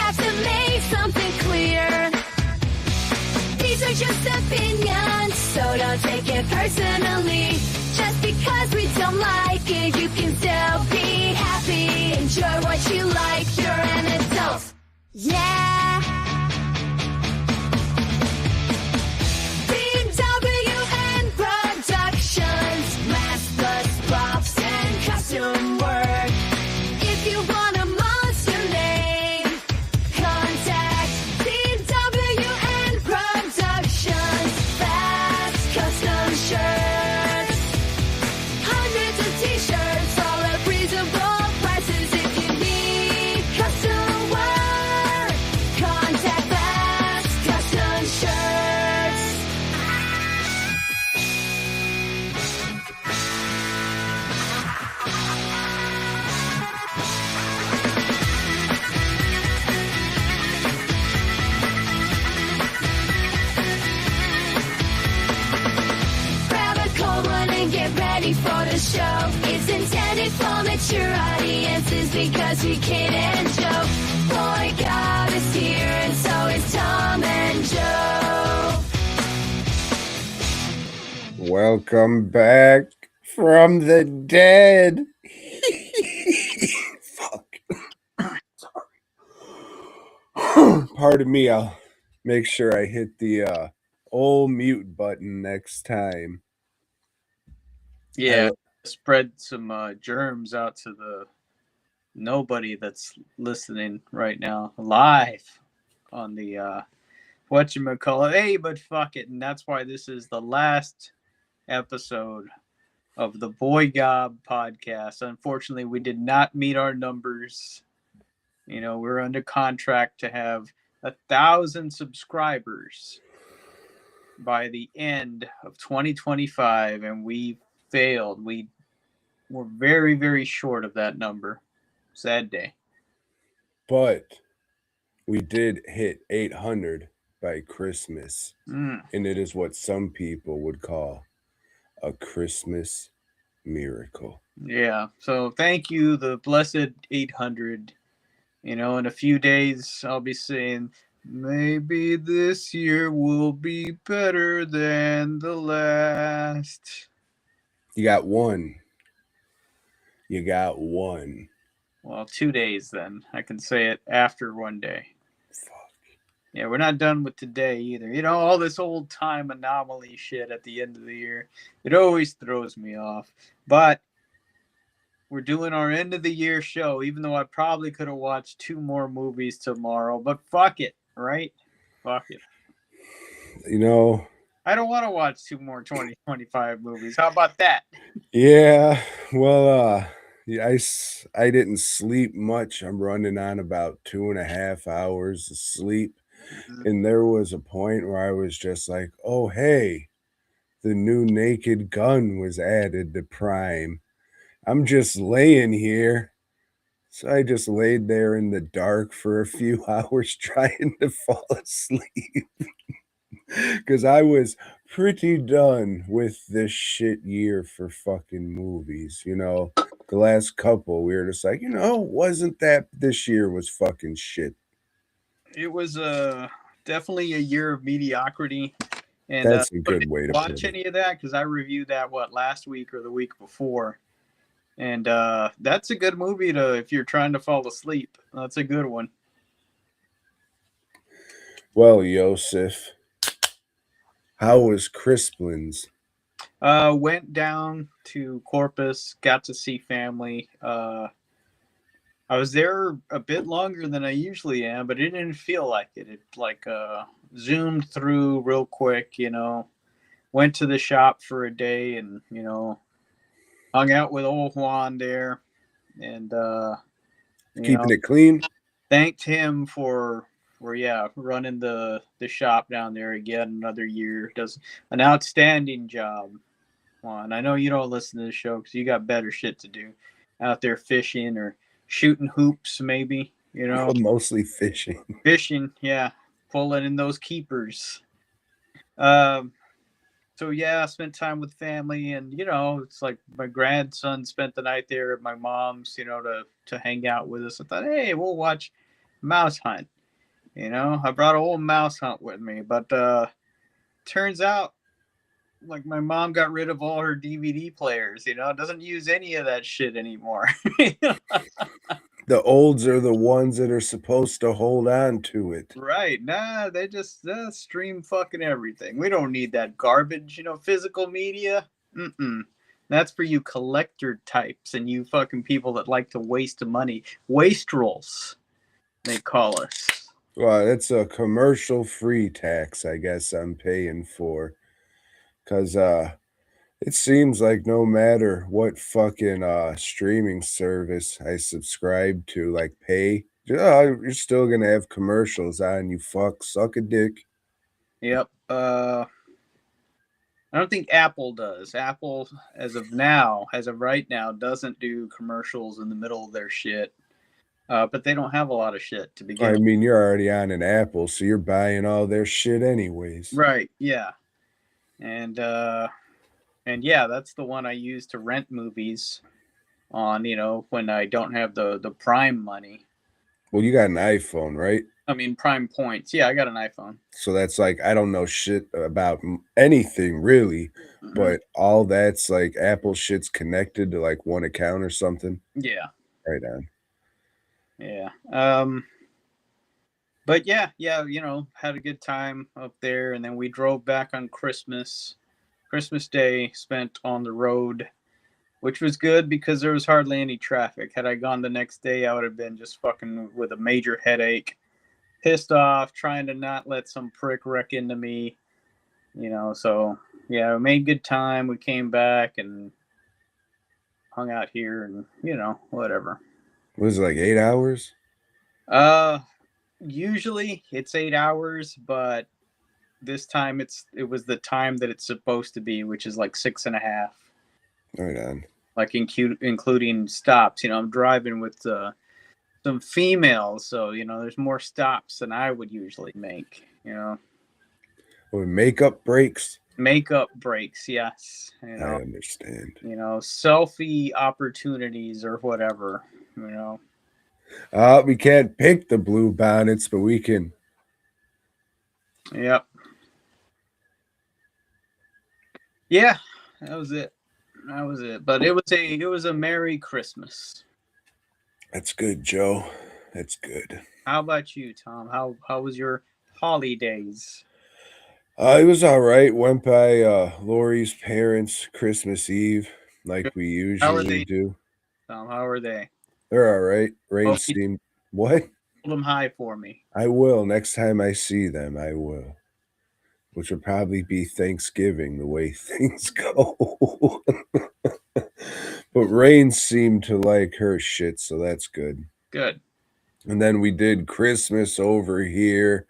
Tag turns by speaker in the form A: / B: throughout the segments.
A: have to make something clear. These are just opinions, so don't take it personally. Just because we don't like it, you can still be happy. Enjoy what you like, you're an adult. Yeah. BWN Productions, mask plus props and costume work. If you want a monster name, contact BWN Productions. Fast custom shirts, hundreds of t-shirts, all at reasonable prices. If you need custom work, contact Fast Custom Shirts. Grab a cold one and get ready for the show. It's intended for mature audiences because we kid and joke. Boy God is here and so is Tom and Joe.
B: Welcome back from the dead. Fuck. Sorry. Pardon me. I'll make sure I hit the old mute button next time.
C: Yeah, spread some germs out to the nobody that's listening right now live on the whatchamacallit. Hey, but fuck it. And that's why this is the last episode of the BOYGOB podcast. Unfortunately, we did not meet our numbers. You know, we're under contract to have 1,000 subscribers by the end of 2025, and we failed. We were very, very short of that number. Sad day.
B: But we did hit 800 by Christmas.
C: Mm.
B: And it is what some people would call a Christmas miracle.
C: Yeah. So thank you, the blessed 800. You know, in a few days, I'll be saying, maybe this year will be better than the last.
B: You got one. You got one.
C: Well, 2 days then. I can say it after one day.
B: Fuck.
C: Yeah, we're not done with today either. You know, all this old time anomaly shit at the end of the year. It always throws me off. But we're doing our end of the year show, even though I probably could have watched 2 more movies tomorrow. But fuck it, right? Fuck it.
B: You know,
C: I don't want to watch 2 more 2025 movies. How about that?
B: yeah, well, I didn't sleep much. I'm running on about 2.5 hours of sleep. And there was a point where I was just like, oh, hey, the new Naked Gun was added to Prime. I'm just laying here. So I just laid there in the dark for a few hours trying to fall asleep. Because I was pretty done with this shit year for fucking movies. You know, the last couple, we were just like, you know, wasn't that this year was fucking shit.
C: It was definitely a year of mediocrity. And
B: That's a good way to put
C: watch
B: it.
C: any of that because I reviewed that last week or the week before. And that's a good movie if you're trying to fall asleep. That's a good one.
B: Well, Yosef, how was Crisplin's?
C: Went down to Corpus, got to see family. I was there a bit longer than I usually am, but it didn't feel like it. It zoomed through real quick, you know. Went to the shop for a day and, you know, hung out with old Juan there and
B: Keeping it clean?
C: Thanked him for running the shop down there again another year. Does an outstanding job. Juan, I know you don't listen to the show because you got better shit to do out there fishing or shooting hoops, maybe, you know.
B: Mostly fishing.
C: Fishing, yeah. Pulling in those keepers. So yeah, I spent time with family, and you know, it's like my grandson spent the night there at my mom's, you know, to hang out with us. I thought, hey, we'll watch Mouse Hunt. You know, I brought a whole mouse hunt with me, but turns out like my mom got rid of all her DVD players, you know, doesn't use any of that shit anymore.
B: The olds are the ones that are supposed to hold on to it.
C: Right. Nah, they just stream fucking everything. We don't need that garbage, you know, physical media. Mm-mm. That's for you collector types and you fucking people that like to waste money. Wastrels, they call us.
B: Well, it's a commercial free tax, I guess I'm paying for. Cause it seems like no matter what fucking streaming service I subscribe to, like pay, you're still gonna have commercials on. You suck a dick.
C: Yep. I don't think Apple does. Apple, as of right now, doesn't do commercials in the middle of their shit. But they don't have a lot of shit to begin
B: I
C: with.
B: mean, you're already on an Apple, so you're buying all their shit anyways.
C: Right. Yeah. And yeah, that's the one I use to rent movies on, you know, when I don't have the Prime money.
B: Well, you got an iPhone, right?
C: I mean, Prime points. Yeah, I got an iPhone.
B: So that's like, I don't know shit about anything really, but all that's like Apple shit's connected to like one account or something.
C: Yeah.
B: Right on.
C: Yeah. But yeah, you know, had a good time up there, and then we drove back on Christmas Day, spent on the road, which was good because there was hardly any traffic. Had I gone the next day, I would have been just fucking with a major headache, pissed off, trying to not let some prick wreck into me, you know. So yeah, we made good time. We came back and hung out here, and you know, whatever.
B: Was it like 8 hours?
C: Usually it's 8 hours, but this time it was the time that it's supposed to be, which is like 6.5.
B: Right on.
C: Like including stops. You know, I'm driving with some females, so you know there's more stops than I would usually make. You know,
B: With makeup breaks.
C: Makeup breaks, yes. You know,
B: I understand.
C: You know, selfie opportunities or whatever. You know.
B: We can't pick the blue bonnets, but we can.
C: Yep. Yeah, that was it. But it was a Merry Christmas.
B: That's good, Joe. That's good.
C: How about you, Tom? How was your holidays?
B: It was all right. Went by Lori's parents' Christmas Eve, like we usually do.
C: Tom, how are they?
B: They're all right. Rain seemed. What?
C: Hold them high for me.
B: I will. Next time I see them, I will. Which will probably be Thanksgiving, the way things go. But Rain seemed to like her shit, so that's good.
C: Good.
B: And then we did Christmas over here.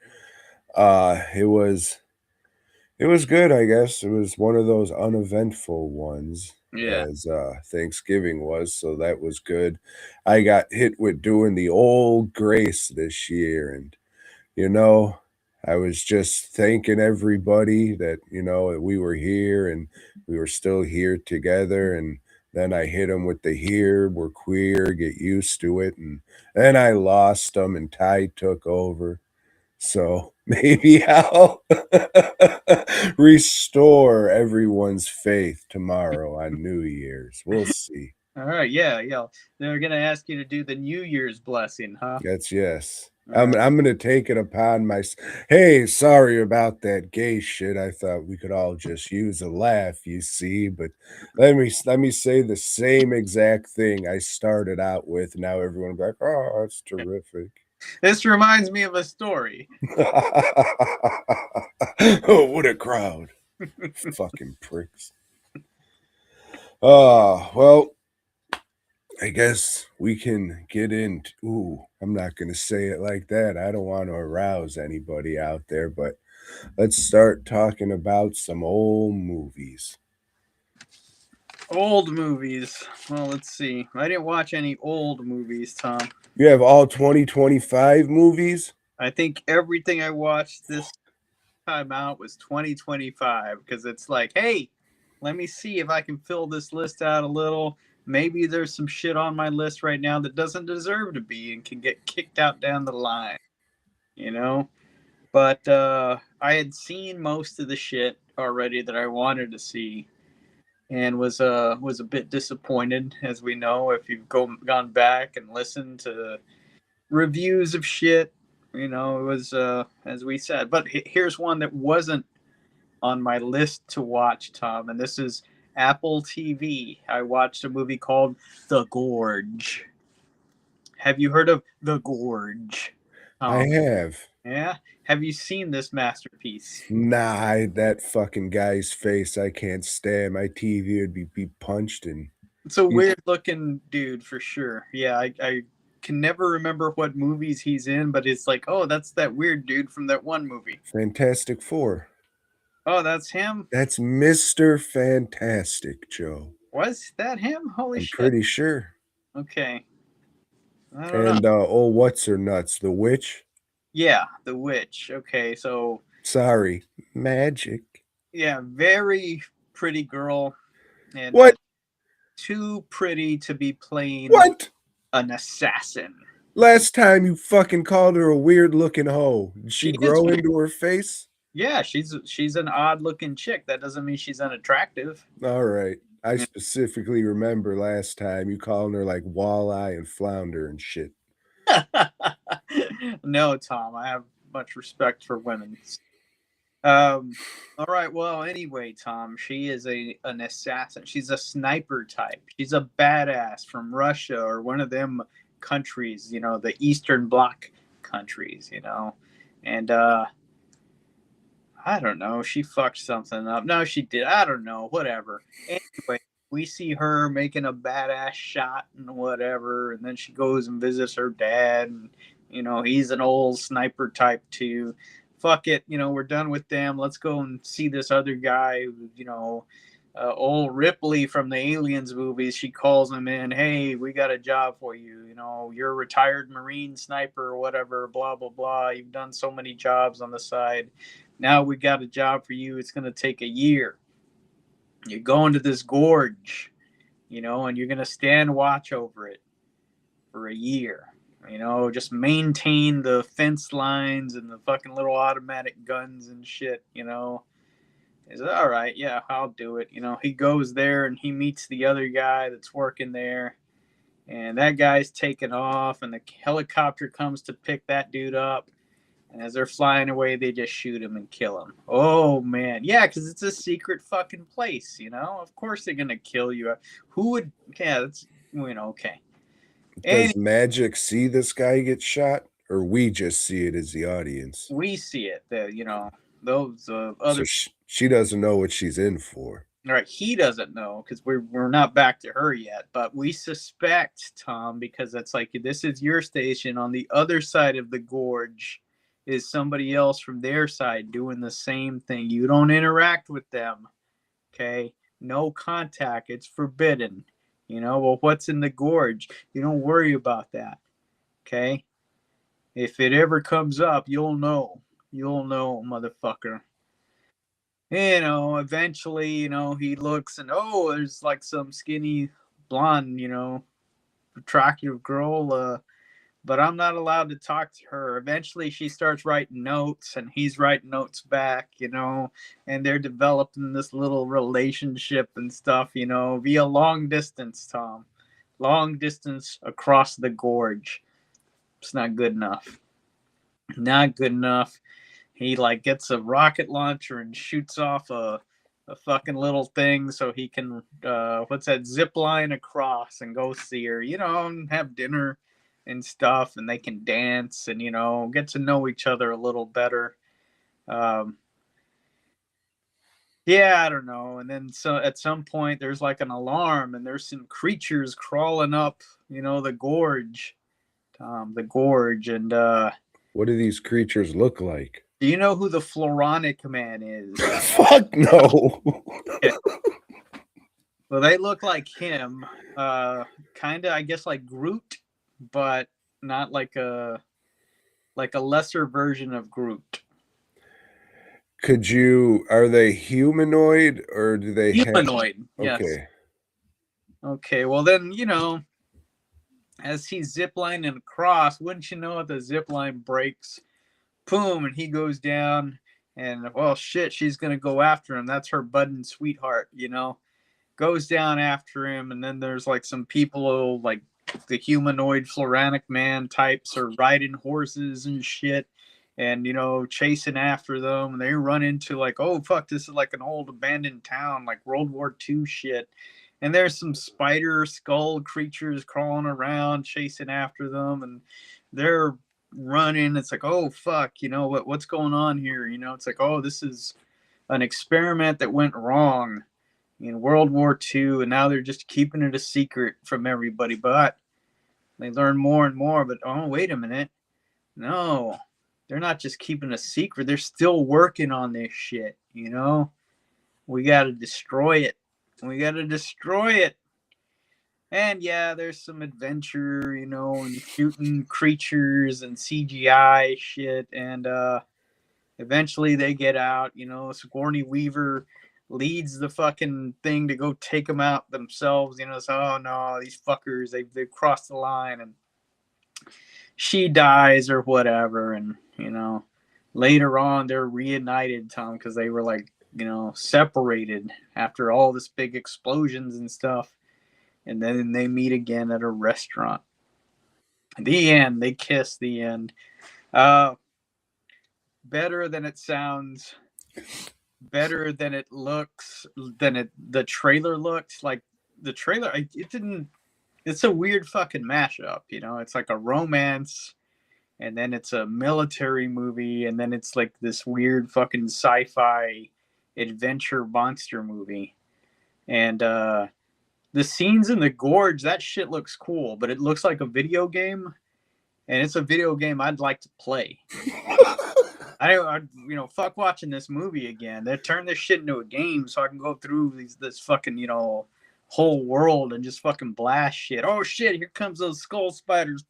B: It was good, I guess. It was one of those uneventful ones.
C: Yeah.
B: As Thanksgiving was, so that was good. I got hit with doing the old grace this year, and you know, I was just thanking everybody that, you know, we were here and we were still here together. And then I hit them with the here, we're queer, get used to it. And then I lost them and Ty took over. So maybe I'll restore everyone's faith tomorrow on New Year's. We'll see.
C: All right. Yeah. They're going to ask you to do the New Year's blessing, huh?
B: That's yes. I'm going to take it upon hey, sorry about that gay shit. I thought we could all just use a laugh, you see, but let me say the same exact thing I started out with. Now everyone will be like, oh, that's terrific.
C: This reminds me of a story.
B: Oh, what a crowd. Fucking pricks. Well, I guess we can get into, I'm not going to say it like that. I don't want to arouse anybody out there, but let's start talking about some old movies.
C: Old movies. Well, let's see. I didn't watch any old movies, Tom.
B: You have all 2025 movies?
C: I think everything I watched this time out was 2025 because it's like, hey, let me see if I can fill this list out a little. Maybe there's some shit on my list right now that doesn't deserve to be and can get kicked out down the line. you know. But I had seen most of the shit already that I wanted to see, and was a bit disappointed, as we know, if you've gone back and listened to reviews of shit. You know, it was as we said. But here's one that wasn't on my list to watch, Tom, and this is Apple TV. I watched a movie called The Gorge. Have you heard of The Gorge?
B: I have.
C: Yeah. Have you seen this masterpiece?
B: Nah, that fucking guy's face, I can't stand. My TV would be punched and
C: It's a
B: he's
C: weird looking dude for sure. Yeah, I can never remember what movies he's in, but it's like, oh, that's that weird dude from that one movie.
B: Fantastic Four.
C: Oh, that's him?
B: That's Mr. Fantastic, Joe.
C: Was that him? Holy
B: I'm
C: shit.
B: pretty sure.
C: Okay. I don't know.
B: And oh, what's her nuts? The witch?
C: Yeah, the witch. Okay, so
B: Sorry. Magic.
C: yeah, very pretty girl. And
B: What?
C: too pretty to be playing
B: What?
C: an assassin.
B: Last time you fucking called her a weird looking hoe. Did she
C: She is
B: grow
C: weird.
B: into her face?
C: Yeah, she's an odd looking chick. That doesn't mean she's unattractive.
B: All right. I specifically remember last time you calling her like walleye and flounder and shit.
C: No, Tom, I have much respect for women. All right. Well, anyway, Tom, she is an assassin. She's a sniper type. She's a badass from Russia or one of them countries, you know, the Eastern Bloc countries, you know. And I don't know. She fucked something up. No, she did. I don't know. Whatever. Anyway, we see her making a badass shot and whatever, and then she goes and visits her dad, and you know he's an old sniper type too. Fuck it, you know we're done with them. Let's go and see this other guy. You know, old Ripley from the Aliens movies. She calls him in. Hey, we got a job for you. You know, you're a retired Marine sniper or whatever. Blah blah blah. You've done so many jobs on the side. Now we got a job for you. It's going to take a year. You're going to this gorge, you know, and you're going to stand watch over it for a year. You know, just maintain the fence lines and the fucking little automatic guns and shit, you know. He said, all right, yeah, I'll do it. You know, he goes there and he meets the other guy that's working there. And that guy's taken off, and the helicopter comes to pick that dude up. And as they're flying away, they just shoot him and kill him. Oh, man. Yeah, because it's a secret fucking place, you know? Of course they're going to kill you. Who would... Yeah, that's... You know, okay.
B: Does Magic see this guy get shot? Or we just see it as the audience?
C: We see it. You know, those other...
B: So she doesn't know what she's in for.
C: All right, he doesn't know because we're not back to her yet. But we suspect, Tom, because it's like, this is your station. On the other side of the gorge is somebody else from their side doing the same thing. You don't interact with them, okay? No contact. It's forbidden. You know, well, what's in the gorge? You don't worry about that, okay? If it ever comes up, you'll know. You'll know, motherfucker. You know, eventually, you know, he looks and, oh, there's like some skinny blonde, you know, attractive girl, but I'm not allowed to talk to her. Eventually, she starts writing notes, and he's writing notes back, you know, and they're developing this little relationship and stuff, you know, via long distance, Tom. Long distance across the gorge. It's not good enough. Not good enough. He, like, gets a rocket launcher and shoots off a fucking little thing so he can, zip line across and go see her, you know, and have dinner and stuff, and they can dance and, you know, get to know each other a little better. Yeah, I don't know. And then so at some point there's like an alarm, and there's some creatures crawling up, you know, the gorge, Tom, the gorge. And
B: what do these creatures look like?
C: do you know who the Floronic Man is?
B: Fuck no.
C: Yeah. Well, they look like him, kind of, I guess, like Groot, but not like a lesser version of Groot.
B: Are they humanoid or do they
C: humanoid?
B: Yes.
C: Okay. Okay, well then, you know, as he's ziplining across, wouldn't you know it, the zip line breaks boom, and he goes down, and well, shit, she's gonna go after him. That's her budding sweetheart, you know. Goes down after him, and then there's like some people like the humanoid Floranic man types are riding horses and shit, and you know, chasing after them. And they run into like, oh fuck, this is like an old abandoned town, like World War II shit. And there's some spider skull creatures crawling around, chasing after them, and they're running. It's like, oh fuck, you know what's going on here? You know, it's like, oh, this is an experiment that went wrong in World War II, and now they're just keeping it a secret from everybody. But they learn more and more. But oh, wait a minute, no, they're not just keeping a secret. They're still working on this shit. You know, we got to destroy it. We got to destroy it. And yeah, there's some adventure, you know, and shooting creatures and CGI shit. And eventually they get out. You know, Sigourney Weaver leads the fucking thing to go take them out themselves. You know, so oh no, these fuckers, they've crossed the line, and she dies or whatever. And you know, later on they're reunited, Tom, because they were like, you know, separated after all this big explosions and stuff. And then they meet again at a restaurant. The end. They kiss. The end. Better than it sounds. Better than it looks. The trailer looked like the trailer. It didn't. It's a weird fucking mashup. You know, it's like a romance, and then it's a military movie, and then it's like this weird fucking sci-fi adventure monster movie, and the scenes in the gorge, that shit looks cool, but it looks like a video game, and it's a video game I'd like to play. I you know, fuck watching this movie again. They turn this shit into a game so I can go through this fucking, you know, whole world and just fucking blast shit. Oh shit, here comes those skull spiders.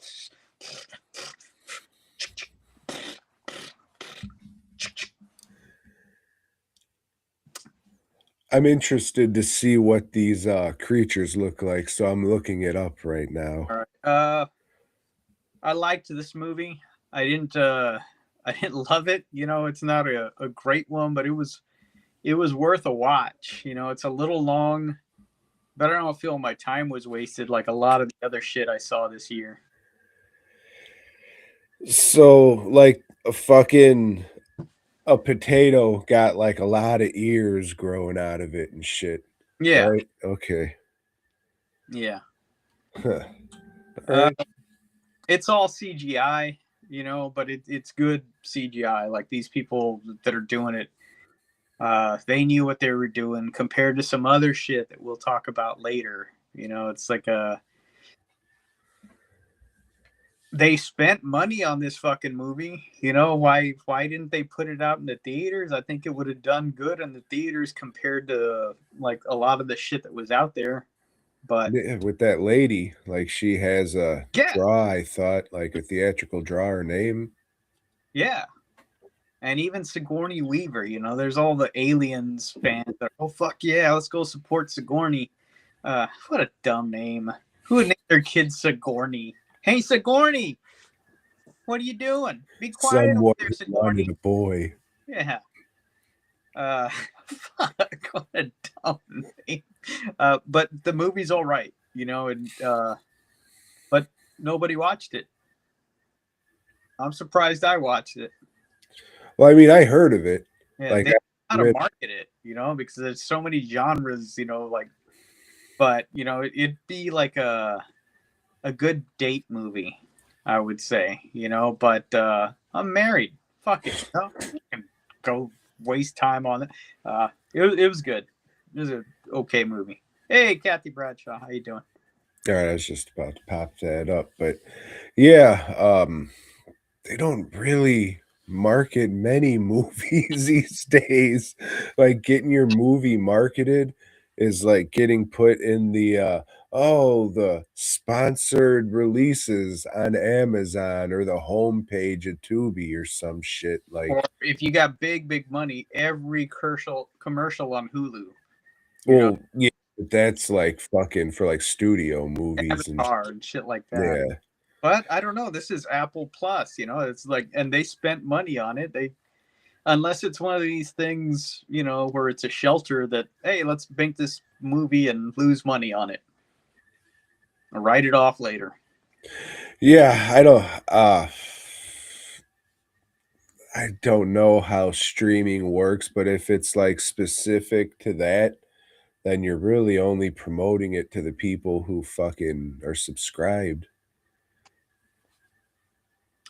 B: I'm interested to see what these creatures look like, so I'm looking it up right now.
C: All right. I liked this movie. I didn't love it. You know, it's not a great one, but it was worth a watch. You know, it's a little long, but I don't feel my time was wasted like a lot of the other shit I saw this year.
B: So, like a potato got like a lot of ears growing out of it and shit.
C: Yeah.
B: Right? Okay.
C: Yeah.
B: Huh. All right.
C: It's all CGI, you know, but it's good CGI. Like these people that are doing it, they knew what they were doing compared to some other shit that we'll talk about later. You know, it's like they spent money on this fucking movie. You know, why didn't they put it out in the theaters? I think it would have done good in the theaters compared to like a lot of the shit that was out there. But
B: Yeah, with that lady, like she has a draw, I thought, like a theatrical draw her name.
C: Yeah. And even Sigourney Weaver, you know, there's all the Aliens fans that, oh fuck yeah, let's go support Sigourney. What a dumb name. Who would name their kid Sigourney? Hey Sigourney, what are you doing? Be quiet
B: Someone
C: over there, Sigourney.
B: wanted a boy.
C: Yeah. Fuck, what a dumb name. But the movie's all right, you know, and but nobody watched it. I'm surprised I watched it.
B: Well, I mean, I heard of it.
C: Yeah,
B: like,
C: they know how to market it, you know, because there's so many genres, you know, like, but you know, it'd be like a good date movie, I would say, you know, but I'm married. Fuck it. No, I can go waste time on it. It was good. It was an okay movie. Hey, Kathy Bradshaw, how you doing?
B: All right, I was just about to pop that up, but yeah, they don't really market many movies these days. Like getting your movie marketed is like getting put in the the sponsored releases on Amazon or the homepage of Tubi or some shit. Like,
C: or if you got big money, every commercial on Hulu.
B: Well, yeah, that's like fucking for like studio movies
C: and shit like that.
B: Yeah.
C: But I don't know. This is Apple Plus, it's like, and they spent money on it. Unless it's one of these things, where it's a shelter that, hey, let's make this movie and lose money on it. Or write it off later.
B: Yeah, I don't know how streaming works, but if it's like specific to that, then you're really only promoting it to the people who fucking are subscribed.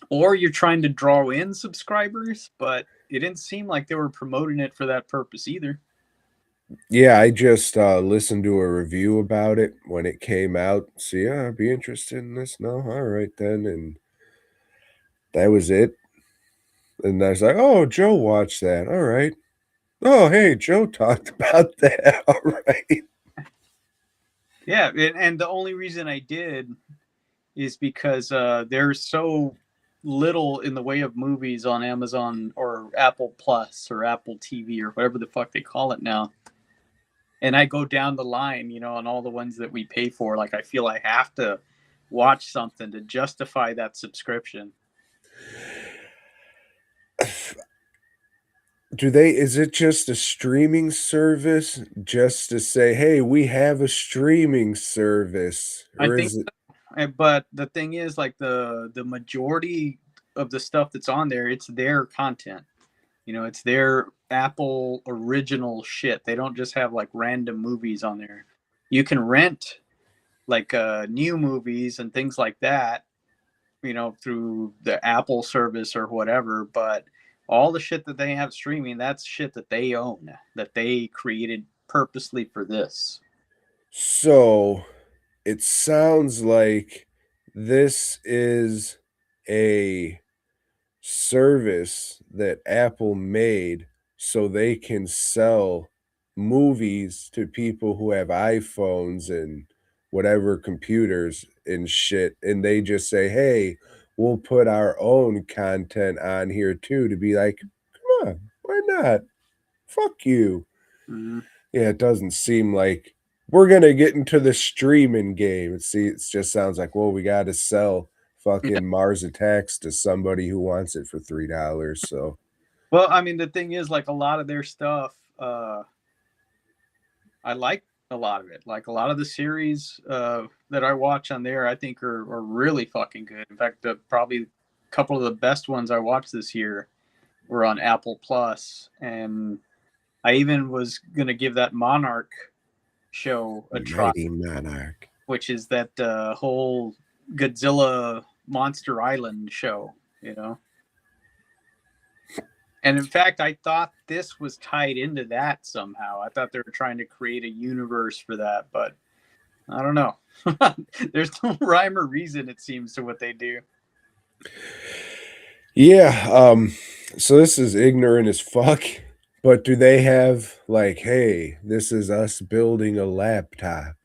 C: Or you're trying to draw in subscribers, but it didn't seem like they were promoting it for that purpose either.
B: Yeah, I just listened to a review about it when it came out. So yeah, I'd be interested in this. No, all right then, and that was it. And I was like, oh, Joe watched that. All right. Oh, hey, Joe talked about that. All right.
C: Yeah, and the only reason I did is because there's so little in the way of movies on Amazon or Apple Plus or Apple TV or whatever the fuck they call it now. And I go down the line, on all the ones that we pay for. Like, I feel I have to watch something to justify that subscription.
B: Is it just a streaming service just to say, hey, we have a streaming service?
C: I
B: Or
C: think,
B: is it
C: but the thing is, like, the majority of the stuff that's on there, it's their content. It's their Apple original shit. They don't just have like random movies on there. You can rent like new movies and things like that, through the Apple service or whatever. But all the shit that they have streaming, that's shit that they own, that they created purposely for this.
B: so it sounds like this is a service that Apple made so they can sell movies to people who have iPhones and whatever computers and shit. And they just say, hey, we'll put our own content on here too to be like, come on, why not? Fuck you.
C: Mm-hmm.
B: Yeah, it doesn't seem like we're gonna get into the streaming game. It just sounds like, well, we got to sell fucking Mars Attacks to somebody who wants it for $3. So,
C: well, I mean, the thing is, like, a lot of their stuff, I like a lot of it. Like, a lot of the series that I watch on there, I think are really fucking good. In fact, probably a couple of the best ones I watched this year were on Apple Plus, and I even was gonna give that Monarch show a try,
B: Mighty Monarch,
C: which is that whole Godzilla Monster Island show, And in fact, I thought this was tied into that somehow. I thought they were trying to create a universe for that, but I don't know. There's no rhyme or reason, it seems, to what they do.
B: Yeah, so this is ignorant as fuck, but do they have like, hey, this is us building a laptop.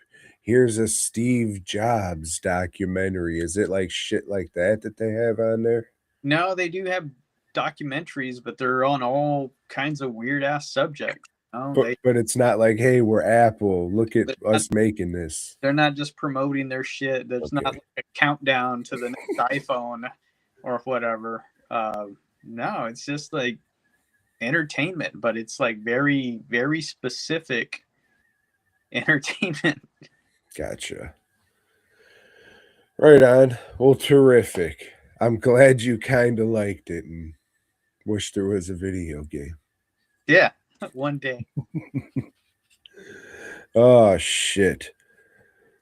B: Here's a Steve Jobs documentary. Is it like shit like that they have on there?
C: No, they do have documentaries, but they're on all kinds of weird ass subjects.
B: But it's not like, hey, we're Apple. Look at us making this.
C: They're not just promoting their shit. There's not like a countdown to the next iPhone or whatever. No, it's just like entertainment, but it's like very, very specific entertainment.
B: Gotcha. Right on. Well, terrific. I'm glad you kind of liked it and wish there was a video game.
C: Yeah, one day.
B: Oh, shit.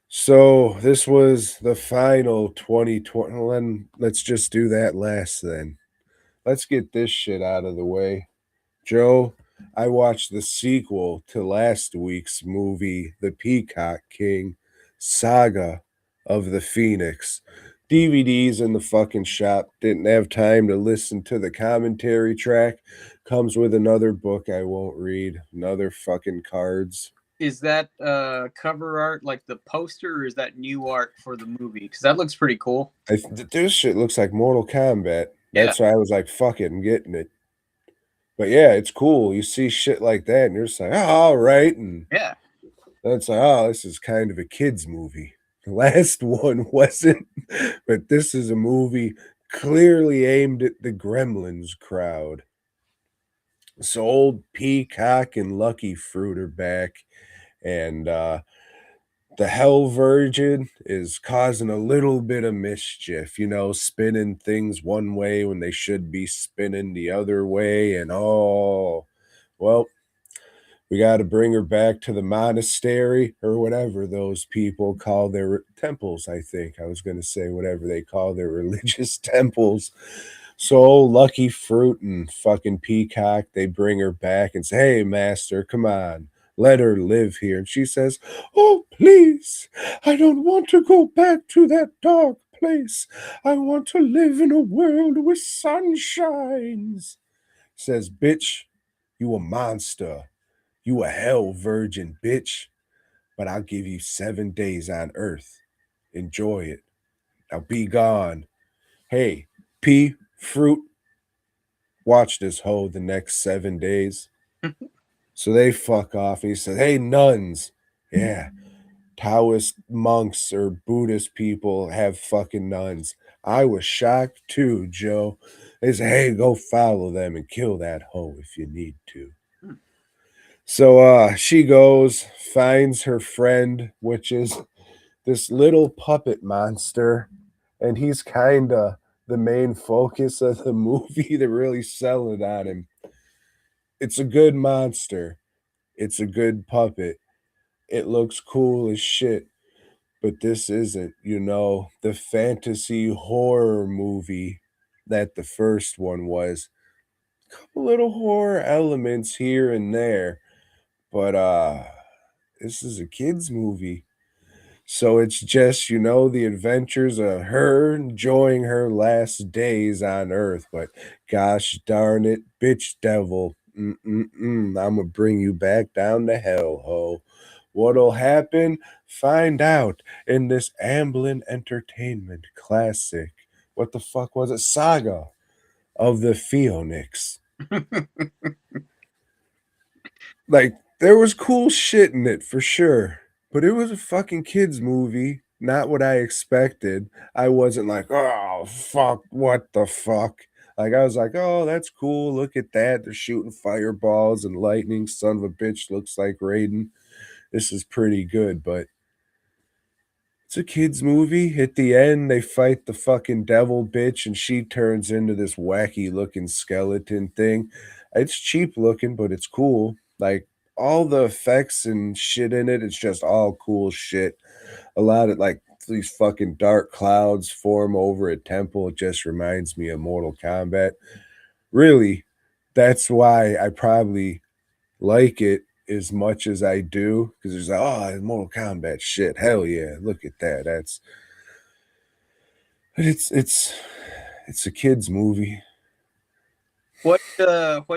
B: So this was the final 2020. Well, then let's just do that last then. Let's get this shit out of the way. Joe, I watched the sequel to last week's movie, The Peacock King, Saga of the Phoenix. DVDs in the fucking shop. Didn't have time to listen to the commentary track. Comes with another book I won't read. Another fucking cards.
C: Is that cover art like the poster, or is that new art for the movie? Because that looks pretty cool.
B: This shit looks like Mortal Kombat. That's why I was like, fuck it, I'm getting it. But yeah, it's cool. You see shit like that, and you're just like, oh, all right. And
C: yeah,
B: then it's like, oh, this is kind of a kid's movie. last one wasn't, but this is a movie clearly aimed at the Gremlins crowd. So old Peacock and Lucky Fruit are back, and the Hell Virgin is causing a little bit of mischief, spinning things one way when they should be spinning the other way, and well, we got to bring her back to the monastery or whatever those people call their temples. I think I was going to say whatever they call their religious temples. So Lucky Fruit and fucking Peacock, they bring her back and say, "Hey, master, come on, let her live here." And she says, "Oh, please, I don't want to go back to that dark place. I want to live in a world with sunshines." Says, "Bitch, you a monster. You a hell virgin, bitch. But I'll give you 7 days on Earth. Enjoy it. Now be gone. Hey, pea, fruit, watch this hoe the next 7 days." So they fuck off. And he said, "Hey, nuns. Yeah, Taoist monks or Buddhist people have fucking nuns. I was shocked too, Joe." They said, "Hey, go follow them and kill that hoe if you need to." So she goes, finds her friend, which is this little puppet monster, and he's kind of the main focus of the movie. They're really selling on him. It's a good monster. It's a good puppet. It looks cool as shit. But this isn't, the fantasy horror movie that the first one was. A couple little horror elements here and there. But this is a kids movie. So it's just, the adventures of her enjoying her last days on Earth. But gosh darn it, bitch devil. I'm gonna bring you back down to hell, ho. What'll happen? Find out in this Amblin Entertainment classic. What the fuck was it? Saga of the Phoenix. Like, there was cool shit in it for sure, but it was a fucking kids movie. Not what I expected. I wasn't like, "Oh, fuck, what the fuck?" Like, I was like, "Oh, that's cool. Look at that. They're shooting fireballs and lightning. Son of a bitch looks like Raiden. This is pretty good," but it's a kids movie. At the end, they fight the fucking devil bitch, and she turns into this wacky looking skeleton thing. It's cheap looking, but it's cool. Like, all the effects and shit in it, it's just all cool shit. A lot of like these fucking dark clouds form over a temple. It just reminds me of Mortal Kombat. Really, that's why I probably like it as much as I do, because there's like, "Oh, Mortal Kombat shit. Hell yeah, look at that." But it's a kids movie.
C: What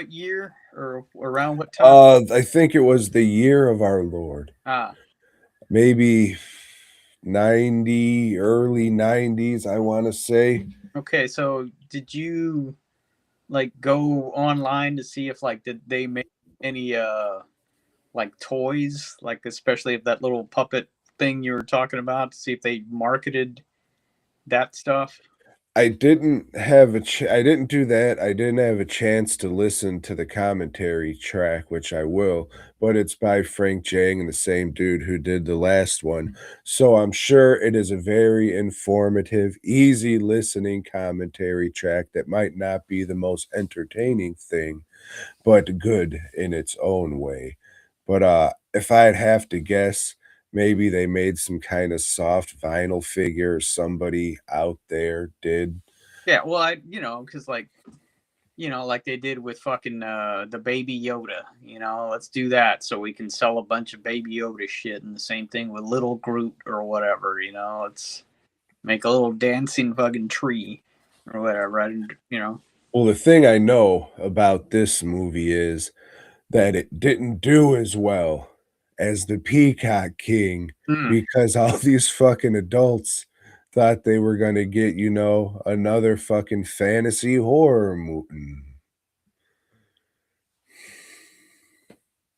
C: year or around what time?
B: I think it was the year of our Lord. Maybe 90, early 90s, I want to say.
C: Okay, so did you like go online to see if did they make any like toys, like especially if that little puppet thing you were talking about, to see if they marketed that stuff?
B: I didn't have I didn't do that. I didn't have a chance to listen to the commentary track, which I will, but it's by Frank Jang and the same dude who did the last one. So I'm sure it is a very informative, easy listening commentary track that might not be the most entertaining thing, but good in its own way. But if I'd have to guess, maybe they made some kind of soft vinyl figure or somebody out there did.
C: Yeah, well, because like they did with fucking the Baby Yoda. Let's do that so we can sell a bunch of Baby Yoda shit, and the same thing with Little Groot or whatever. Let's make a little dancing fucking tree or whatever.
B: Well, the thing I know about this movie is that it didn't do as well as The Peacock King because all these fucking adults thought they were going to get, another fucking fantasy horror movie.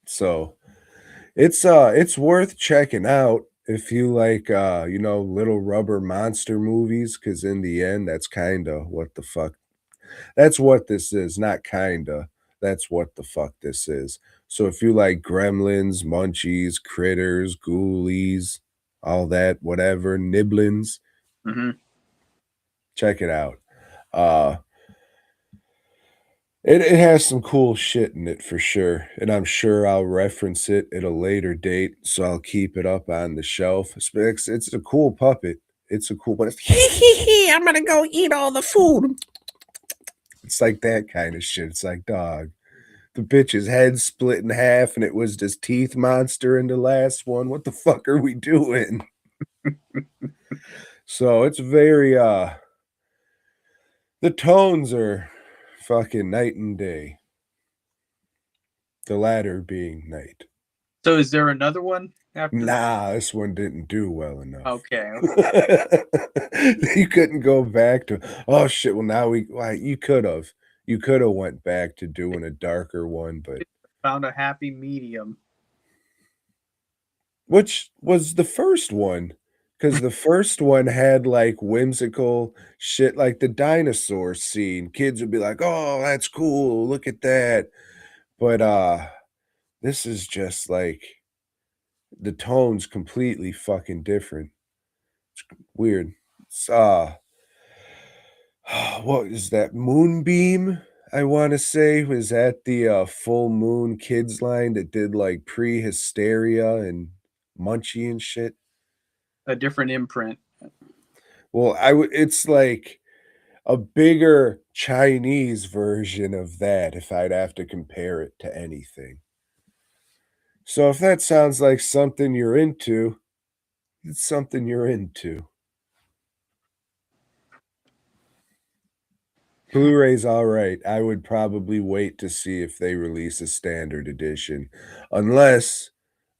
B: So it's worth checking out if you like, little rubber monster movies, because in the end, that's kind of what the fuck. That's what this is, not kinda. That's what the fuck this is. So if you like Gremlins, Munchies, Critters, Ghoulies, all that, whatever, Nibblins,
C: Mm-hmm.
B: check it out. Uh, it has some cool shit in it for sure, and I'm sure I'll reference it at a later date, so I'll keep it up on the shelf. It's a cool puppet. It's a cool, but it's I'm gonna go eat all the food. It's like that kind of shit. It's like, dog, the bitch's head split in half, and it was this teeth monster in the last one. What the fuck are we doing? So it's very the tones are fucking night and day. The latter being night.
C: So is there another one after?
B: Nah, this one didn't do well enough.
C: Okay.
B: You couldn't go back to, oh shit, well now you could have. You could have went back to doing a darker one, but
C: Found a happy medium.
B: which was the first one, because the first one had like whimsical shit, like the dinosaur scene. Kids would be like, "Oh, that's cool. Look at that." But this is just like the tone's completely fucking different. It's weird. It's what is that? Moonbeam, I want to say, was that the full moon kids line that did like pre-hysteria and Munchie and shit.
C: A different imprint.
B: Well, it's like a bigger Chinese version of that if I'd have to compare it to anything. So if that sounds like something you're into, it's something you're into. Blu-ray's all right. I would probably wait to see if they release a standard edition. Unless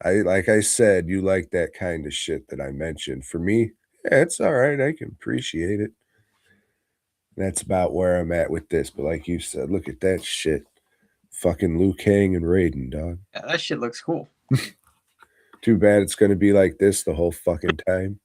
B: like I said, you like that kind of shit that I mentioned. For me, yeah, it's all right. I can appreciate it. That's about where I'm at with this. But like you said, look at that shit. Fucking Liu Kang and Raiden, dog.
C: Yeah, that shit looks cool.
B: Too bad it's gonna be like this the whole fucking time.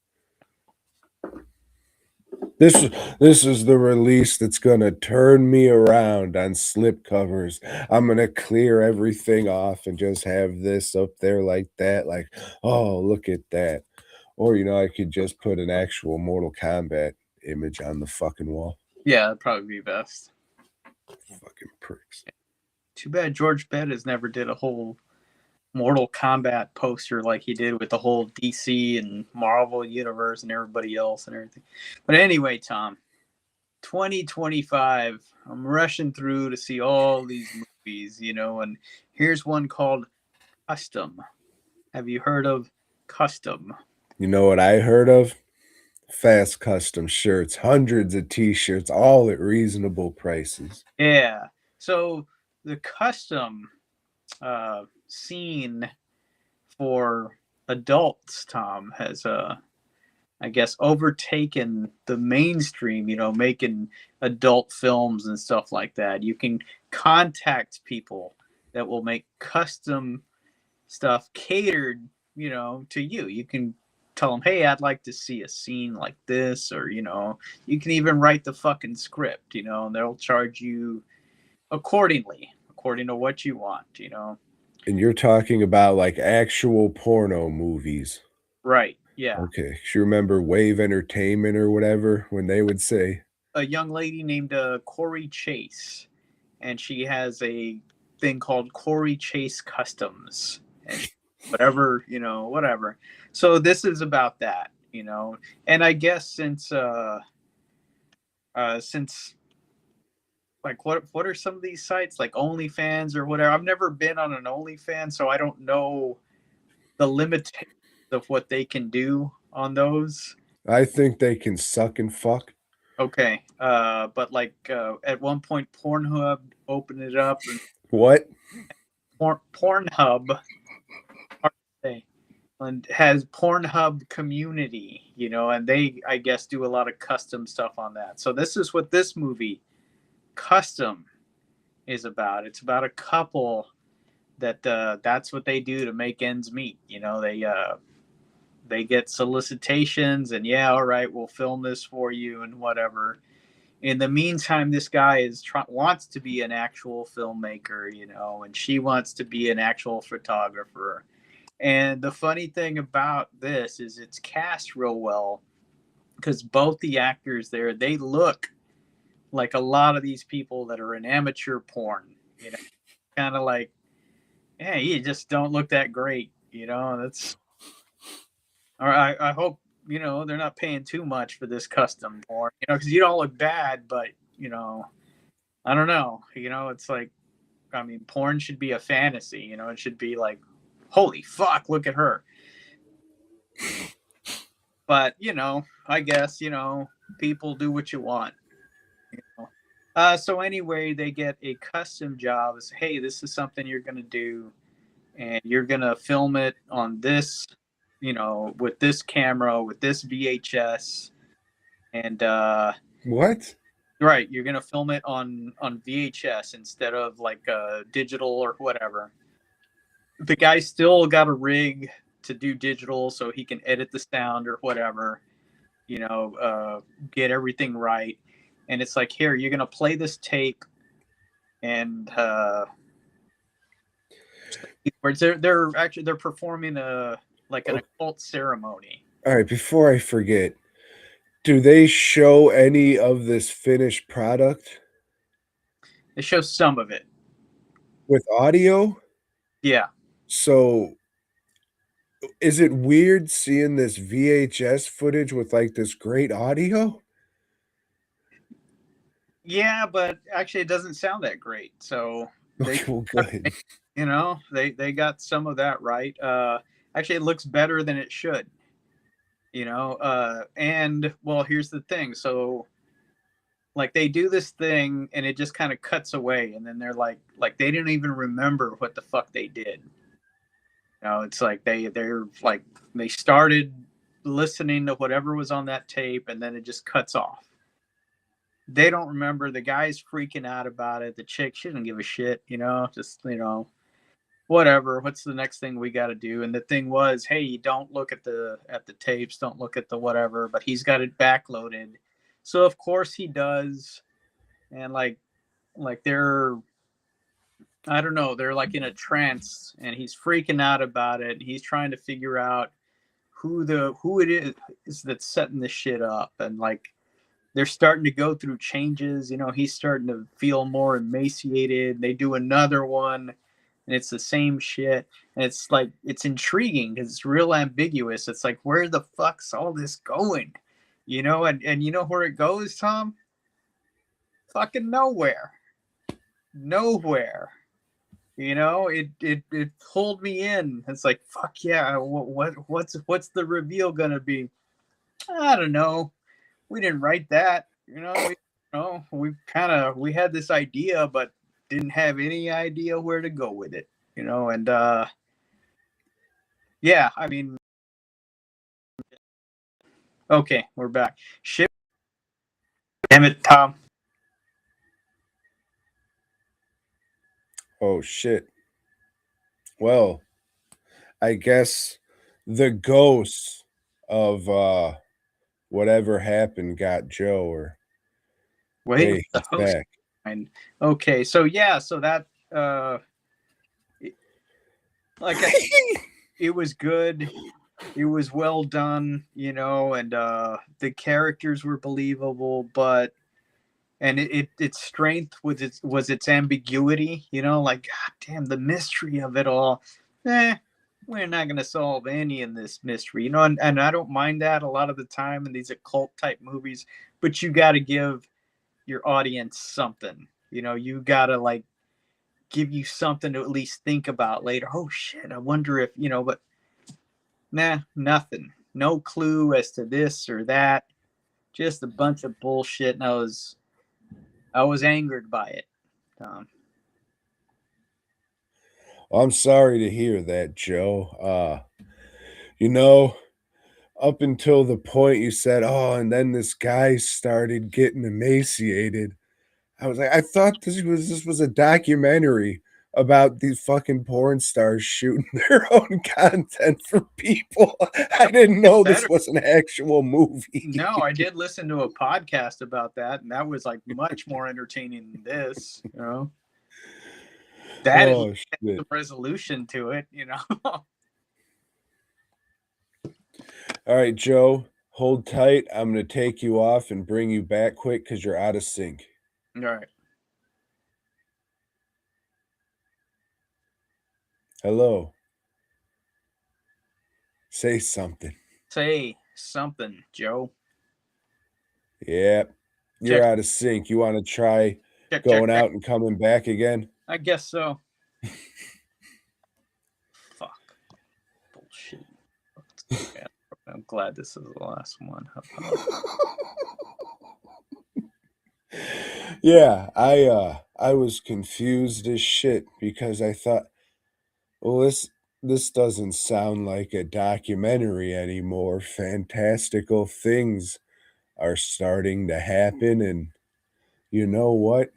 B: This is the release that's gonna turn me around on slip covers. I'm gonna clear everything off and just have this up there like that. Like, oh, look at that. Or I could just put an actual Mortal Kombat image on the fucking wall.
C: Yeah, that'd probably be best.
B: Fucking pricks.
C: Too bad George Bettis never did a whole Mortal Kombat poster like he did with the whole DC and Marvel universe and everybody else and everything. But anyway, Tom, 2025, I'm rushing through to see all these movies, and here's one called Custom. Have you heard of Custom?
B: You know what I heard of? Fast custom shirts, hundreds of t-shirts, all at reasonable prices.
C: Yeah. So the Custom scene for adults, Tom, has I guess overtaken the mainstream, making adult films and stuff like that. You can contact people that will make custom stuff catered, to you. You can tell them, hey, I'd like to see a scene like this, or you can even write the fucking script, and they'll charge you according to what you want,
B: And you're talking about like actual porno movies.
C: Right. Yeah.
B: Okay. You remember Wave Entertainment or whatever when they would say
C: A young lady named Corey Chase, and she has a thing called Corey Chase Customs, and whatever. So this is about that, and I guess since like what are some of these sites like OnlyFans or whatever? I've never been on an OnlyFans, so I don't know the limitations of what they can do on those.
B: I think they can suck and fuck.
C: Okay, but like at one point, Pornhub opened it up. And
B: What?
C: Pornhub, and has Pornhub community, and they, I guess, do a lot of custom stuff on that. So this is what this movie, Custom, is about. It's about a couple that that's what they do to make ends meet. they get solicitations, and yeah, all right, we'll film this for you and whatever. In the meantime, this guy wants to be an actual filmmaker, and she wants to be an actual photographer. And the funny thing about this is it's cast real well because both the actors there, they look like a lot of these people that are in amateur porn, kind of like, hey, you just don't look that great, that's, or I hope, they're not paying too much for this custom porn, because you don't look bad, but, I don't know, it's like, I mean, porn should be a fantasy, it should be like, holy fuck, look at her. But, I guess, people do what you want. So anyway, they get a custom job. It's, hey, this is something you're going to do, and you're going to film it on this, with this camera, with this VHS. And
B: what?
C: Right, you're going to film it on VHS instead of like digital or whatever. The guy still got a rig to do digital so he can edit the sound or whatever, get everything right. And it's like, here, you're going to play this tape, and they're performing an occult ceremony.
B: All right, before I forget, do they show any of this finished product?
C: They show some of it.
B: With audio?
C: Yeah.
B: So is it weird seeing this VHS footage with like this great audio?
C: Yeah, but actually it doesn't sound that great. So
B: well, good.
C: They got some of that right. Actually it looks better than it should. And well, here's the thing. So like they do this thing and it just kind of cuts away, and then they're like they didn't even remember what the fuck they did. It's like they're like they started listening to whatever was on that tape, and then it just cuts off. They don't remember. The guy's freaking out about it. The chick, she doesn't give a shit, just, whatever. What's the next thing we got to do? And the thing was, hey, you don't look at the tapes, don't look at the whatever, but he's got it backloaded. So of course he does. And like they're, I don't know, they're like in a trance, and he's freaking out about it. He's trying to figure out who it is that's setting this shit up. And like, they're starting to go through changes. He's starting to feel more emaciated. They do another one, and it's the same shit. And it's like, it's intriguing because it's real ambiguous. It's like, where the fuck's all this going? And you know where it goes, Tom? Fucking nowhere. Nowhere. It pulled me in. It's like, fuck yeah. What's the reveal gonna be? I don't know. We didn't write that. We had this idea, but didn't have any idea where to go with it. And yeah, I mean, okay, we're back. Shit. Damn it, Tom.
B: Oh shit. Well, I guess the ghosts of whatever happened got Joe, or
C: wait,
B: hey, he's back.
C: Okay, so yeah, so that like it was good. It was well done, and the characters were believable, but and its strength was its ambiguity, like, god damn, the mystery of it all. We're not going to solve any of this mystery, and I don't mind that a lot of the time in these occult type movies, but you got to give your audience something, you got to like give you something to at least think about later. Oh shit, I wonder if, but nah, nothing. No clue as to this or that. Just a bunch of bullshit, and I was angered by it.
B: I'm sorry to hear that, Joe. Up until the point you said, oh, and then this guy started getting emaciated, I was like, I thought this was a documentary about these fucking porn stars shooting their own content for people. I didn't know this was an actual movie.
C: No, I did listen to a podcast about that, and that was like much more entertaining than this. You know, that
B: Oh,
C: is
B: shit.
C: the resolution to it. You know.
B: All right, Joe, hold tight. I'm going to take you off and bring you back quick because you're out of sync.
C: All right.
B: Hello. Say something.
C: Say something, Joe.
B: Yep. You're out of sync. You want to try going out and coming back again?
C: I guess so. Fuck. Bullshit. I'm glad this is the last one.
B: Yeah, I was confused as shit because I thought, well, this doesn't sound like a documentary anymore. Fantastical things are starting to happen, and you know what?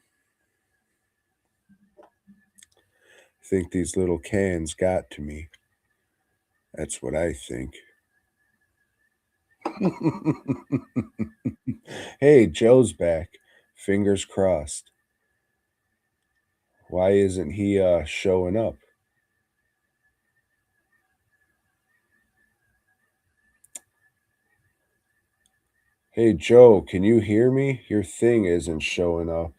B: I think these little cans got to me. That's what I think. Hey, Joe's back. Fingers crossed. Why isn't he showing up? Hey, Joe, can you hear me? Your thing isn't showing up.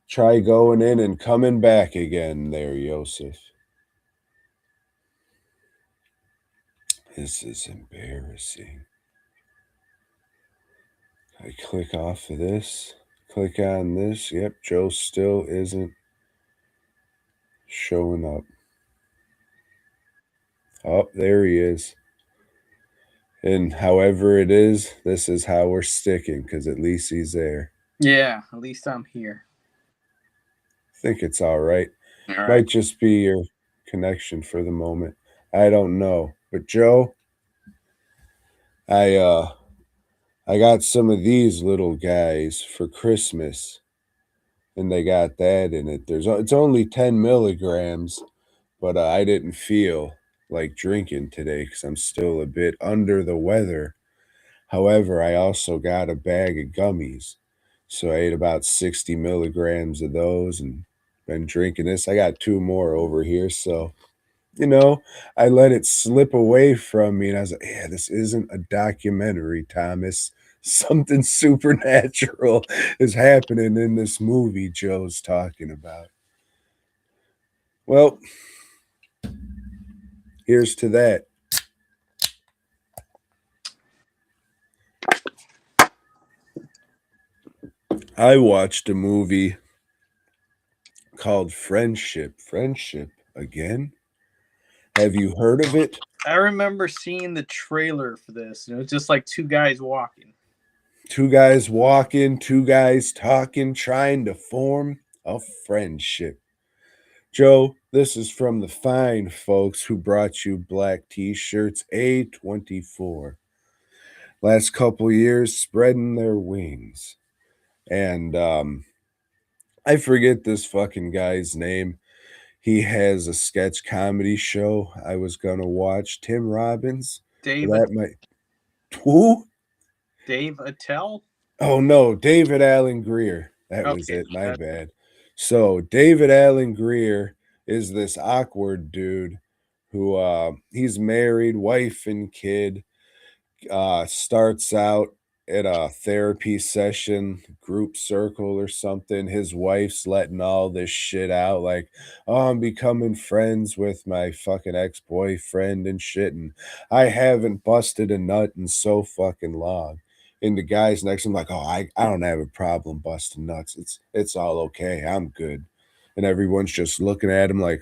B: Try going in and coming back again there, Yosef. This is embarrassing. I click off of this. Click on this. Yep, Joe still isn't showing up. Oh, there he is. And however it is, this is how we're sticking, because at least he's there.
C: Yeah, at least I'm here.
B: I think it's all right.
C: All right.
B: Might just be your connection for the moment. I don't know. But Joe, I got some of these little guys for Christmas, and they got that in it. It's only 10 milligrams, but I didn't feel like drinking today because I'm still a bit under the weather. However, I also got a bag of gummies, so I ate about 60 milligrams of those and been drinking this. I got 2 more over here, so I let it slip away from me, and I was like, yeah, this isn't a documentary, Thomas. Something supernatural is happening in this movie Joe's talking about. Well, here's to that. I watched a movie called Friendship. Friendship again? Have you heard of it?
C: I remember seeing the trailer for this, and it was just like 2 guys walking.
B: 2 guys walking, 2 guys talking, trying to form a friendship. Joe, this is from the fine folks who brought you black t-shirts A24. Last couple years spreading their wings. And I forget this fucking guy's name. He has a sketch comedy show I was going to watch. Tim Robbins. Who?
C: Dave Attell?
B: Oh, no. David Alan Grier. That was it. My bad. So, David Alan Grier is this awkward dude who he's married, wife and kid, starts out at a therapy session, group circle or something. His wife's letting all this shit out, like, oh, I'm becoming friends with my fucking ex-boyfriend and shit, and I haven't busted a nut in so fucking long. And the guys next to him like, oh, I don't have a problem busting nuts. It's all okay. I'm good. And everyone's just looking at him like,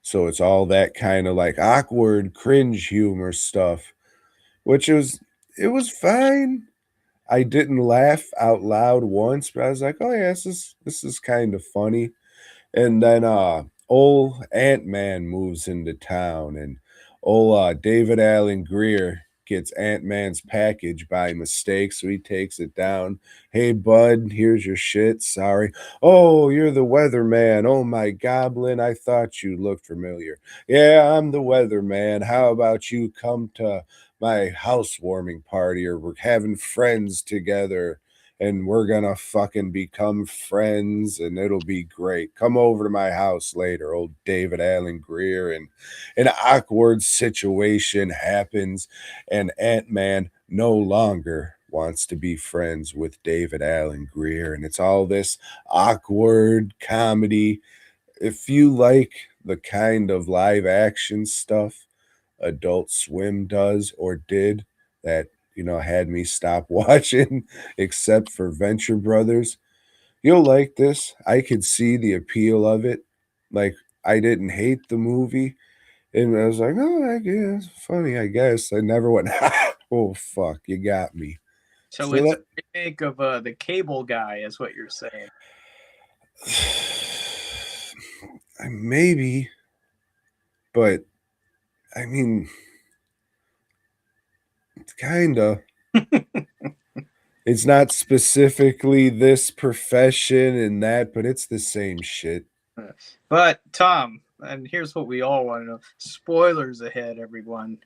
B: so it's all that kind of like awkward cringe humor stuff, which it was fine. I didn't laugh out loud once, but I was like, oh yeah, this is kind of funny. And then old Ant-Man moves into town, and old David Alan Grier gets Ant-Man's package by mistake, so he takes it down. Hey, bud, here's your shit. Sorry. Oh, you're the weatherman. Oh, my goblin, I thought you looked familiar. Yeah, I'm the weatherman. How about you come to my housewarming party, or we're having friends together and we're gonna fucking become friends and it'll be great. Come over to my house later, old David Allen Greer. And an awkward situation happens, and Ant-Man no longer wants to be friends with David Allen Greer. And it's all this awkward comedy. If you like the kind of live action stuff Adult Swim does or did that, had me stop watching, except for Venture Brothers, you'll like this. I could see the appeal of it. Like, I didn't hate the movie. And I was like, oh, I guess funny, I guess. I never went, oh, fuck, you got me.
C: So it's a remake of the Cable Guy, is what you're saying.
B: Maybe, but I mean, kinda. It's not specifically this profession and that, but it's the same shit.
C: But Tom, and here's what we all want to know. Spoilers ahead, everyone.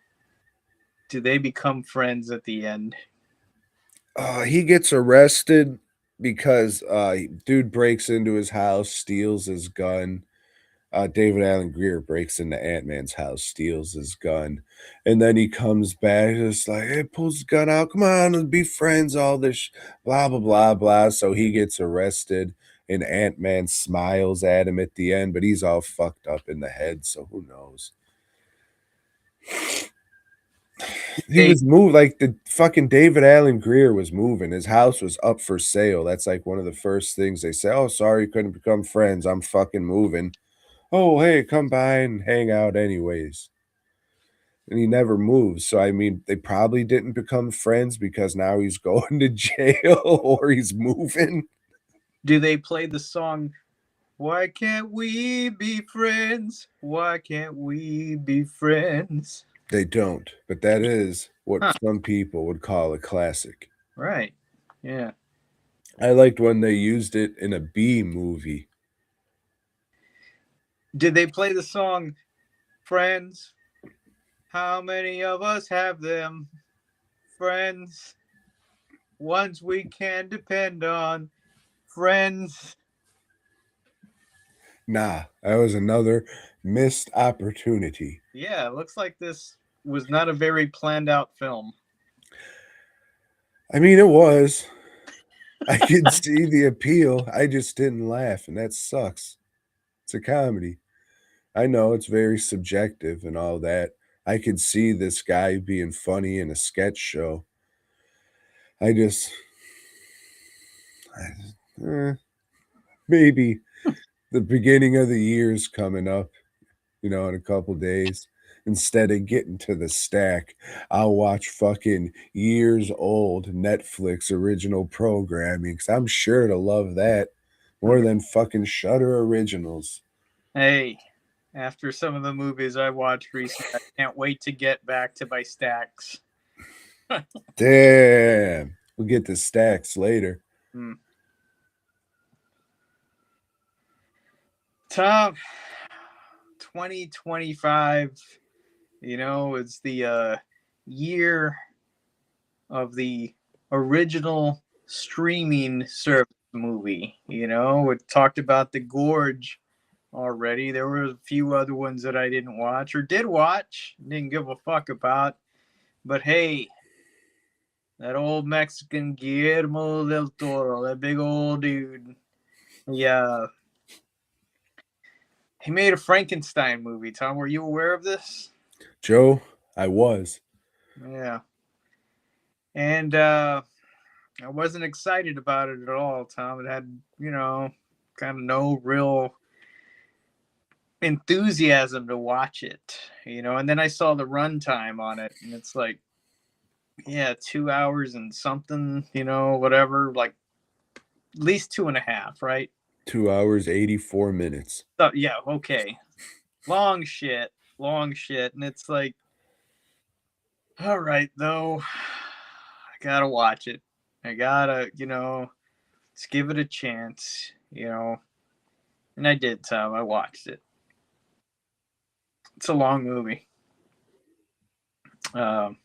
C: Do they become friends at the end?
B: He gets arrested because dude breaks into his house, steals his gun. David Allen Greer breaks into Ant-Man's house, steals his gun, and then he comes back just like, hey, pulls his gun out, come on, let's be friends, all this blah, blah, blah, blah. So he gets arrested, and Ant-Man smiles at him at the end, but he's all fucked up in the head, so who knows? He was moved, like the fucking David Allen Greer was moving. His house was up for sale. That's like one of the first things they say. Oh, sorry, couldn't become friends. I'm fucking moving. Oh, hey, come by and hang out anyways. And he never moves. So, I mean, they probably didn't become friends because now he's going to jail or he's moving.
C: Do they play the song, Why Can't We Be Friends? Why Can't We Be Friends?
B: They don't, but that is what some people would call a classic.
C: Right. Yeah.
B: I liked when they used it in a B movie.
C: Did they play the song, Friends? How many of us have them? Friends. Ones we can depend on. Friends.
B: Nah, that was another missed opportunity.
C: Yeah, it looks like this was not a very planned out film.
B: I mean, it was. I could see the appeal. I just didn't laugh, and that sucks. It's a comedy. I know it's very subjective and all that. I could see this guy being funny in a sketch show. Maybe the beginning of the year's coming up, in a couple days. Instead of getting to the stack, I'll watch fucking years old Netflix original programming because I'm sure to love that more than fucking Shudder originals.
C: Hey, after some of the movies I watched recently, I can't wait to get back to my stacks.
B: Damn. We'll get to stacks later.
C: Tom, 2025, it's the year of the original streaming service movie. We talked about the Gorge already. There were a few other ones that I didn't watch or did watch, didn't give a fuck about. But hey, that old Mexican Guillermo del Toro, that big old dude. Yeah. He made a Frankenstein movie. Tom, were you aware of this?
B: Joe, I was.
C: Yeah. And I wasn't excited about it at all, Tom. It had, kind of no real enthusiasm to watch it, and then I saw the runtime on it, and it's like, 2 hours and something, whatever, like at least 2.5, right?
B: 2 hours, 84 minutes.
C: So, yeah, okay. Long shit. And it's like, All right, though. I gotta watch it. I gotta, let's give it a chance, And I did, Tom. I watched it. It's a long movie. Um,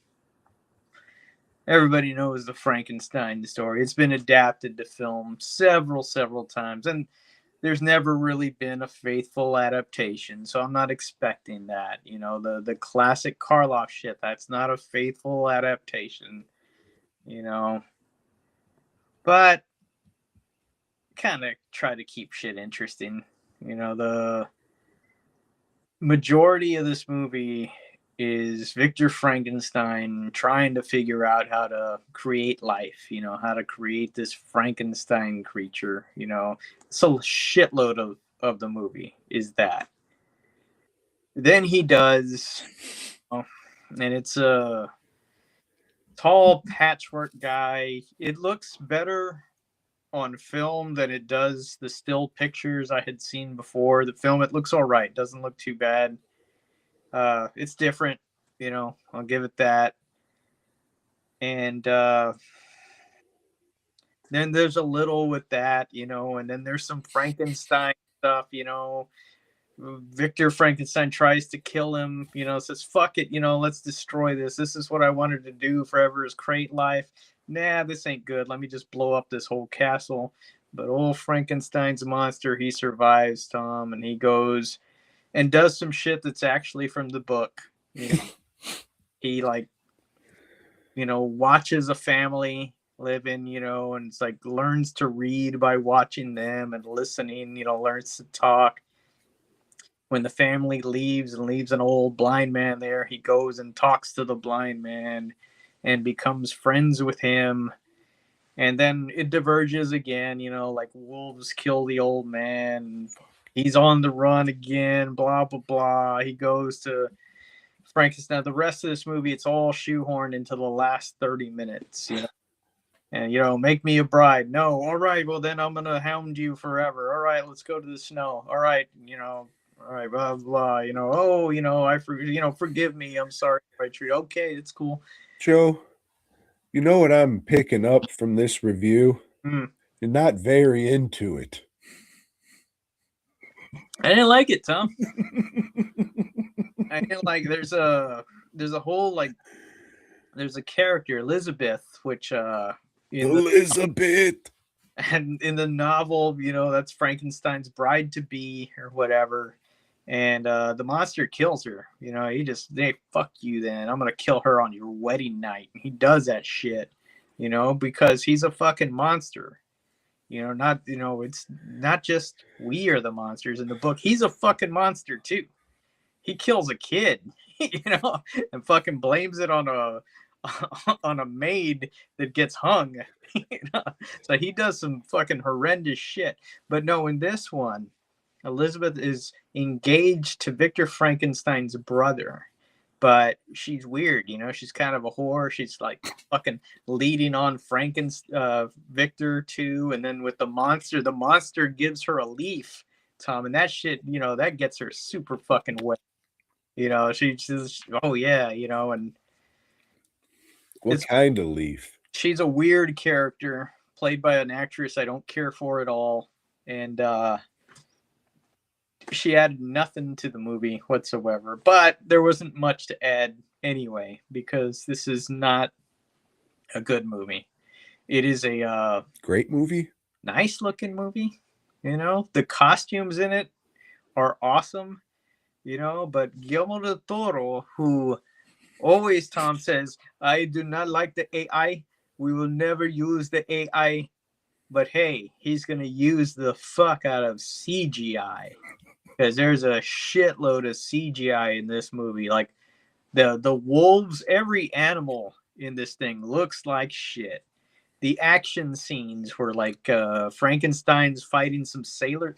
C: Everybody knows the Frankenstein story. It's been adapted to film several times, and there's never really been a faithful adaptation. So I'm not expecting that. The classic Karloff shit. That's not a faithful adaptation. But kind of try to keep shit interesting. The majority of this movie is Victor Frankenstein trying to figure out how to create life, how to create this Frankenstein creature, It's a shitload of the movie is that. Then he does, and it's a tall patchwork guy. It looks better on film than it does the still pictures I had seen before. The film, it looks all right. Doesn't look too bad. It's different, I'll give it that. And then there's a little with that, and then there's some Frankenstein stuff, Victor Frankenstein tries to kill him, says, fuck it, let's destroy this. This is what I wanted to do forever is create life. Nah, this ain't good. Let me just blow up this whole castle. But old Frankenstein's monster, he survives, Tom, and he goes and does some shit that's actually from the book. He watches a family living, and it's like learns to read by watching them and listening, learns to talk. When the family leaves and leaves an old blind man there, he goes and talks to the blind man and becomes friends with him. And then it diverges again, like wolves kill the old man. He's on the run again, blah, blah, blah. He goes to Frankenstein. The rest of this movie, it's all shoehorned into the last 30 minutes, And, make me a bride. No. All right. Well, then I'm going to hound you forever. All right. Let's go to the snow. All right. All right. Blah, blah. Forgive me. I'm sorry if I treat. Okay. It's cool.
B: Joe, you know what I'm picking up from this review? You're not very into it.
C: I didn't like it, Tom. I didn't like. There's a whole there's a character, Elizabeth, which
B: Elizabeth.
C: And in the novel, that's Frankenstein's bride to be or whatever. And the monster kills her. They fuck you then. I'm gonna kill her on your wedding night. He does that shit, because he's a fucking monster. It's not just we are the monsters in the book. He's a fucking monster too. He kills a kid, and fucking blames it on a maid that gets hung. So he does some fucking horrendous shit. But no, in this one, Elizabeth is engaged to Victor Frankenstein's brother. But she's weird, she's kind of a whore. She's like fucking leading on Victor too. And then with the monster gives her a leaf, Tom. And that shit, that gets her super fucking wet. She's oh yeah, and
B: what kind of leaf?
C: She's a weird character played by an actress I don't care for at all. And she added nothing to the movie whatsoever, but there wasn't much to add anyway, because this is not a good movie. It is a
B: great movie,
C: nice looking movie. The costumes in it are awesome, but Guillermo del Toro, who always, Tom says, I do not like the AI. We will never use the AI. But hey, he's going to use the fuck out of CGI. Because there's a shitload of CGI in this movie. Like the wolves, every animal in this thing looks like shit. The action scenes were like Frankenstein's fighting some sailor.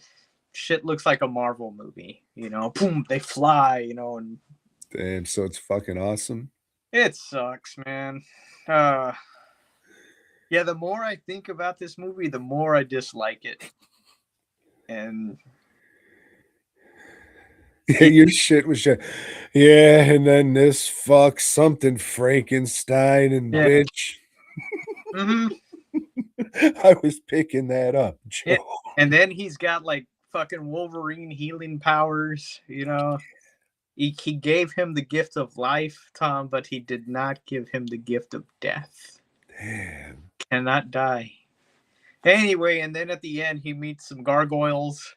C: Shit looks like a Marvel movie. Boom, they fly, and
B: damn, so it's fucking awesome.
C: It sucks, man. Yeah, the more I think about this movie, the more I dislike it. And
B: Yeah, your shit was just, yeah, and then this fuck something Frankenstein and
C: Yeah.
B: bitch.
C: Hmm.
B: I was picking that up,
C: Yeah.
B: Joe.
C: And then he's got like fucking Wolverine healing powers, you know. He gave him the gift of life, Tom, but he did not give him the gift of death.
B: Damn.
C: Cannot die. Anyway, and then at the end, he meets some gargoyles,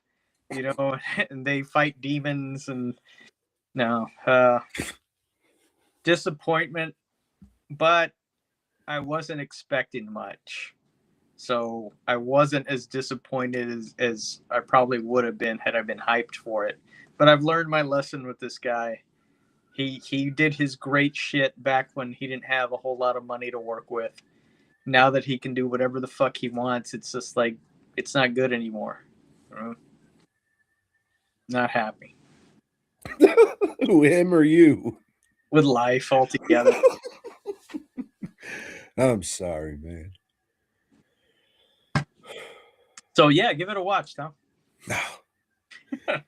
C: you know, and they fight demons. And no, disappointment, but I wasn't expecting much. So I wasn't as disappointed as I probably would have been had I been hyped for it. But I've learned my lesson with this guy. He did his great shit back when he didn't have a whole lot of money to work with. Now that he can do whatever the fuck he wants, it's just like it's not good anymore. Not happy
B: Who, him or you?
C: with life altogether.
B: I'm sorry, man.
C: So yeah, give it a watch, Tom.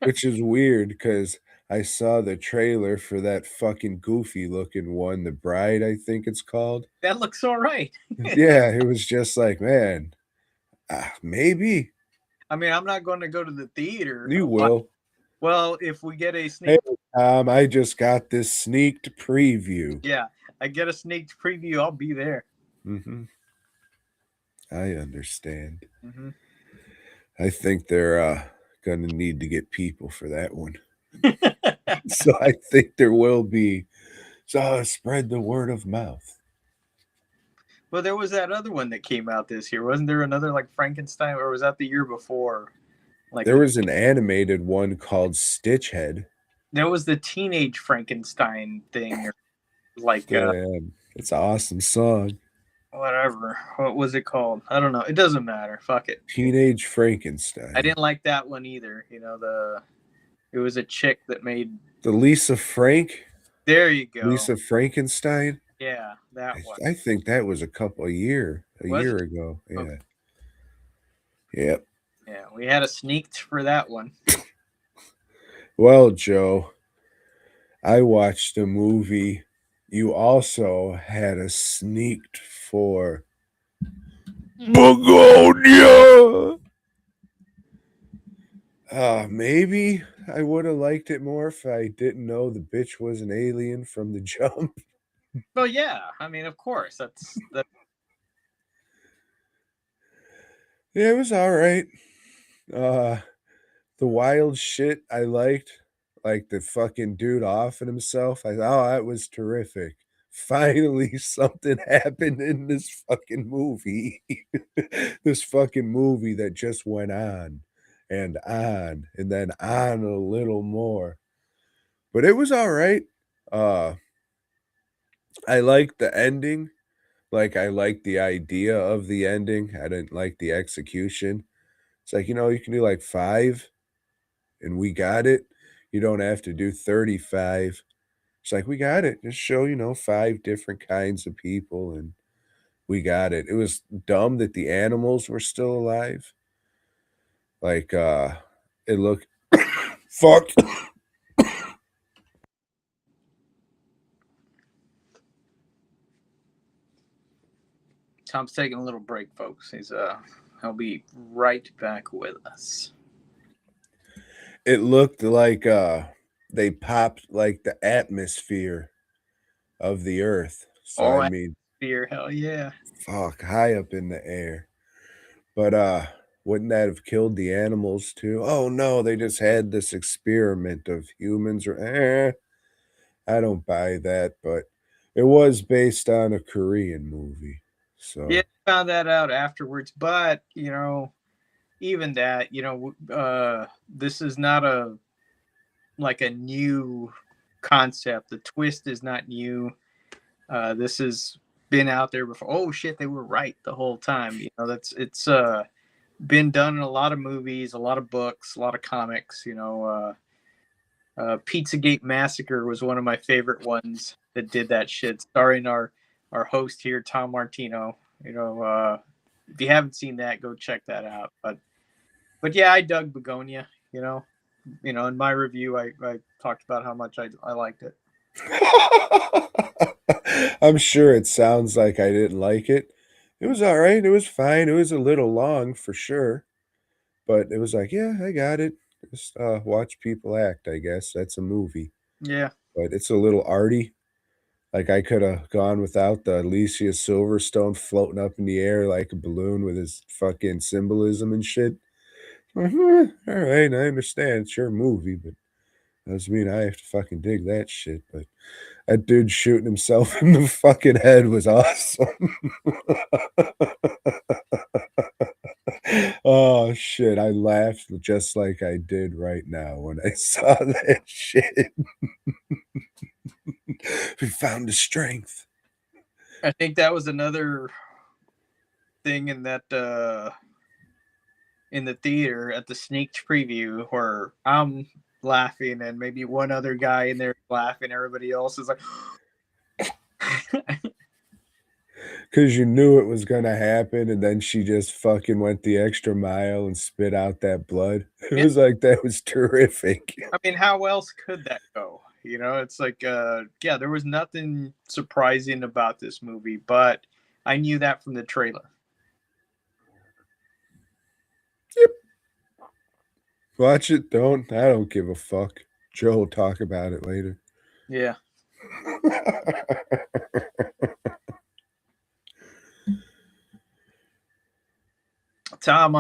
B: Which is weird because I saw the trailer for that fucking goofy looking one, The Bride, I think it's called.
C: That looks all right.
B: Yeah, it was just like, man, maybe.
C: I mean, I'm not going to go to the theater.
B: You will.
C: Well, if we get a
B: Hey,
C: sneak,
B: I just got this sneaked preview.
C: yeah, I get a sneak preview, I'll be there.
B: Mm-hmm. I understand.
C: Mm-hmm.
B: I think they're going to need to get people for that one. So I think there will be. So spread the word of mouth.
C: Well, there was that other one that came out this year. Wasn't there another like Frankenstein, or was that the year before? Like
B: There was an animated one called Stitchhead.
C: there was the teenage Frankenstein thing, or like
B: It's an awesome song.
C: whatever. What was it called? I don't know. It doesn't matter. Fuck it.
B: Teenage Frankenstein.
C: I didn't like that one either. You know, it was a chick that made
B: The Lisa Frank.
C: There you go.
B: Lisa Frankenstein.
C: Yeah, that one.
B: I think that was a year ago. Yeah.
C: Okay.
B: Yep.
C: Yeah, we had a sneaked for that one.
B: Well, Joe, I watched a movie you also had a sneaked for. Bogonia. Maybe I would have liked it more if I didn't know the bitch was an alien from the jump.
C: Well, yeah. I mean, of course. That.
B: Yeah, it was all right. The wild shit I liked, like the fucking dude offing himself. That was terrific. Finally, something happened in this fucking movie. This fucking movie that just went on and then on a little more. But it was all right. I liked the ending. Like, I liked the idea of the ending. I didn't like the execution. It's like, you can do like 5 and we got it. You don't have to do 35. It's like, we got it. Just show, 5 different kinds of people and we got it. It was dumb that the animals were still alive. Like, it looked fuck.
C: Tom's taking a little break, folks. He'll be right back with us.
B: It looked like they popped like the atmosphere of the earth. So I mean,
C: atmosphere, hell yeah.
B: fuck, high up in the air. But wouldn't that have killed the animals too? Oh no, they just had this experiment of humans. I don't buy that, but it was based on a Korean movie. So
C: Yeah, found that out afterwards. But even that, this is not a new concept. The twist is not new. This has been out there before. Oh shit, they were right the whole time. It's been done in a lot of movies, a lot of books, a lot of comics. Pizzagate Massacre was one of my favorite ones that did that shit, starring our host here, Tom Martino. If you haven't seen that, go check that out. But yeah, I dug Bogonia. you know, in my review, I talked about how much I liked it.
B: I'm sure it sounds like I didn't like it. It was all right. It was fine. It was a little long for sure, but it was like, yeah, I got it. Just watch people act. I guess that's a movie,
C: Yeah.
B: but it's a little arty. Like I could have gone without the Alicia Silverstone floating up in the air like a balloon with his fucking symbolism and shit. All right, I understand. It's your movie, but doesn't mean I have to fucking dig that shit. But that dude shooting himself in the fucking head was awesome. Oh shit, I laughed just like I did right now when I saw that shit. We found the strength.
C: I think that was another thing in that in the theater at the sneak preview where I'm laughing and maybe one other guy in there laughing, everybody else is like
B: Because you knew it was going to happen, and then she just fucking went the extra mile and spit out that blood. It was like, that was terrific.
C: I mean, how else could that go? You know, it's like, yeah, there was nothing surprising about this movie, but I knew that from the trailer.
B: Yep. Watch it. Don't. I don't give a fuck. Joe will talk about it later.
C: Yeah. Tom,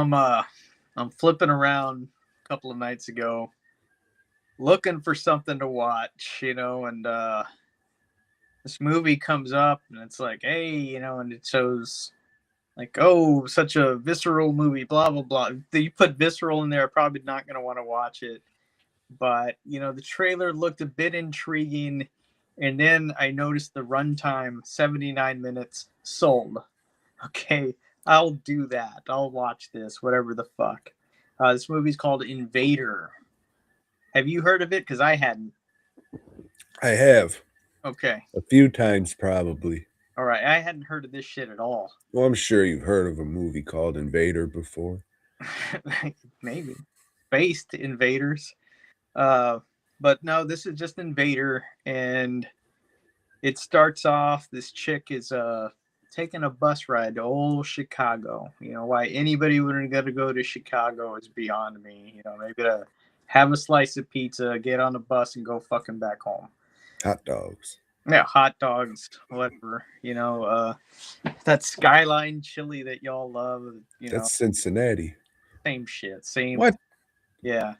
C: I'm flipping around a couple of nights ago, looking for something to watch, you know, and this movie comes up, and it's like, hey, you know, and it shows like, oh, such a visceral movie, blah blah blah. If you put visceral in there, I'm probably not going to want to watch it. But you know, the trailer looked a bit intriguing, and then I noticed the runtime, 79 minutes, sold. Okay, I'll do that. I'll watch this, whatever the fuck. This movie's called Invader. Have you heard of it? Because I hadn't.
B: I have.
C: Okay.
B: A few times, probably.
C: All right. I hadn't heard of this shit at all.
B: Well, I'm sure you've heard of a movie called Invader before.
C: Maybe. Based Invaders. But no, this is just Invader. And it starts off, this chick is taking a bus ride to old Chicago. You know, why anybody would got to go to Chicago is beyond me. You know, maybe to have a slice of pizza, get on a bus, and go fucking back home.
B: Hot dogs.
C: Yeah, hot dogs, whatever. You know, that Skyline chili that y'all love. You know,
B: That's Cincinnati.
C: same shit. Same.
B: What?
C: Yeah.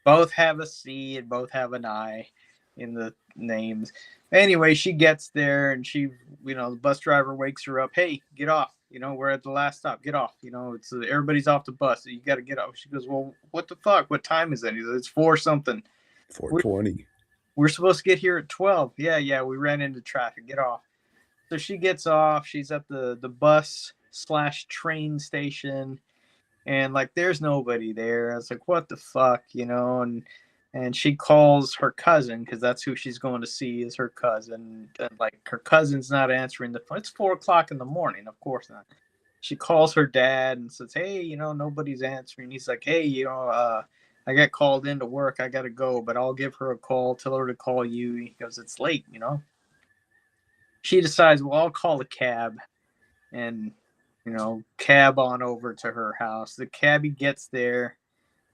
C: Both have a C and both have an I in the names. Anyway, she gets there and she, you know, the bus driver wakes her up. Hey, get off. You know, we're at the last stop. Get off. You know, it's everybody's off the bus. So you got to get off. She goes, well, what the fuck? What time is it? He says, it's 4 something.
B: 4:20.
C: We're supposed to get here at 12. Yeah, we ran into traffic. Get off. So she gets off. She's at the bus/train station. And like, there's nobody there. I was like, what the fuck, you know? And she calls her cousin because that's who she's going to see is her cousin. And like, her cousin's not answering the phone. It's 4:00 in the morning. Of course not. She calls her dad and says, hey, you know, nobody's answering. He's like, hey, you know, I got called into work. I got to go, but I'll give her a call. Tell her to call you. He goes, it's late, you know? She decides, well, I'll call a cab and, you know, cab on over to her house. The cabbie gets there.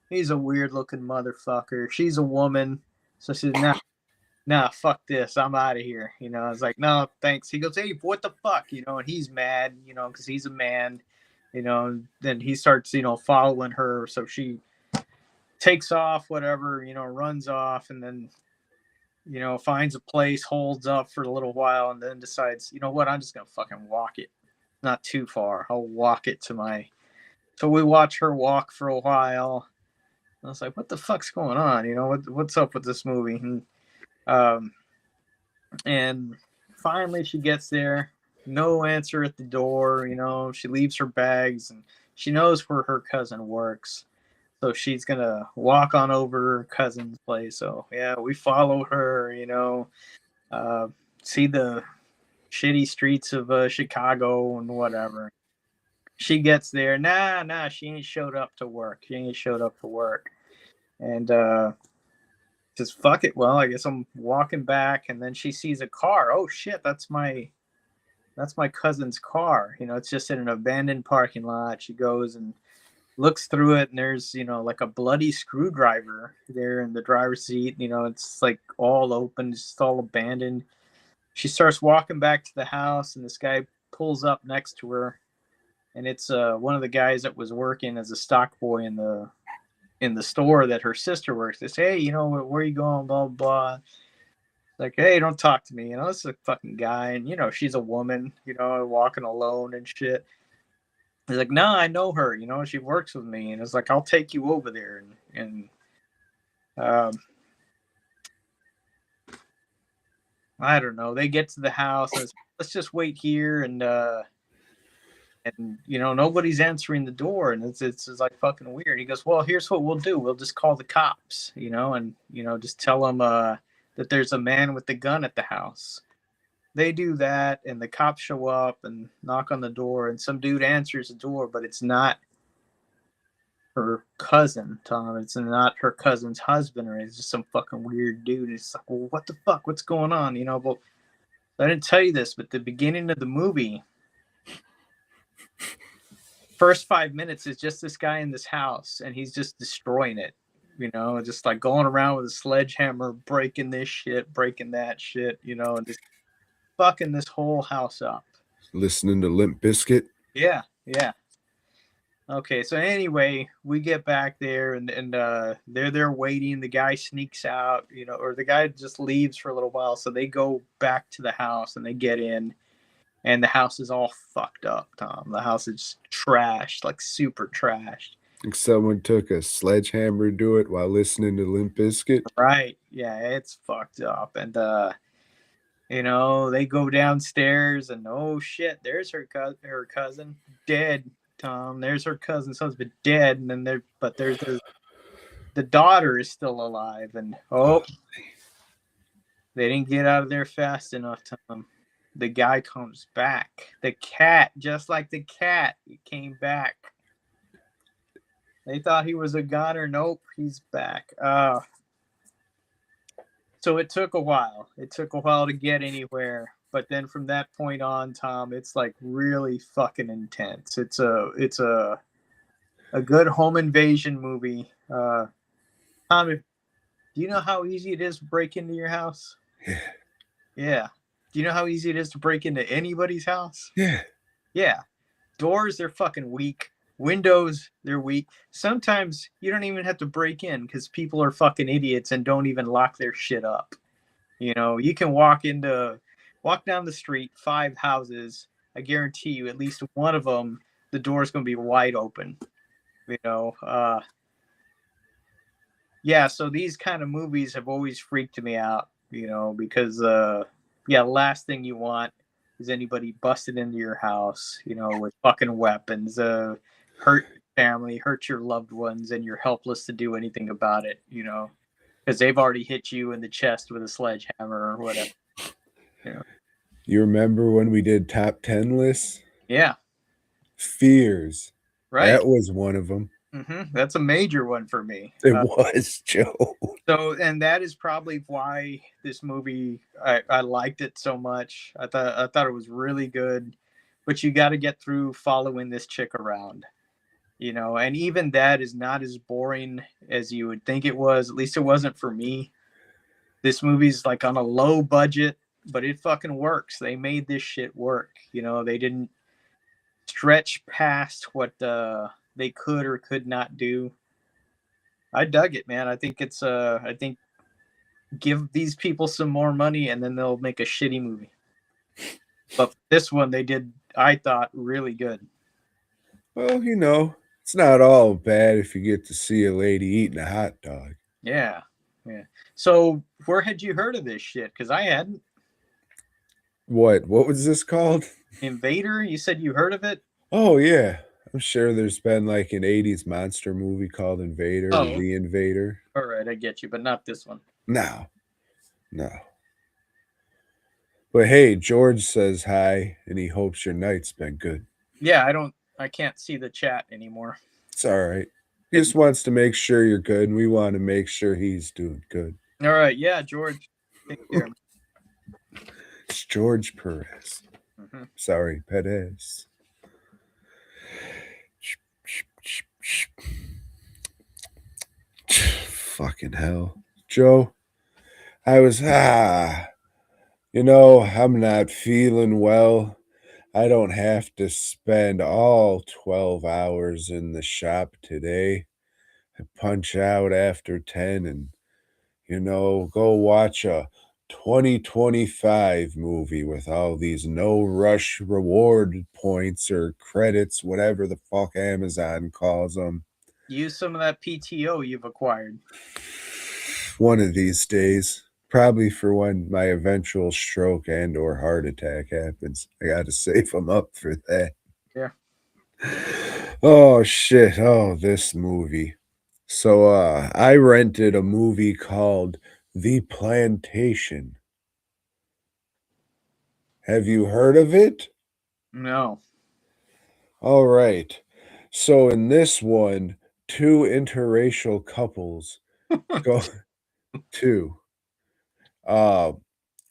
C: He's a weird looking motherfucker. She's a woman. So she says, nah, fuck this. I'm out of here. You know, I was like, no, thanks. He goes, hey, what the fuck? You know, and he's mad, you know, because he's a man, you know, then he starts, you know, following her. So she takes off, whatever, you know, runs off and then, you know, finds a place, holds up for a little while and then decides, you know what, I'm just going to fucking walk it. Not too far. I'll walk it to my. So we watch her walk for a while. I was like, what the fuck's going on? You know, what's up with this movie? And finally she gets there. No answer at the door. You know, she leaves her bags and she knows where her cousin works. So she's going to walk on over to her cousin's place. So, yeah, we follow her, you know, see the shitty streets of Chicago and whatever. She gets there. Nah, she ain't showed up to work. and just fuck it. Well, I guess I'm walking back, and then she sees a car. Oh shit, that's my cousin's car. It's just in an abandoned parking lot. She goes and looks through it, and there's like a bloody screwdriver there in the driver's seat. It's like all open, just all abandoned. She starts walking back to the house, and this guy pulls up next to her, and it's one of the guys that was working as a stock boy in the store that her sister works. They say, hey, where are you going, blah blah. Like, hey, don't talk to me. This is a fucking guy, and she's a woman, walking alone and shit. He's like, no, I know her. She works with me, and it's like, I'll take you over there, and I don't know. They get to the house. And let's just wait here, and nobody's answering the door, and it's like fucking weird. He goes, well, here's what we'll do. We'll just call the cops, and just tell them that there's a man with the gun at the house. They do that, and the cops show up and knock on the door, and some dude answers the door, but it's not her cousin, Tom. It's not her cousin's husband, or it's just some fucking weird dude. It's like, well, what the fuck? What's going on? But I didn't tell you this, but the beginning of the movie, first 5 minutes is just this guy in this house, and he's just destroying it. Just like going around with a sledgehammer, breaking this shit, breaking that shit, and just fucking this whole house up.
B: Listening to Limp Bizkit?
C: Yeah. Okay, so anyway, we get back there, and they're there waiting. The guy sneaks out, or the guy just leaves for a little while. So they go back to the house, and they get in, and the house is all fucked up, Tom. The house is trashed, like super trashed.
B: Like someone took a sledgehammer to do it while listening to Limp Bizkit?
C: Right, yeah, it's fucked up. And they go downstairs, and oh shit, there's her cousin dead, Tom. There's her cousin's husband dead, and then there's the daughter is still alive, and they didn't get out of there fast enough, Tom. The guy comes back. The cat, just like the cat, he came back. They thought he was a goner. Nope, he's back. So it took a while. It took a while to get anywhere. But then from that point on, Tom, it's like really fucking intense. It's a good home invasion movie. Tom, do you know how easy it is to break into your house? Yeah. Do you know how easy it is to break into anybody's house? Yeah. Doors, they're fucking weak. Windows, they're weak. Sometimes you don't even have to break in because people are fucking idiots and don't even lock their shit up. You can walk down the street, 5 houses. I guarantee you, at least one of them, the door's going to be wide open. Yeah, so these kind of movies have always freaked me out, because, last thing you want is anybody busted into your house, with fucking weapons, hurt your family, hurt your loved ones, and you're helpless to do anything about it, because they've already hit you in the chest with a sledgehammer or whatever.
B: You remember when we did top 10 lists?
C: Yeah.
B: Fears.
C: Right.
B: That was one of them.
C: Mm-hmm. That's a major one for me.
B: It was, Joe.
C: So, and that is probably why this movie, I liked it so much. I thought it was really good, but you got to get through following this chick around. And even that is not as boring as you would think it was. At least it wasn't for me. This movie's like on a low budget, but it fucking works. They made this shit work. They didn't stretch past what they could or could not do. I dug it, man. I think give these people some more money and then they'll make a shitty movie. But this one they did, I thought, really good.
B: Well, it's not all bad if you get to see a lady eating a hot dog.
C: Yeah. So where had you heard of this shit? Because I hadn't.
B: What was this called?
C: Invader? You said you heard of it?
B: Oh, yeah. I'm sure there's been like an 80s monster movie called Invader or The Invader.
C: All right, I get you, but not this one.
B: No. But hey, George says hi, and he hopes your night's been good.
C: Yeah, I can't see the chat anymore.
B: It's all right. He just wants to make sure you're good, and we want to make sure he's doing good.
C: All right, yeah, George, take care.
B: It's George Perez.
C: Mm-hmm.
B: Sorry, Perez. Fucking hell. Joe, I was, I'm not feeling well. I don't have to spend all 12 hours in the shop today. I punch out after 10 and, go watch a 2025 movie with all these no rush reward points or credits, whatever the fuck Amazon calls them.
C: Use some of that PTO you've acquired.
B: One of these days, probably for when my eventual stroke and or heart attack happens. I got to save them up for that.
C: Yeah.
B: Oh shit. Oh, this movie. So I rented a movie called The Plantation. Have you heard of it?
C: No.
B: All right. So in this one, two interracial couples go to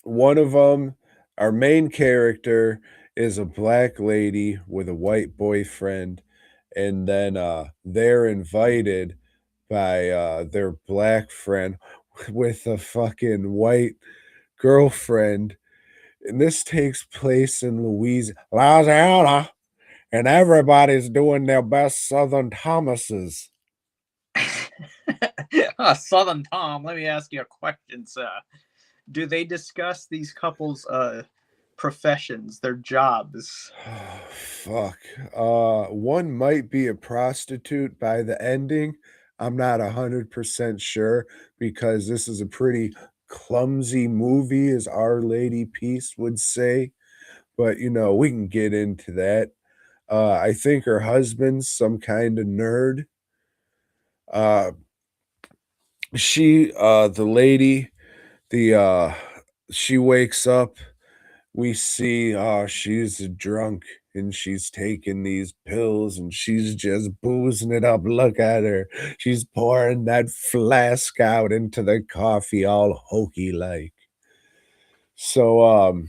B: one of them, our main character is a black lady with a white boyfriend, and then they're invited by their black friend with a fucking white girlfriend. And this takes place in Louisiana, and everybody's doing their best Southern Thomases.
C: Southern Tom, let me ask you a question, sir. Do they discuss these couples' professions, their jobs?
B: Oh, fuck. One might be a prostitute by the ending. I'm not 100% sure because this is a pretty clumsy movie, as Our Lady Peace would say. But, we can get into that. I think her husband's some kind of nerd. The lady, she wakes up. We see she's drunk and she's taking these pills and she's just boozing it up. Look at her. She's pouring that flask out into the coffee all hokey like. So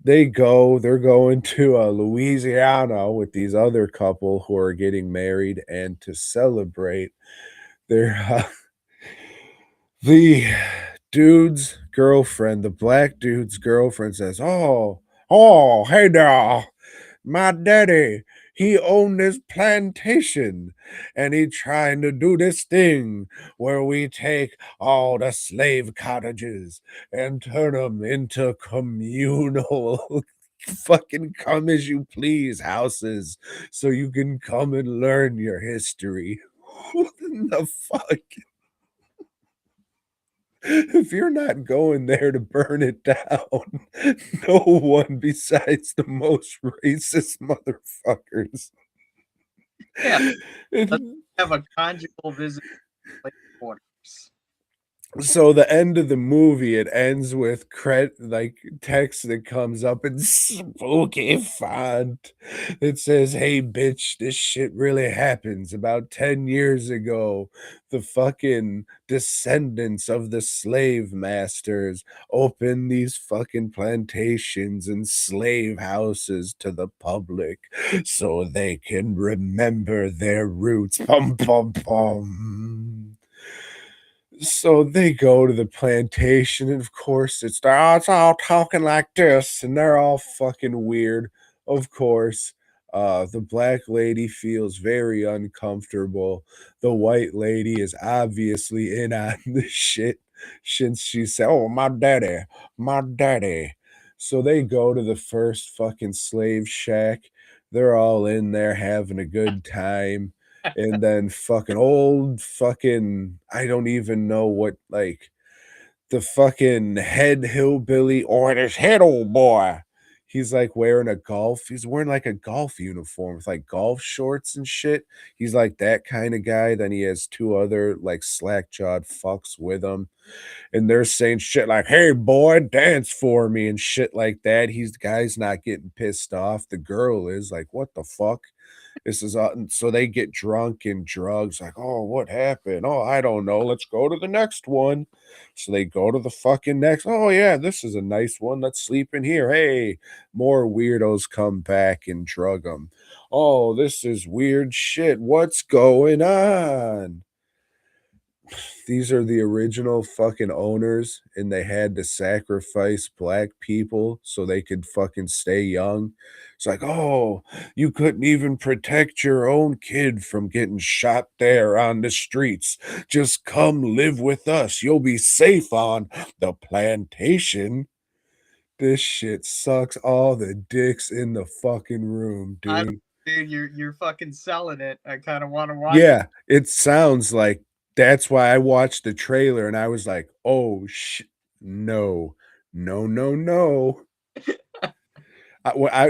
B: they're going to Louisiana with these other couple who are getting married, and to celebrate their the the black dude's girlfriend says, "Oh, hey there, my daddy, he owned this plantation, and he trying to do this thing where we take all the slave cottages and turn them into communal fucking come as you please houses so you can come and learn your history." What in the fuck? If you're not going there to burn it down, no one besides the most racist motherfuckers.
C: Yeah,
B: It-
C: let's have a conjugal visit to slave quarters.
B: so the end of the movie, it ends with text that comes up in spooky font. It says, "Hey bitch, this shit really happens. About 10 years ago, the fucking descendants of the slave masters opened these fucking plantations and slave houses to the public so they can remember their roots." Pum pum pum. So they go to the plantation, and of course it's all talking like this, and they're all fucking weird. Of course, the black lady feels very uncomfortable. The white lady is obviously in on the shit since she said, "Oh, my daddy, my daddy." So they go to the first fucking slave shack. They're all in there having a good time, and then fucking old fucking I don't even know what, like, the fucking head hillbilly or this head old boy. He's like he's wearing like a golf uniform with like golf shorts and shit. He's like that kind of guy. Then he has two other like slack jawed fucks with him. And they're saying shit like, "Hey boy, dance for me," and shit like that. The guy's not getting pissed off. The girl is like, "What the fuck?" This is so they get drunk and drugs, like, oh, what happened? Oh, I don't know. Let's go to the next one. So they go to the fucking next. Oh, yeah, this is a nice one. Let's sleep in here. Hey, more weirdos come back and drug them. Oh, this is weird shit. What's going on? These are the original fucking owners, and they had to sacrifice black people so they could fucking stay young. It's like, oh, you couldn't even protect your own kid from getting shot there on the streets. Just come live with us. You'll be safe on the plantation. This shit sucks all the dicks in the fucking room, dude.
C: Dude, you're fucking selling it. I kind of want to watch.
B: Yeah, it sounds like that's why I watched the trailer and I was like, "Oh no. No, no, no."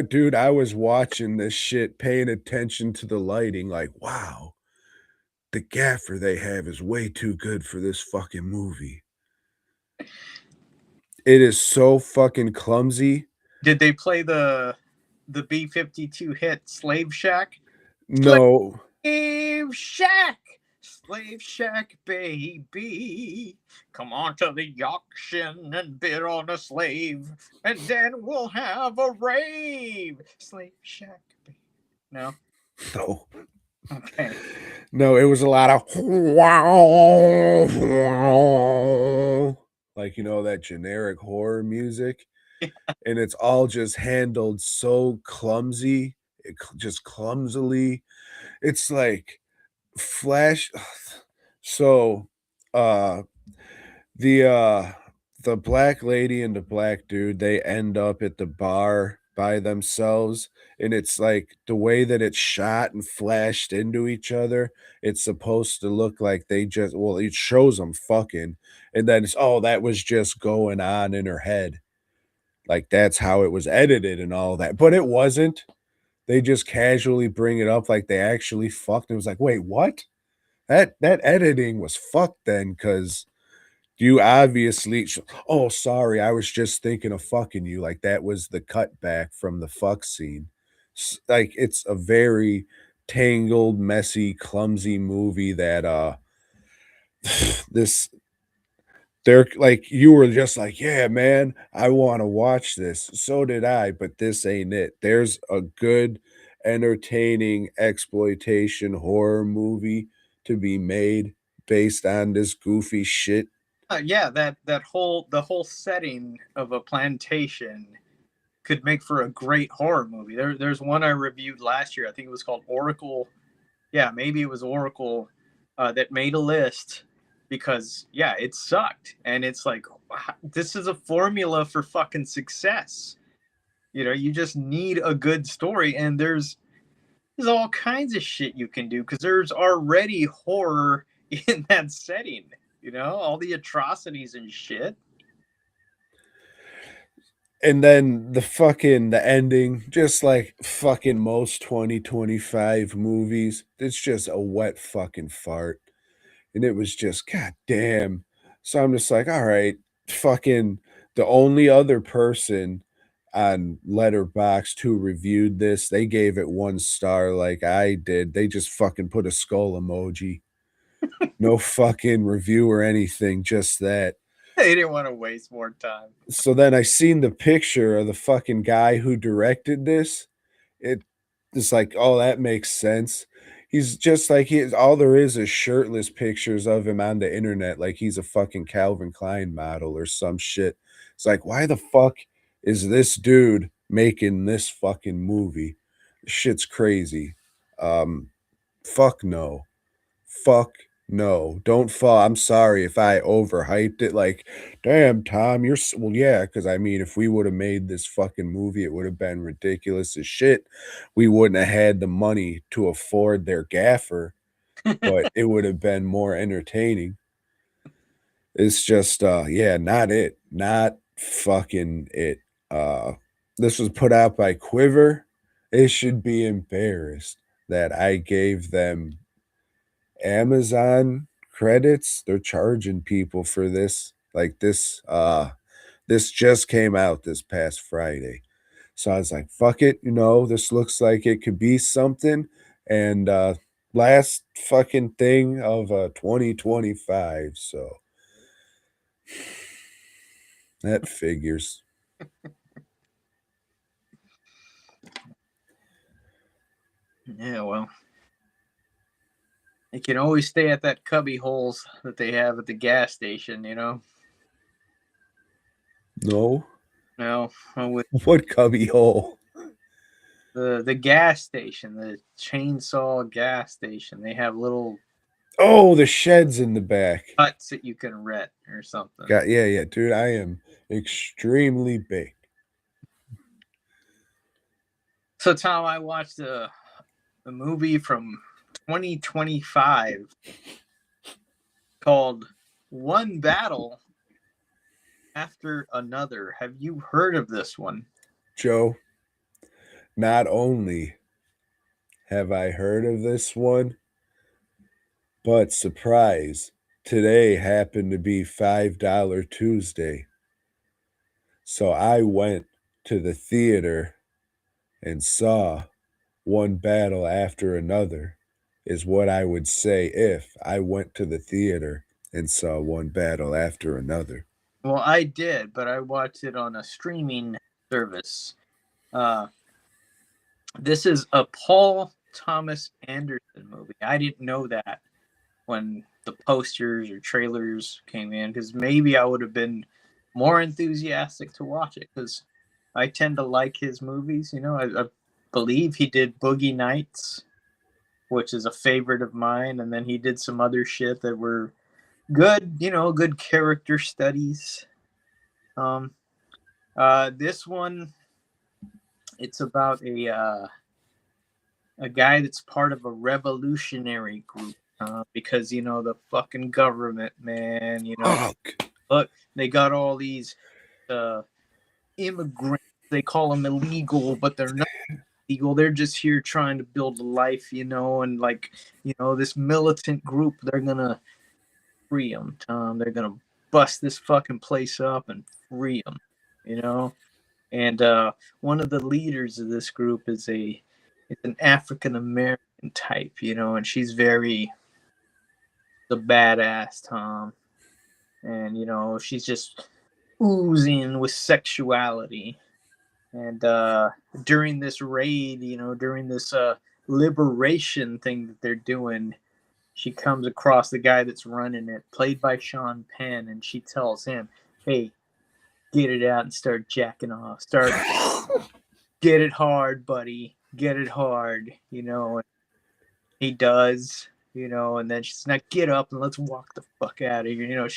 B: Dude, I was watching this shit, paying attention to the lighting, like, wow, the gaffer they have is way too good for this fucking movie. It is so fucking clumsy.
C: Did they play the B-52 hit Slave Shack?
B: No.
C: Slave Shack! Slave Shack, baby. Come on to the auction and bid on a slave, and then we'll have a rave. Slave Shack, baby. No?
B: No.
C: Okay.
B: No, it was a lot of wow, like, you know, that generic horror music. And it's all just handled so clumsy, just clumsily. It's like flash. So, uh, the uh, the black lady and the black dude, they end up at the bar by themselves, and it's like the way that it's shot and flashed into each other, it's supposed to look like they just well, it shows them fucking, and then it's, "Oh, that was just going on in her head." Like, that's how it was edited and all that, but it wasn't. They just casually bring it up like they actually fucked, it was like, "Wait, what?" That editing was fucked then, because you obviously "Oh, sorry, I was just thinking of fucking you," like, that was the cutback from the fuck scene. Like, it's a very tangled, messy, clumsy movie that, this they're like, you were just like, "Yeah, man, I wanna watch this." So did I, but this ain't it. There's a good, entertaining exploitation horror movie to be made based on this goofy shit.
C: Yeah, the whole setting of a plantation could make for a great horror movie. There's one I reviewed last year. I think it was called Oracle. Yeah, maybe it was Oracle that made a list because yeah, it sucked, and it's like this is a formula for fucking success. You know, you just need a good story, and there's all kinds of shit you can do because there's already horror in that setting. You know, all the atrocities and shit.
B: And then the ending, just like fucking most 2025 movies, it's just a wet fucking fart. And it was just, god damn. So I'm just like, all right, fucking the only other person on Letterboxd who reviewed this, they gave it 1 star like I did. They just fucking put a skull emoji. No fucking review or anything, just that.
C: They didn't want to waste more time.
B: So then I seen the picture of the fucking guy who directed this. It's like, oh, that makes sense. He's just like all there is shirtless pictures of him on the internet, like he's a fucking Calvin Klein model or some shit. It's like, why the fuck is this dude making this fucking movie? Shit's crazy. Fuck no. Fuck no. Don't fall. I'm sorry if I overhyped it. Like, damn, Tom, well, yeah, because I mean, if we would have made this fucking movie, it would have been ridiculous as shit. We wouldn't have had the money to afford their gaffer, but it would have been more entertaining. It's just, yeah, not it. Not fucking it. This was put out by Quiver. It should be embarrassed that I gave them Amazon credits. They're charging people for this. Like this just came out this past Friday. So I was like, fuck it, this looks like it could be something. And last fucking thing of 2025. So that figures.
C: Yeah, well, they can always stay at that cubby holes that they have at the gas station,
B: No?
C: No, with
B: What cubby hole?
C: the gas station, the chainsaw gas station, they have little
B: Oh, the sheds in the back.
C: huts that you can rent or something.
B: Yeah, dude, I am extremely big.
C: So, Tom, I watched a movie from 2025 called One Battle After Another. Have you heard of this one?
B: Joe, not only have I heard of this one, but surprise, today happened to be $5 Tuesday. So I went to the theater and saw One Battle After Another, is what I would say if I went to the theater and saw One Battle After Another.
C: Well, I did, but I watched it on a streaming service. This is a Paul Thomas Anderson movie. I didn't know that when the posters or trailers came in, because maybe I would have been more enthusiastic to watch it, because I tend to like his movies. I believe he did Boogie Nights, which is a favorite of mine, and then he did some other shit that were good, good character studies. This one, it's about a guy that's part of a revolutionary group, because the fucking government, man. Look, they got all these immigrants. They call them illegal, but they're not illegal. They're just here trying to build a life, and this militant group. They're gonna free them, Tom. They're gonna bust this fucking place up and free them, And one of the leaders of this group is an African American type, and she's very the badass, Tom. And she's just oozing with sexuality. And during this raid, during this liberation thing that they're doing, she comes across the guy that's running it, played by Sean Penn, and she tells him, "Hey, get it out and start jacking off. Get it hard, buddy. Get it hard." And he does, and then she's like, "Get up and let's walk the fuck out of here."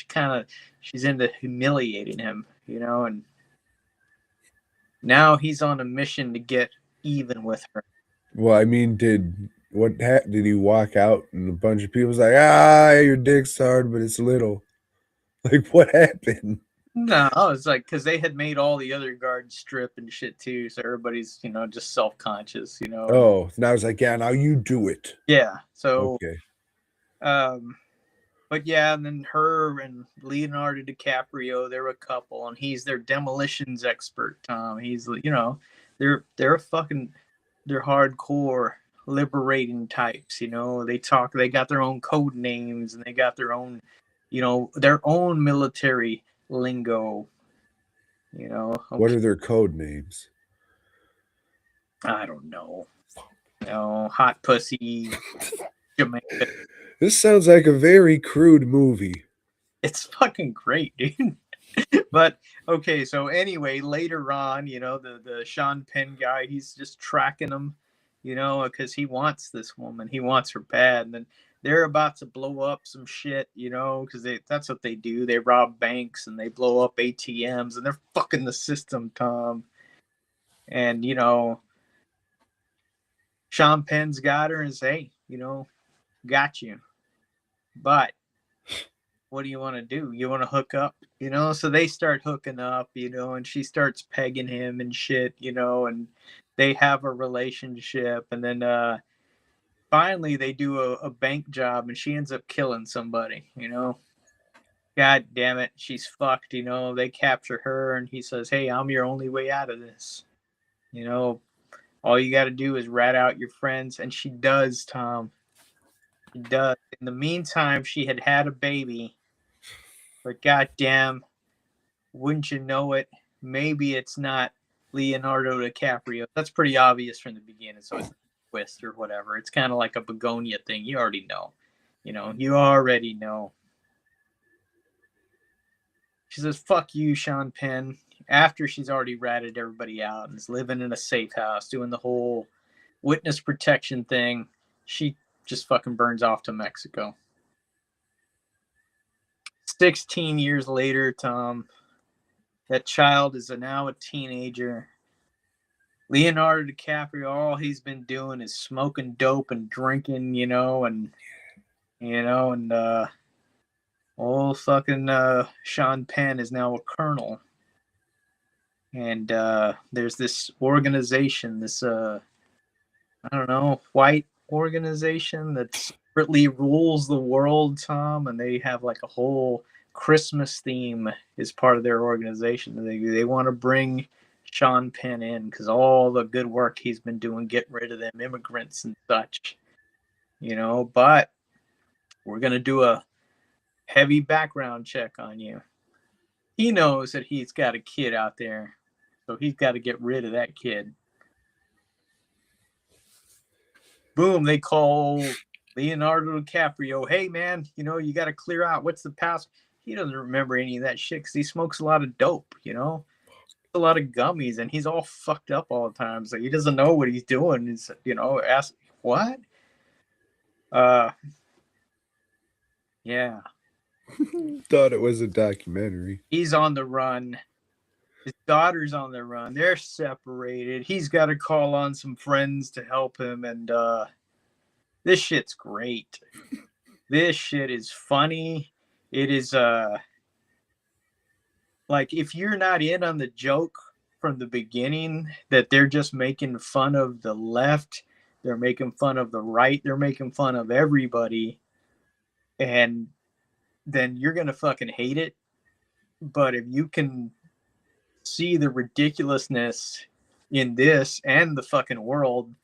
C: She's into humiliating him, and now he's on a mission to get even with her.
B: Well, I mean, did he walk out and a bunch of people's like, your dick's hard, but it's little? Like, what happened?
C: No, it's like because they had made all the other guards strip and shit too, so everybody's just self-conscious,
B: Oh, now I was like, yeah, now you do it.
C: Yeah. So
B: okay.
C: But yeah, and then her and Leonardo DiCaprio, they're a couple, and he's their demolitions expert, Tom. He's they're hardcore liberating types, they got their own code names, and they got their own military lingo.
B: What are their code names?
C: I don't know. Hot pussy, Jamaica.
B: This sounds like a very crude movie.
C: It's fucking great, dude. But okay, so anyway, later on, the Sean Penn guy, he's just tracking him, because he wants this woman. He wants her bad. And then they're about to blow up some shit, because that's what they do. They rob banks and they blow up ATMs, and they're fucking the system, Tom. And, Sean Penn's got her and say, "Hey, got you. But what do you want to do? You want to hook up?" So they start hooking up, and she starts pegging him and shit, and they have a relationship. And then finally they do a bank job, and she ends up killing somebody, God damn it. She's fucked, they capture her, and he says, "Hey, I'm your only way out of this." You know, all you got to do is rat out your friends, and she does, Tom. She does. In the meantime, she had had a baby, but goddamn, wouldn't you know it? Maybe it's not Leonardo DiCaprio. That's pretty obvious from the beginning, so it's a twist or whatever. It's kind of like a Bogonia thing. You already know. You already know. She says, fuck you, Sean Penn. After she's already ratted everybody out and is living in a safe house, doing the whole witness protection thing, she just fucking burns off to Mexico. 16 years later, Tom, that child is now a teenager. Leonardo DiCaprio, all he's been doing is smoking dope and drinking, old fucking Sean Penn is now a colonel. And there's this organization, this I don't know, white organization that secretly rules the world, Tom, and they have like a whole Christmas theme as part of their organization. They want to bring Sean Penn in because all the good work he's been doing, getting rid of them immigrants and such, but we're going to do a heavy background check on you. He knows that he's got a kid out there, so he's got to get rid of that kid. Boom, they call Leonardo DiCaprio. Hey, man, you got to clear out. What's the past? He doesn't remember any of that shit because he smokes a lot of dope, a lot of gummies, and he's all fucked up all the time. So he doesn't know what he's doing. He's, ask what? Yeah.
B: Thought it was a documentary.
C: He's on the run. His daughter's on the run. They're separated. He's got to call on some friends to help him. And this shit's great. This shit is funny. It is like if you're not in on the joke from the beginning that they're just making fun of the left, they're making fun of the right, they're making fun of everybody, and then you're going to fucking hate it. But if you can see the ridiculousness in this and the fucking world,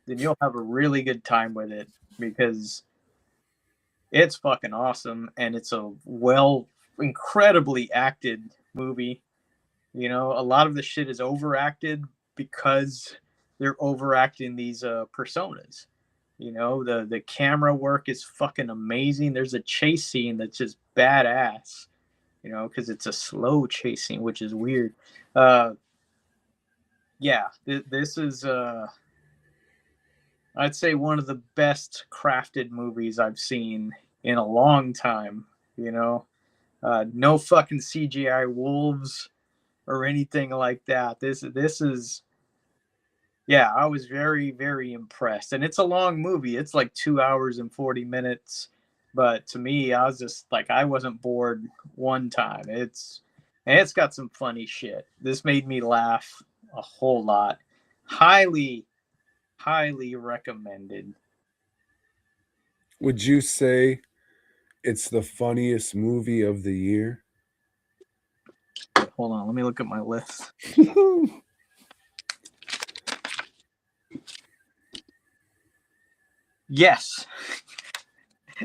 C: then you'll have a really good time with it because it's fucking awesome and it's a incredibly acted movie. A lot of the shit is overacted because they're overacting these personas. The camera work is fucking amazing. There's a chase scene that's just badass. Because it's a slow chase scene, which is weird. This is, I'd say, one of the best crafted movies I've seen in a long time. No fucking CGI wolves or anything like that. This is, I was very, very impressed. And it's a long movie. It's like 2 hours and 40 minutes. But to me, I was just like, I wasn't bored one time. It's got some funny shit. This made me laugh a whole lot. Highly, highly recommended.
B: Would you say it's the funniest movie of the year?
C: Hold on, let me look at my list. Yes.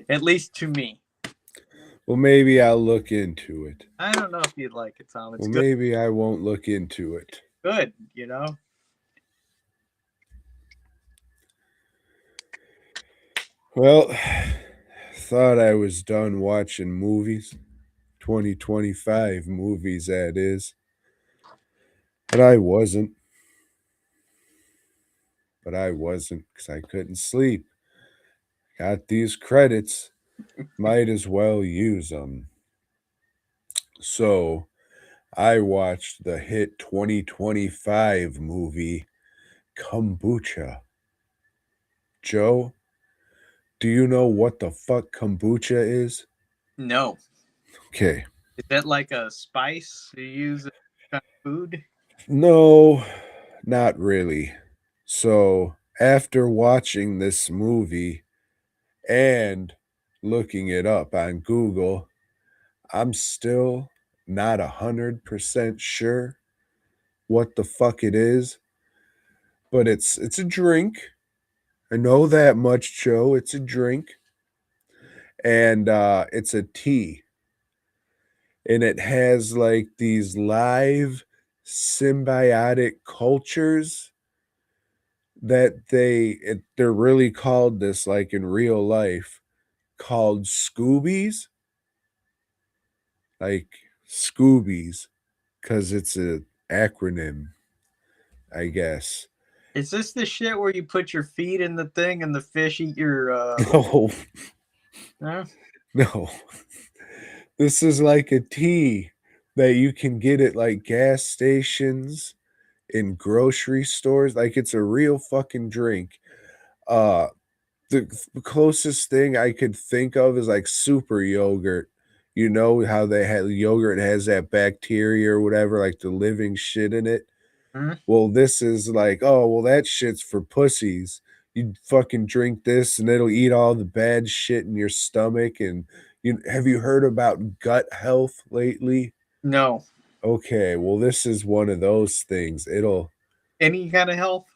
C: At least to me.
B: Well, maybe I'll look into it.
C: I don't know if you'd like it, Tom. It's
B: well,
C: good.
B: Maybe I won't look into it.
C: Good,
B: Well, thought I was done watching movies. 2025 movies, that is. But I wasn't. Because I couldn't sleep. Got these credits. Might as well use them. So, I watched the hit 2025 movie, Kombucha. Joe, do you know what the fuck kombucha is?
C: No.
B: Okay.
C: Is that like a spice you use in kind of food?
B: No, not really. So, after watching this movie and looking it up on Google, I'm still not 100% sure what the fuck it is, but it's a drink. I know that much, Joe. It's a drink, and it's a tea, and it has like these live symbiotic cultures that they're really called this like in real life called Scoobies, like Scoobies, because it's a acronym, I guess.
C: Is this the shit where you put your feet in the thing and the fish eat your
B: No,
C: huh?
B: no. This is like a tea that you can get at like gas stations, in grocery stores. Like it's a real fucking drink. Uh the closest thing I could think of is like super yogurt. You know how they had yogurt has that bacteria or whatever, like the living shit in it.
C: Hmm?
B: Well, this is like, oh, well, that shit's for pussies. You fucking drink this and it'll eat all the bad shit in your stomach. And you have you heard about gut health lately?
C: No.
B: Okay, well, this is one of those things. It'll
C: Any kind of health?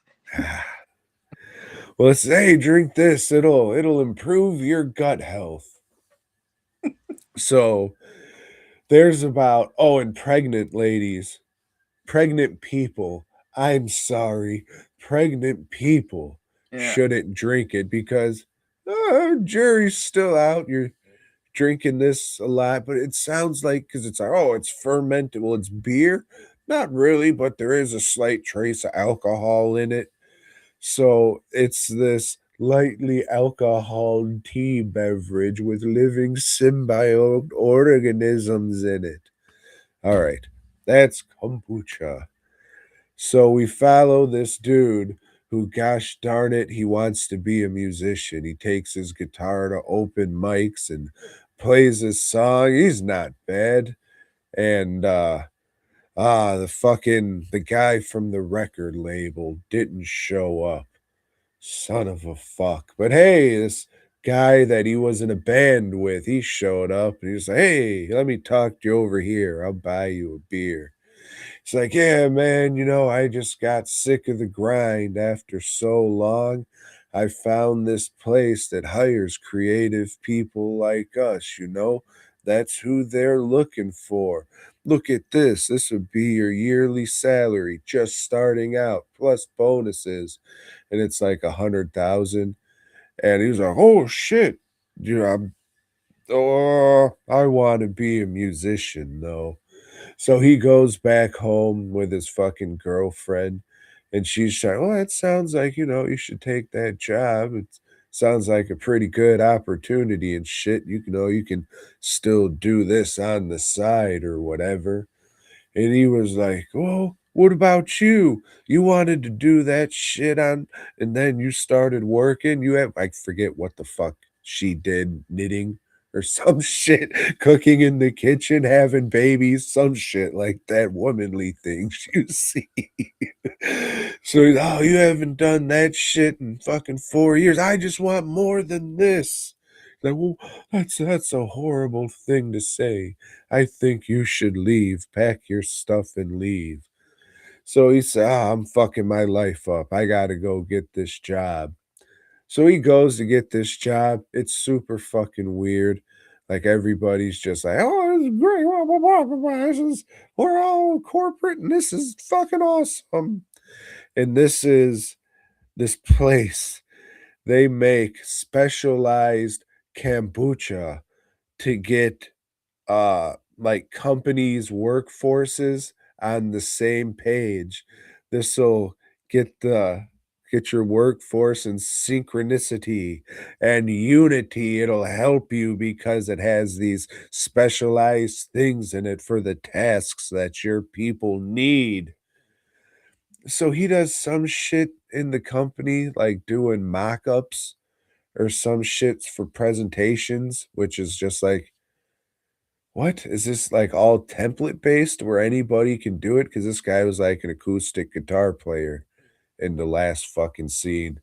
B: well, it's hey, drink this. It'll improve your gut health. So there's about and pregnant ladies, pregnant people. I'm sorry, pregnant people
C: Yeah.
B: shouldn't drink it because jury's still out. You're drinking this a lot, but it sounds like because it's like, oh, it's fermented. Well, it's beer. Not really, but there is a slight trace of alcohol in it. So it's this lightly alcohol tea beverage with living symbiote organisms in it. All right, that's kombucha. So we follow this dude who, gosh darn it, he wants to be a musician. He takes his guitar to open mics and plays his song. He's not bad. And the guy from the record label didn't show up. Son of a fuck. But hey, this guy that he was in a band with, he showed up and he was like, hey, let me talk to you over here. I'll buy you a beer. It's like, yeah, man, I just got sick of the grind after so long. I found this place that hires creative people like us. That's who they're looking for. Look at this. This would be your yearly salary just starting out, plus bonuses. And it's like 100,000. And he was like, oh shit. I want to be a musician though. So he goes back home with his fucking girlfriend, and she's like, well, it sounds like, you should take that job. It sounds like a pretty good opportunity and shit. You can still do this on the side or whatever. And he was like, well, what about you? You wanted to do that shit and then you started working. I forget what the fuck she did, knitting or some shit, cooking in the kitchen, having babies, some shit like that womanly things you see. So, oh, you haven't done that shit in fucking 4 years. I just want more than this. Like, well, that's a horrible thing to say. I think you should leave, pack your stuff and leave. So he said, I'm fucking my life up. I got to go get this job. So he goes to get this job. It's super fucking weird. Like everybody's just like, oh, this is great. Blah, blah, blah, blah, blah. We're all corporate and this is fucking awesome. And this place. They make specialized kombucha to get like companies workforces on the same page. This will get the get your workforce in synchronicity and unity. It'll help you because it has these specialized things in it for the tasks that your people need. So he does some shit in the company like doing mock-ups or some shits for presentations, which is just like, what is this, like all template based where anybody can do it? Because this guy was like an acoustic guitar player in the last fucking scene.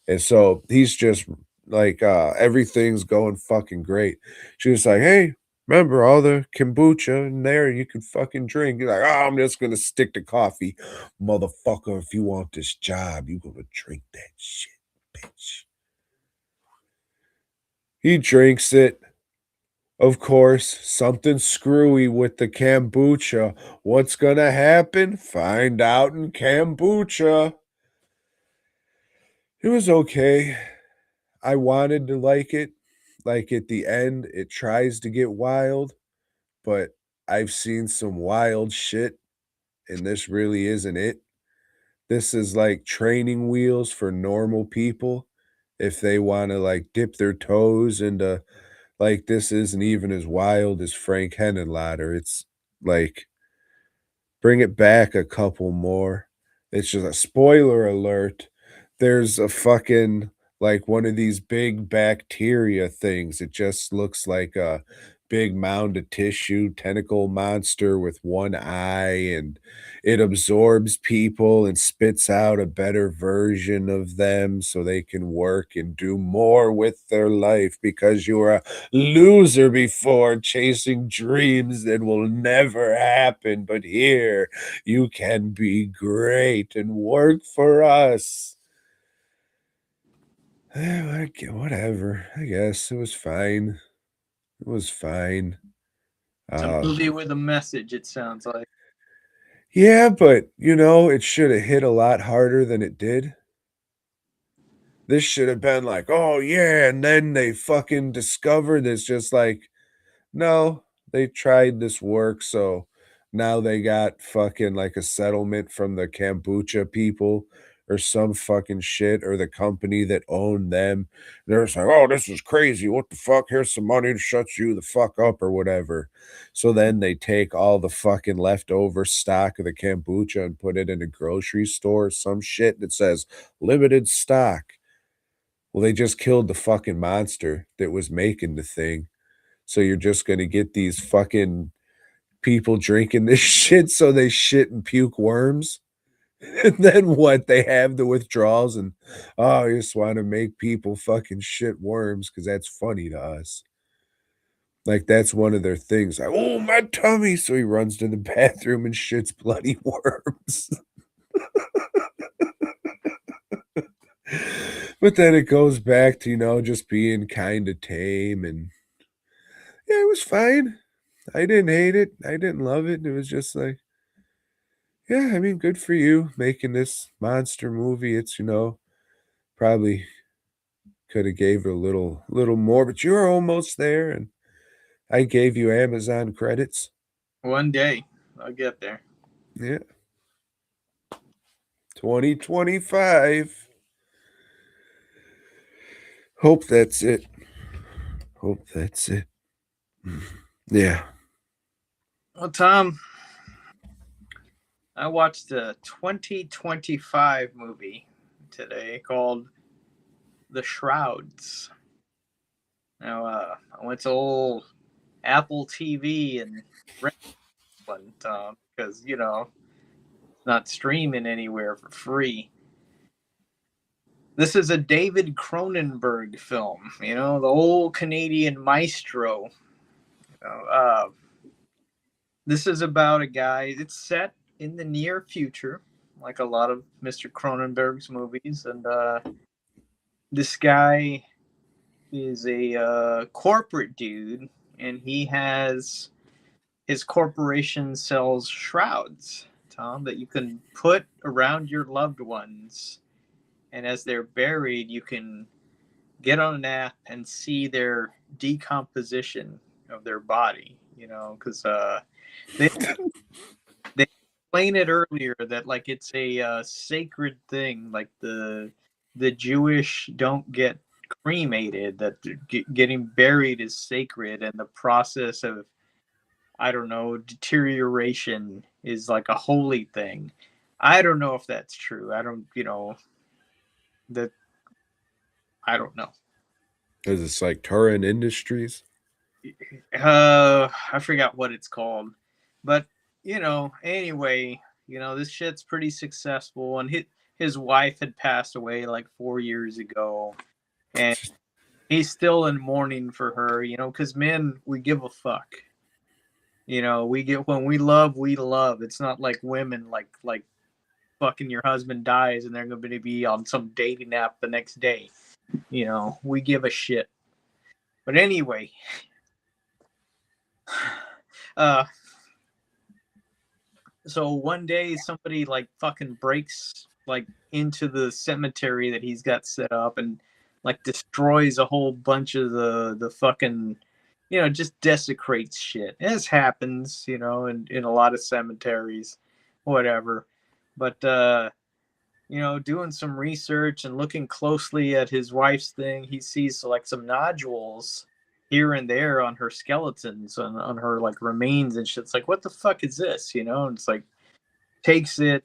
B: And so he's just like everything's going fucking great. She was like, hey, Remember all the kombucha in there you can fucking drink. You're like, oh, I'm just gonna stick to coffee. Motherfucker, if you want this job, you gonna drink that shit, bitch. He drinks it. Of course, something screwy with the kombucha. What's gonna happen? Find out in kombucha. It was okay. I wanted to like it. Like at the end, it tries to get wild, but I've seen some wild shit, and this really isn't it. This is like training wheels for normal people if they want to like dip their toes into like this isn't even as wild as Frank Henenlotter. It's like bring it back a couple more. It's just a spoiler alert. There's a fucking like one of these big bacteria things. It just looks like a big mound of tissue, tentacle monster with one eye, and it absorbs people and spits out a better version of them so they can work and do more with their life because you were a loser before chasing dreams that will never happen. But here you can be great and work for us. Whatever. I guess it was fine. It was fine.
C: It's a movie with a message, it sounds like.
B: Yeah, but you know, it should have hit a lot harder than it did. This should have been like, oh yeah, and then they fucking discovered it's just like, no, they tried this work, so now they got fucking like a settlement from the kombucha people or some fucking shit or the company that owned them. They're just like, oh, this is crazy. What the fuck? Here's some money to shut you the fuck up or whatever. So then they take all the fucking leftover stock of the kombucha and put it in a grocery store or some shit that says limited stock. Well, they just killed the fucking monster that was making the thing. So you're just gonna get these fucking people drinking this shit so they shit and puke worms? And then what? They have the withdrawals and, "Oh, I just wanna make people fucking shit worms because that's funny to us." Like, that's one of their things, like, "Oh, my tummy," so he runs to the bathroom and shits bloody worms. But then it goes back to, you know, just being kinda tame and yeah, it was fine. I didn't hate it. I didn't love it. It was just like, yeah, I mean, good for you making this monster movie. It's, you know, probably could have gave it a little more, but you were almost there, and I gave you Amazon credits.
C: One day, I'll get there.
B: Yeah. 2025. Hope that's it. Hope that's it. Yeah.
C: Well, Tom, I watched a 2025 movie today called The Shrouds. Now, I went to old Apple TV and rented one because, you know, it's not streaming anywhere for free. This is a David Cronenberg film, you know, the old Canadian maestro. This is about a guy. It's set in the near future, like a lot of Mr. Cronenberg's movies, and this guy is a corporate dude, and he has his corporation sells shrouds, Tom, that you can put around your loved ones, and as they're buried, you can get on an app and see their decomposition of their body. You know, because they they explained it earlier that like it's a sacred thing, like the Jewish don't get cremated, that getting buried is sacred, and the process of, I don't know, deterioration is like a holy thing. I don't know if that's true. I don't, you know, that I don't know.
B: Is this like Turin Industries?
C: I forgot what it's called, but you know, anyway, you know, this shit's pretty successful, and his wife had passed away like 4 years ago, and He's still in mourning for her, you know, because men, we give a fuck. You know, we get when we love, we love. It's not like women, like fucking your husband dies and they're going to be on some dating app the next day. You know, we give a shit. But anyway, so one day somebody like fucking breaks like into the cemetery that he's got set up and like destroys a whole bunch of the fucking, you know, just desecrates shit. This happens, you know, in a lot of cemeteries, whatever. But you know, doing some research and looking closely at his wife's thing, he sees like some nodules here and there on her skeletons, on her like remains and shit. It's like, what the fuck is this? You know, and it's like takes it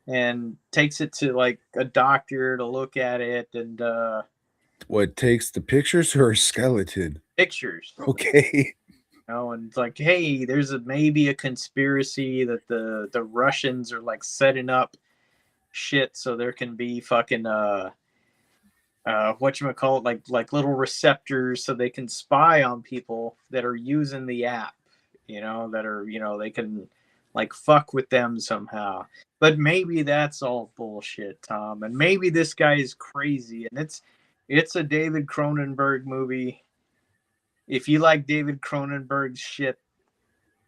C: to like a doctor to look at it and
B: What takes the pictures or a skeleton?
C: pictures.
B: Okay.
C: You know, and it's like, hey, there's maybe a conspiracy that the Russians are like setting up shit so there can be fucking whatchamacallit, like little receptors so they can spy on people that are using the app, you know, that are, you know, they can like fuck with them somehow. But maybe that's all bullshit, Tom. And maybe this guy is crazy and it's a David Cronenberg movie. If you like David Cronenberg's shit,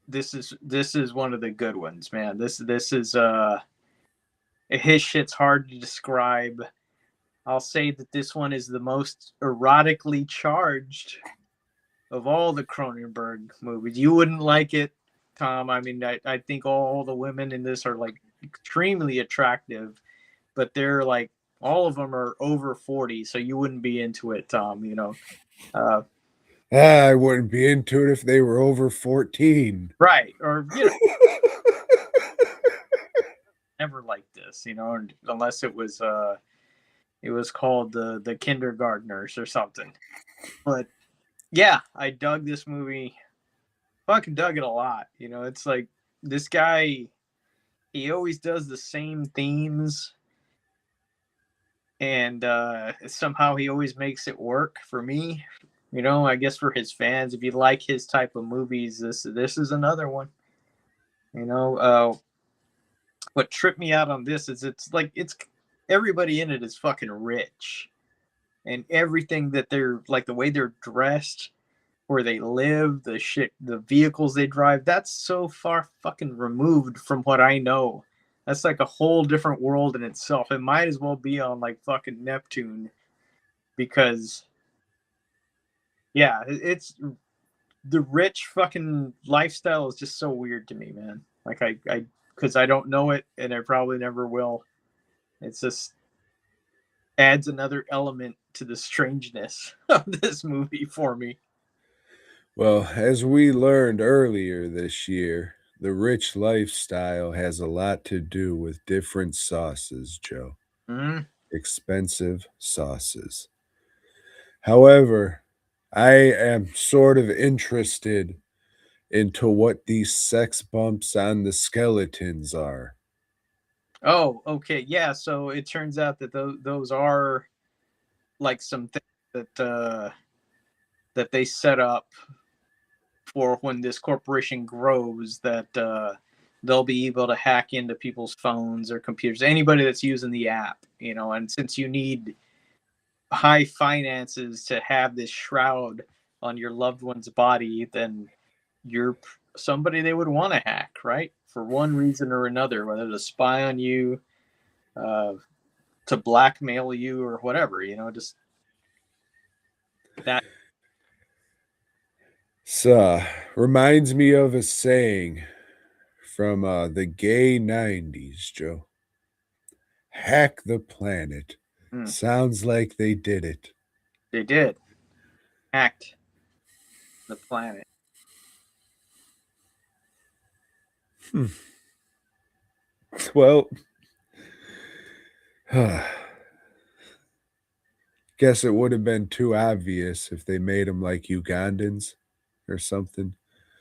C: this is one of the good ones, man. This is his shit's hard to describe. I'll say that this one is the most erotically charged of all the Cronenberg movies. You wouldn't like it, Tom. I mean, I think all the women in this are like extremely attractive, but they're like all of them are over 40, so you wouldn't be into it, Tom. You know,
B: I wouldn't be into it if they were over 14.
C: right? Or you know, never like this, you know, unless it was called the Kindergartners or something. But yeah, I dug this movie. Fucking dug it a lot. You know, it's like this guy, he always does the same themes, and somehow he always makes it work for me. You know, I guess for his fans, if you like his type of movies, this is another one. You know, what tripped me out on this is it's everybody in it is fucking rich, and everything that they're like, the way they're dressed, where they live, the shit, the vehicles they drive, that's so far fucking removed from what I know. That's like a whole different world in itself. It might as well be on like fucking Neptune, because yeah, it's the rich fucking lifestyle is just so weird to me, man. Like I because I don't know it and I probably never will. It's just adds another element to the strangeness of this movie for me.
B: Well, as we learned earlier this year, the rich lifestyle has a lot to do with different sauces, Joe.
C: Mm.
B: Expensive sauces. However, I am sort of interested into what these sex bumps on the skeletons are.
C: Oh, okay. Yeah, so it turns out that those are like some things that they set up for when this corporation grows, that they'll be able to hack into people's phones or computers, anybody that's using the app, you know, and since you need high finances to have this shroud on your loved one's body, then you're somebody they would want to hack, right? For one reason or another, whether to spy on you, to blackmail you, or whatever, you know, just that.
B: So, reminds me of a saying from the gay 90s, Joe. Hack the planet. Sounds like they did it.
C: They did hacked the planet.
B: Well, guess it would have been too obvious if they made them like Ugandans or something.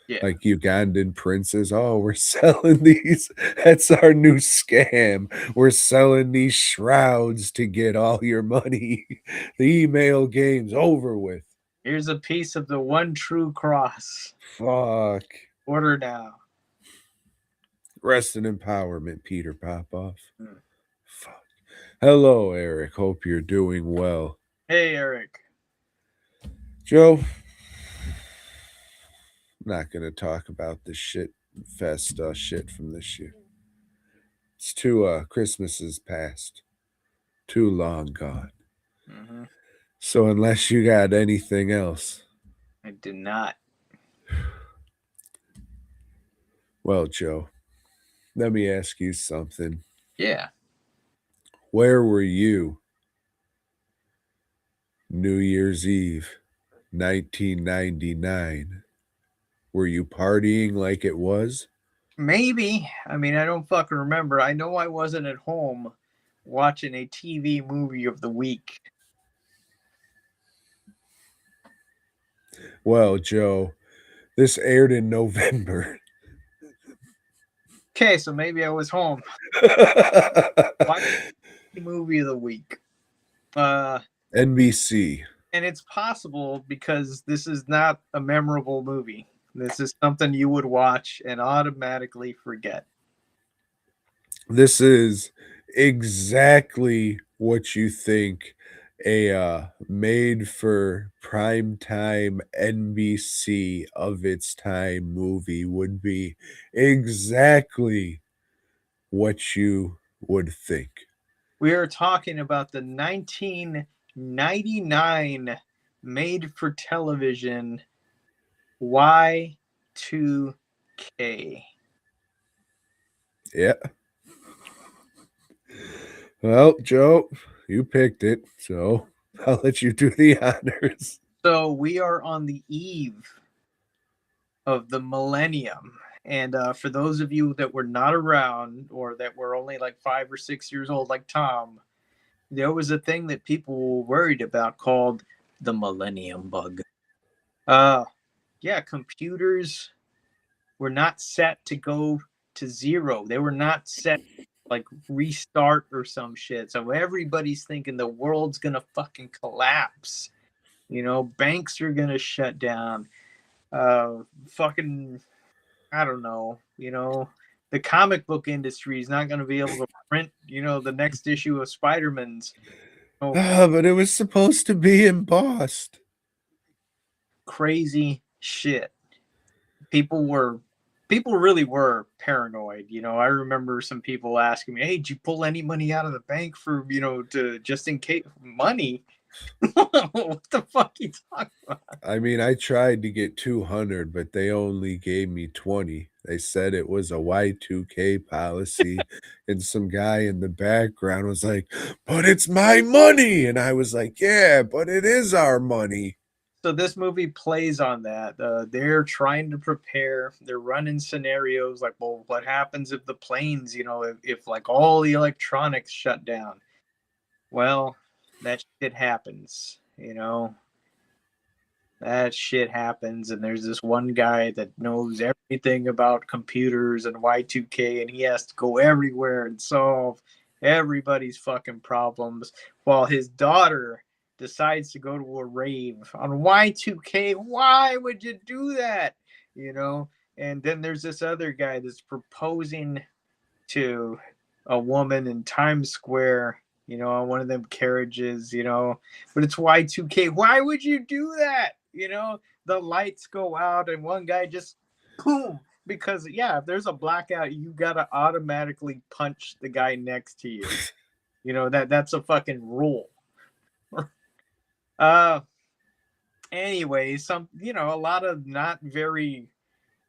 C: Yeah.
B: Like Ugandan princes. Oh, we're selling these. That's our new scam. We're selling these shrouds to get all your money. The email game's over with.
C: Here's a piece of the one true cross.
B: Fuck.
C: Order now.
B: Rest in empowerment, Peter Popoff.
C: Hmm.
B: Fuck. Hello, Eric. Hope you're doing well.
C: Hey, Eric.
B: Joe, I'm not going to talk about the shit fest shit from this year. It's too, Christmas is past. Too long gone.
C: Mm-hmm.
B: So unless you got anything else.
C: I did not.
B: Well, Joe, let me ask you something.
C: Yeah.
B: Where were you New Year's Eve, 1999? Were you partying like it was?
C: Maybe. I mean, I don't fucking remember. I know I wasn't at home watching a TV movie of the week.
B: Well, Joe, this aired in November.
C: Okay, so maybe I was home. Watching the movie of the week.
B: NBC.
C: And it's possible because this is not a memorable movie. This is something you would watch and automatically forget.
B: This is exactly what you think a made for primetime NBC of its time movie would be. Exactly what you would think.
C: We are talking about the 1999 made for television Y2K.
B: Yeah. Well, Joe, you picked it, so I'll let you do the honors.
C: So we are on the eve of the millennium. And for those of you that were not around or that were only like 5 or 6 years old, like Tom, there was a thing that people were worried about called the millennium bug. Yeah, computers were not set to go to zero. They were not set like restart or some shit. So everybody's thinking the world's gonna fucking collapse. You know, banks are gonna shut down. Fucking, I don't know. You know, the comic book industry is not gonna be able to print. You know, the next issue of Spider-Man's. Oh,
B: But it was supposed to be embossed.
C: crazy shit. People really were paranoid. You know, I remember some people asking me, "Hey, did you pull any money out of the bank for, you know, to just in case money?" What the fuck you talking about?
B: I mean, I tried to get 200, but they only gave me 20. They said it was a Y2K policy, and some guy in the background was like, "But it's my money!" And I was like, "Yeah, but it is our money."
C: So this movie plays on that. They're trying to prepare. They're running scenarios like, well, what happens if the planes, you know, if like all the electronics shut down? Well, that shit happens, you know. That shit happens, and there's this one guy that knows everything about computers and Y2K, and he has to go everywhere and solve everybody's fucking problems while his daughter decides to go to a rave on Y2K. Why would you do that? You know? And then there's this other guy that's proposing to a woman in Times Square, you know, on one of them carriages, you know, but it's Y2K. Why would you do that? You know, the lights go out and one guy just boom. Because yeah, if there's a blackout, you gotta automatically punch the guy next to you. You know, that's a fucking rule. Anyway, some, you know, a lot of not very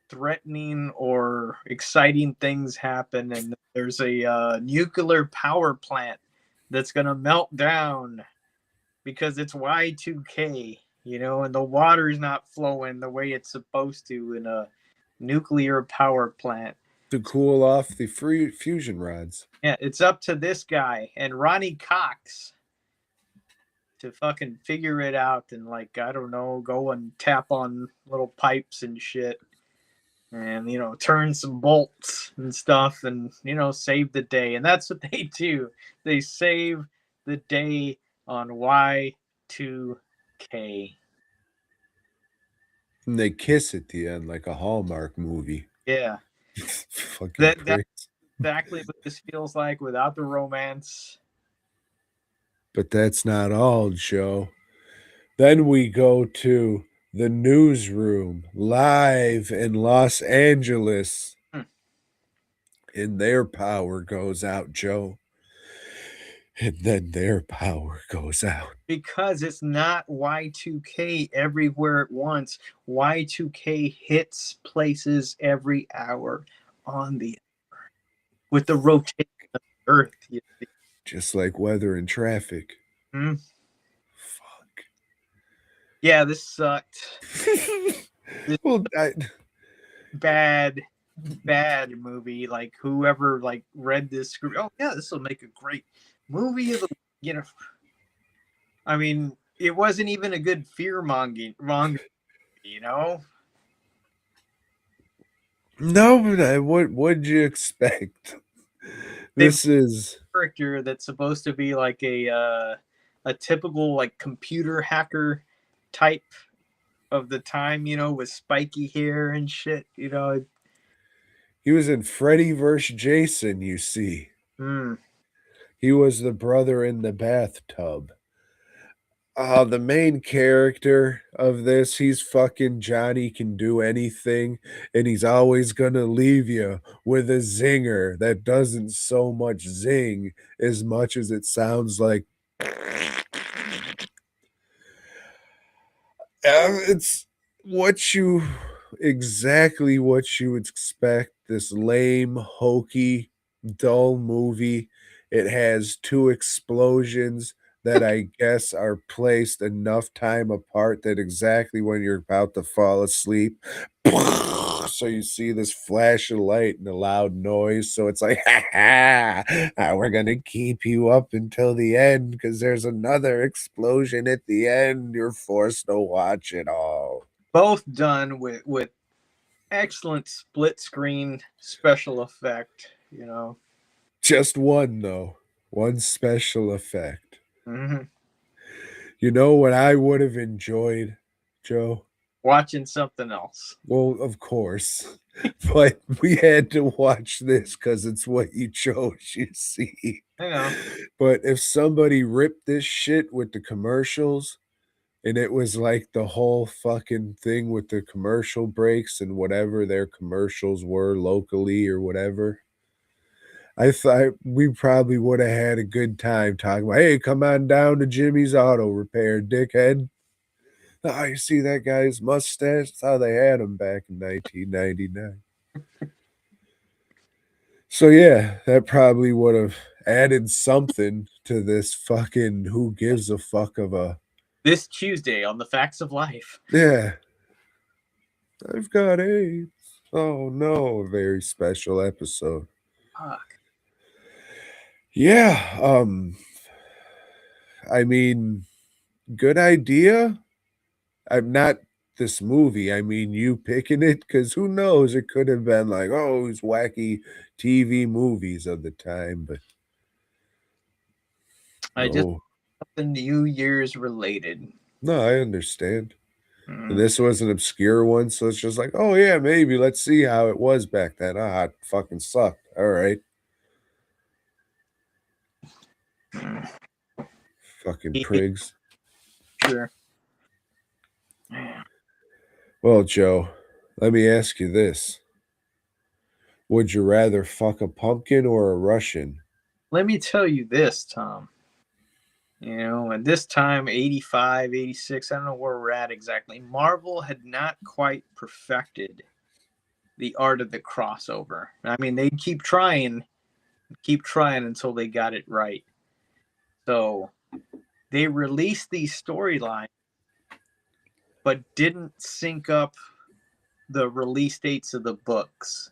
C: threatening or exciting things happen, and there's a nuclear power plant that's gonna melt down because it's Y2K, you know, and the water's not flowing the way it's supposed to in a nuclear power plant.
B: To cool off the fusion rods.
C: Yeah, it's up to this guy and Ronnie Cox to fucking figure it out and, like, I don't know, go and tap on little pipes and shit. and turn some bolts and stuff, and save the day. And that's what they do. They save the day on Y2K.
B: And they kiss at the end like a Hallmark movie.
C: Yeah,
B: Fucking
C: that's
B: pricks.
C: exactly what this feels like without the romance.
B: But that's not all, Joe. Then we go to the newsroom live in Los Angeles.
C: Hmm.
B: And their power goes out, Joe. And then their power goes out.
C: Because it's not Y2K everywhere at once. Y2K hits places every hour on the with the rotation of the Earth. You see.
B: Just like weather and traffic.
C: Hmm?
B: Fuck.
C: Yeah, this sucked.
B: Well,
C: Bad movie. Like whoever read this script, oh yeah, this will make a great movie of the. I mean, it wasn't even a good fear mongering.
B: No, but what'd you expect? This is
C: Character that's supposed to be like a typical computer hacker type of the time, with spiky hair and shit.
B: he was in Freddy vs. Jason, you see.
C: Hmm.
B: He was the brother in the bathtub. The main character of this, he's fucking Johnny can do anything, and he's always gonna leave you with a zinger that doesn't so much zing as much as it sounds like. It's exactly what you would expect. This lame, hokey, dull movie. It has two explosions that I guess are placed enough time apart that exactly when you're about to fall asleep, so you see this flash of light and a loud noise. So it's like, we're gonna keep you up until the end because there's another explosion at the end. You're forced to watch it all.
C: Both done with excellent split screen special effect.
B: Just one though, one special effect.
C: Mm-hmm.
B: You know what I would have enjoyed, Joe?
C: Watching something else.
B: Well, of course. But we had to watch this because it's what you chose, you see.
C: I know.
B: But if somebody ripped this shit with the commercials, and it was like the whole fucking thing with the commercial breaks and whatever their commercials were locally or whatever, I thought we probably would have had a good time talking about, hey, come on down to Jimmy's Auto Repair, dickhead. Oh, you see that guy's mustache? That's how they had him back in 1999. So yeah, that probably would have added something to this fucking who gives a fuck of a.
C: This Tuesday on the Facts of Life.
B: Yeah. I've got AIDS. Oh no, a very special episode.
C: Fuck.
B: Yeah, I mean, good idea. I'm not this movie. I mean, you picking it because who knows? It could have been like, oh, these wacky TV movies of the time, but
C: I just
B: no,
C: something New Year's related.
B: no, I understand.
C: Mm.
B: And this was an obscure one, so it's just like, oh yeah, maybe let's see how it was back then. Ah, it fucking sucked. All right, fucking prigs.
C: Sure.
B: Well, Joe, let me ask you this. Would you rather fuck a pumpkin or a Russian?
C: Let me tell you this, Tom. At this time, 85, 86, I don't know where we're at exactly. Marvel had not quite perfected the art of the crossover. I mean, they'd keep trying until they got it right. So they released these storylines, but didn't sync up the release dates of the books.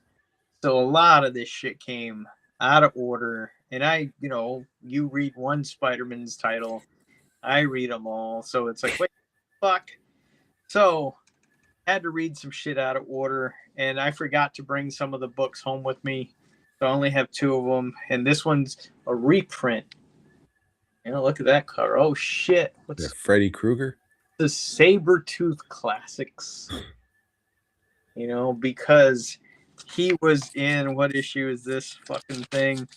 C: So a lot of this shit came out of order. And you read one Spider-Man's title, I read them all. So it's like, wait, fuck. So had to read some shit out of order, and I forgot to bring some of the books home with me. So I only have 2 of them, and this one's a reprint. Look at that cover. Oh shit! What's
B: Freddy Krueger?
C: The Sabretooth Classics? Because he was in, what issue is this fucking thing?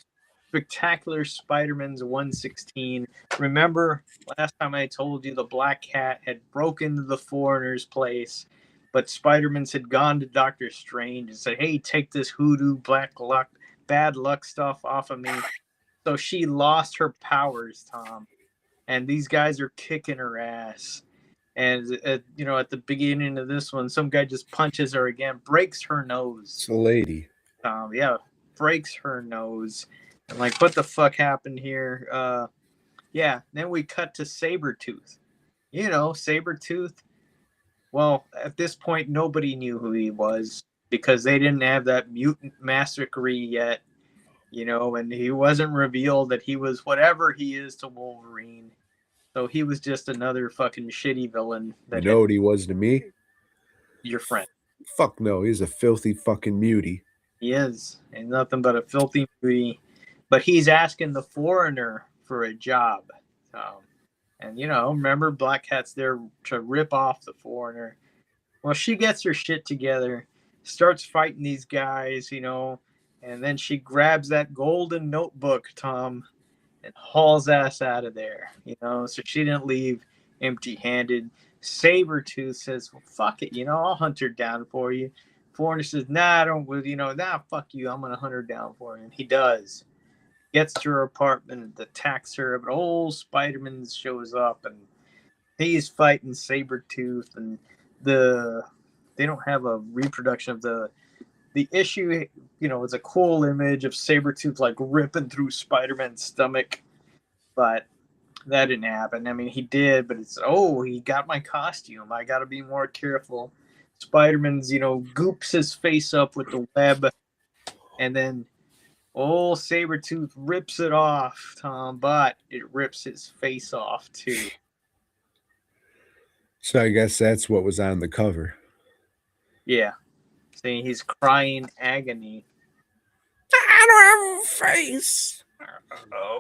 C: Spectacular Spider-Man's 116. Remember last time I told you the Black Cat had broken into the Foreigner's place, but Spider-Man's had gone to Doctor Strange and said, hey, take this hoodoo, bad luck stuff off of me. So she lost her powers, Tom. And these guys are kicking her ass. And, at the beginning of this one, some guy just punches her again, breaks her nose.
B: It's a lady.
C: Yeah, breaks her nose. I'm like, what the fuck happened here? Yeah, then we cut to Sabretooth. Sabretooth. Well, at this point, nobody knew who he was because they didn't have that mutant massacre yet, and he wasn't revealed that he was whatever he is to Wolverine. So he was just another fucking shitty villain.
B: You know what he was to me?
C: Your friend.
B: Fuck no, he's a filthy fucking mutie.
C: He is. And nothing but a filthy mutie. But he's asking the Foreigner for a job. And, remember, Black Cat's there to rip off the Foreigner. Well, she gets her shit together, starts fighting these guys, and then she grabs that golden notebook, Tom, and hauls ass out of there, so she didn't leave empty-handed. Sabretooth says, well, fuck it, I'll hunt her down for you. Foreigner says, nah, I don't, fuck you, I'm going to hunt her down for you. And he does. Gets to her apartment and attacks her, but old Spider-Man shows up, and he's fighting Sabretooth, and they don't have a reproduction of the issue. It's a cool image of Sabretooth like ripping through Spider-Man's stomach, but that didn't happen. I mean, he did, but he got my costume. I got to be more careful. Spider-Man's, goops his face up with the web, and then old Sabretooth rips it off, Tom, but it rips his face off too.
B: So I guess that's what was on the cover.
C: Yeah. See, he's crying agony.
B: I don't have a face.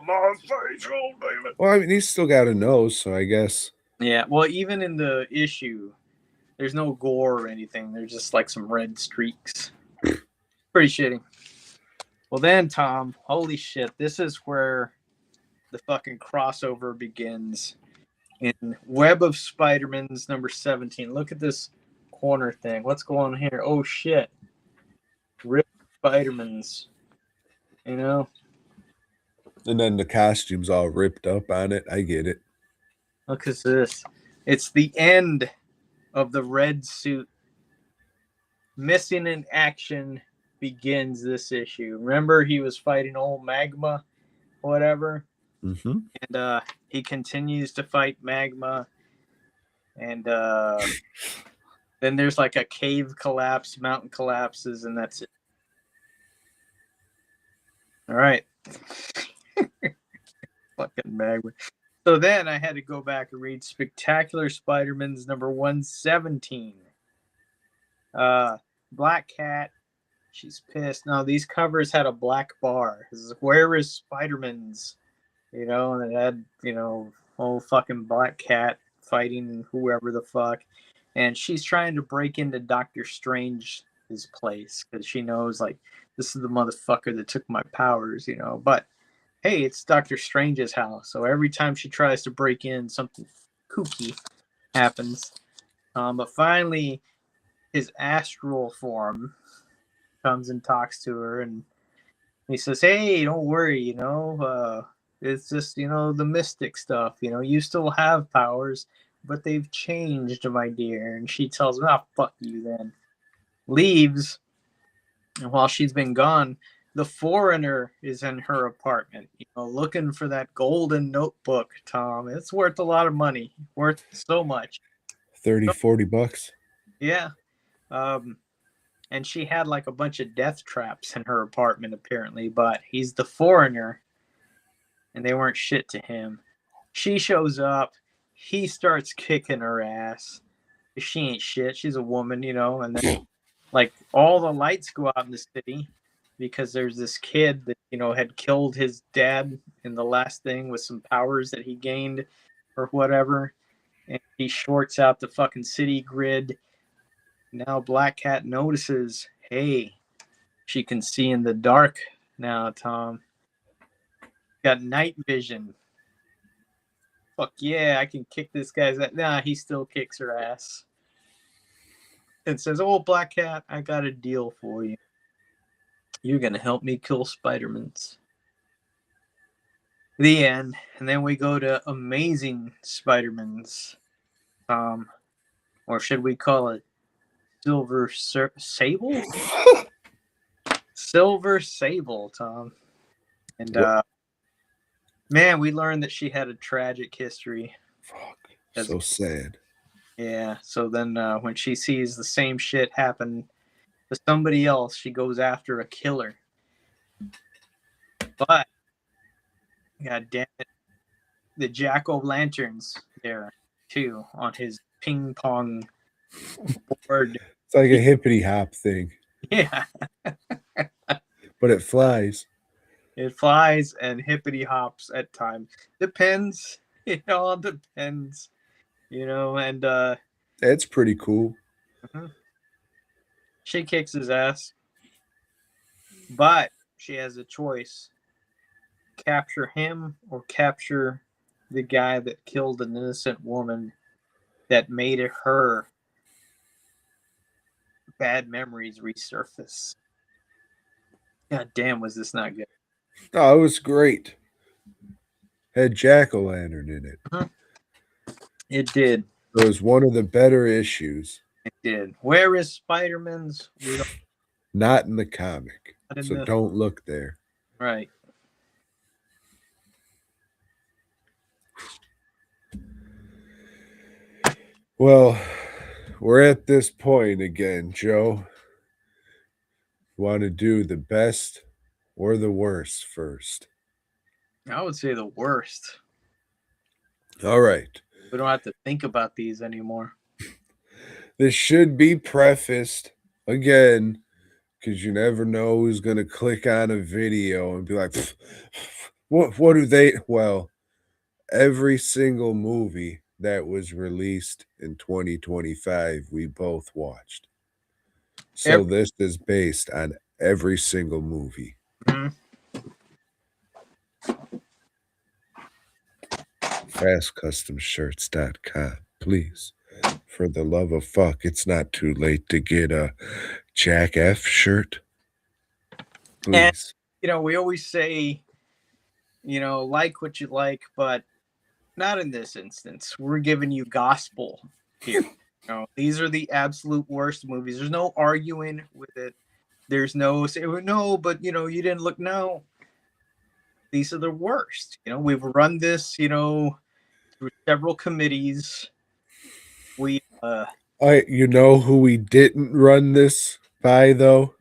B: My face, oh, baby. Well, I mean, he's still got a nose, so I guess.
C: Yeah, well, even in the issue, there's no gore or anything. There's just like some red streaks. Pretty shitty. Well, then, Tom, holy shit, this is where the fucking crossover begins. In Web of Spider-Man's number 17. Look at this corner thing. What's going on here? Oh, shit. Rip Spider-Man's.
B: And then the costume's all ripped up on it. I get it.
C: Look at this. It's the end of the red suit. Missing in action begins this issue. Remember, he was fighting old Magma, whatever.
B: Mm-hmm.
C: And he continues to fight Magma. And then there's like a cave collapse, mountain collapses, and that's it. All right. Fucking Magma. So then I had to go back and read Spectacular Spider-Man's number 117. Black Cat. She's pissed. Now, these covers had a black bar. This is, where is Spider-Man's? And it had, old fucking Black Cat fighting whoever the fuck. And she's trying to break into Doctor Strange's place because she knows, like, this is the motherfucker that took my powers, But, hey, it's Doctor Strange's house. So every time she tries to break in, something kooky happens. But finally, his astral form comes and talks to her, and he says, hey, don't worry, it's just, the mystic stuff, you still have powers, but they've changed, my dear. And she tells him, fuck you then. Leaves, and while she's been gone, the Foreigner is in her apartment, looking for that golden notebook, Tom. It's worth a lot of money, worth so much.
B: 30, 40 bucks.
C: Yeah. And she had like a bunch of death traps in her apartment, apparently, but he's the Foreigner, and they weren't shit to him. She shows up. He starts kicking her ass, she ain't shit. She's a woman, you know. And then, like, all the lights go out in the city because there's this kid that, you know, had killed his dad in the last thing with some powers that he gained or whatever. And he shorts out the fucking city grid. Now Black Cat notices, hey, she can see in the dark now, Tom. Got night vision. Fuck yeah, I can kick this guy's ass. Nah, he still kicks her ass. And says, oh, Black Cat, I got a deal for you. You're going to help me kill Spider-Mans. The end. And then we go to Amazing Spider-Mans. Or should we call it Silver Sable? Silver Sable, Tom. And, man, we learned that she had a tragic history.
B: Fuck. So sad.
C: Yeah. So then when she sees the same shit happen to somebody else, she goes after a killer. But, god damn it, the Jack-o'-lanterns there, too, on his ping pong board.
B: It's like a hippity hop thing.
C: Yeah.
B: But it flies.
C: It flies and hippity hops at times. Depends. It all depends. You know, and
B: It's pretty cool.
C: She kicks his ass. But she has a choice. Capture him or capture the guy that killed an innocent woman that made her bad memories resurface. God damn, was this not good?
B: Oh, it was great. Had Jack-o'-lantern in it.
C: It did.
B: It was one of the better issues.
C: It did. Where is Spider-Man's?
B: Not in the comic. So don't look there.
C: Right.
B: Well, we're at this point again, Joe. Want to do the best or the worst first?
C: I would say the worst.
B: All right.
C: We don't have to think about these anymore.
B: This should be prefaced again, because you never know who's going to click on a video and be like, what do they? Well, every single movie that was released in 2025, we both watched. So this is based on every single movie.
C: Mm-hmm.
B: FastCustomShirts.com. Please, for the love of fuck, it's not too late to get a Jack F shirt. Please.
C: And, you know, we always say, you know, like what you like, but not in this instance. We're giving you gospel here. You know, these are the absolute worst movies. There's no arguing with it. There's no say, no, but, you know, you didn't look. No. These are the worst. You know, we've run this, you know, through several committees. We,
B: you know who we didn't run this by, though?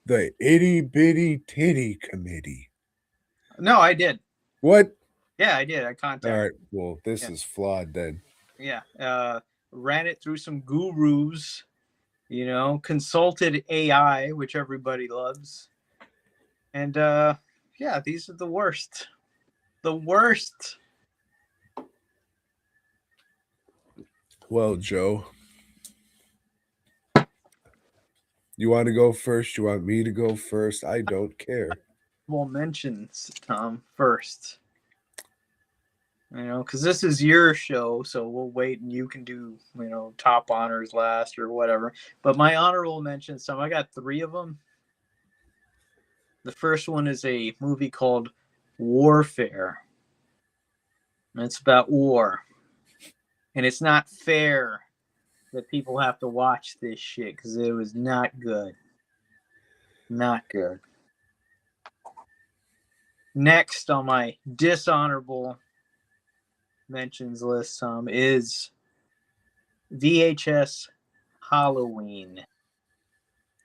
B: The Itty Bitty Titty Committee.
C: No, I did.
B: What?
C: Yeah, I did. I contacted.
B: All right. Well, this is flawed then.
C: Yeah. Ran it through some gurus, you know, consulted AI, which everybody loves. And, yeah, these are the worst. The worst.
B: Well, Joe, you want to go first? You want me to go first? I don't care.
C: Well, mentions, Tom, first. You know, because this is your show, so we'll wait and you can do, you know, top honors last or whatever. But my honorable mentions, Tom, I got 3 of them. The first one is a movie called Warfare. And it's about war. And it's not fair that people have to watch this shit because it was not good. Not good. Next on my dishonorable mentions list, is VHS Halloween.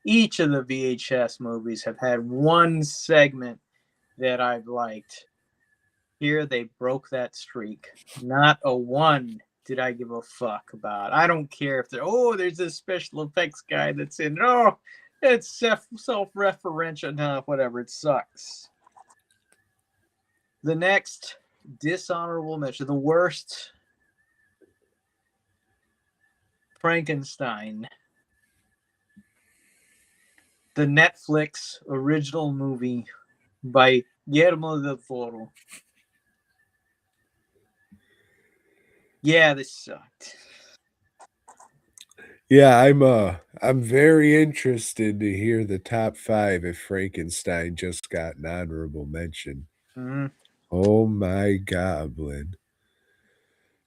C: Each of the VHS movies have had one segment that I've liked. Here they broke that streak. Not a one did I give a fuck about. I don't care if there's this special effects guy that's in it. Oh, it's self-referential. No, whatever. It sucks. The next dishonorable mention, the worst, Frankenstein. The Netflix original movie by Guillermo del Toro. Yeah, this sucked.
B: Yeah, I'm very interested to hear the top 5 if Frankenstein just got an honorable mention.
C: Mm.
B: Oh my goblin.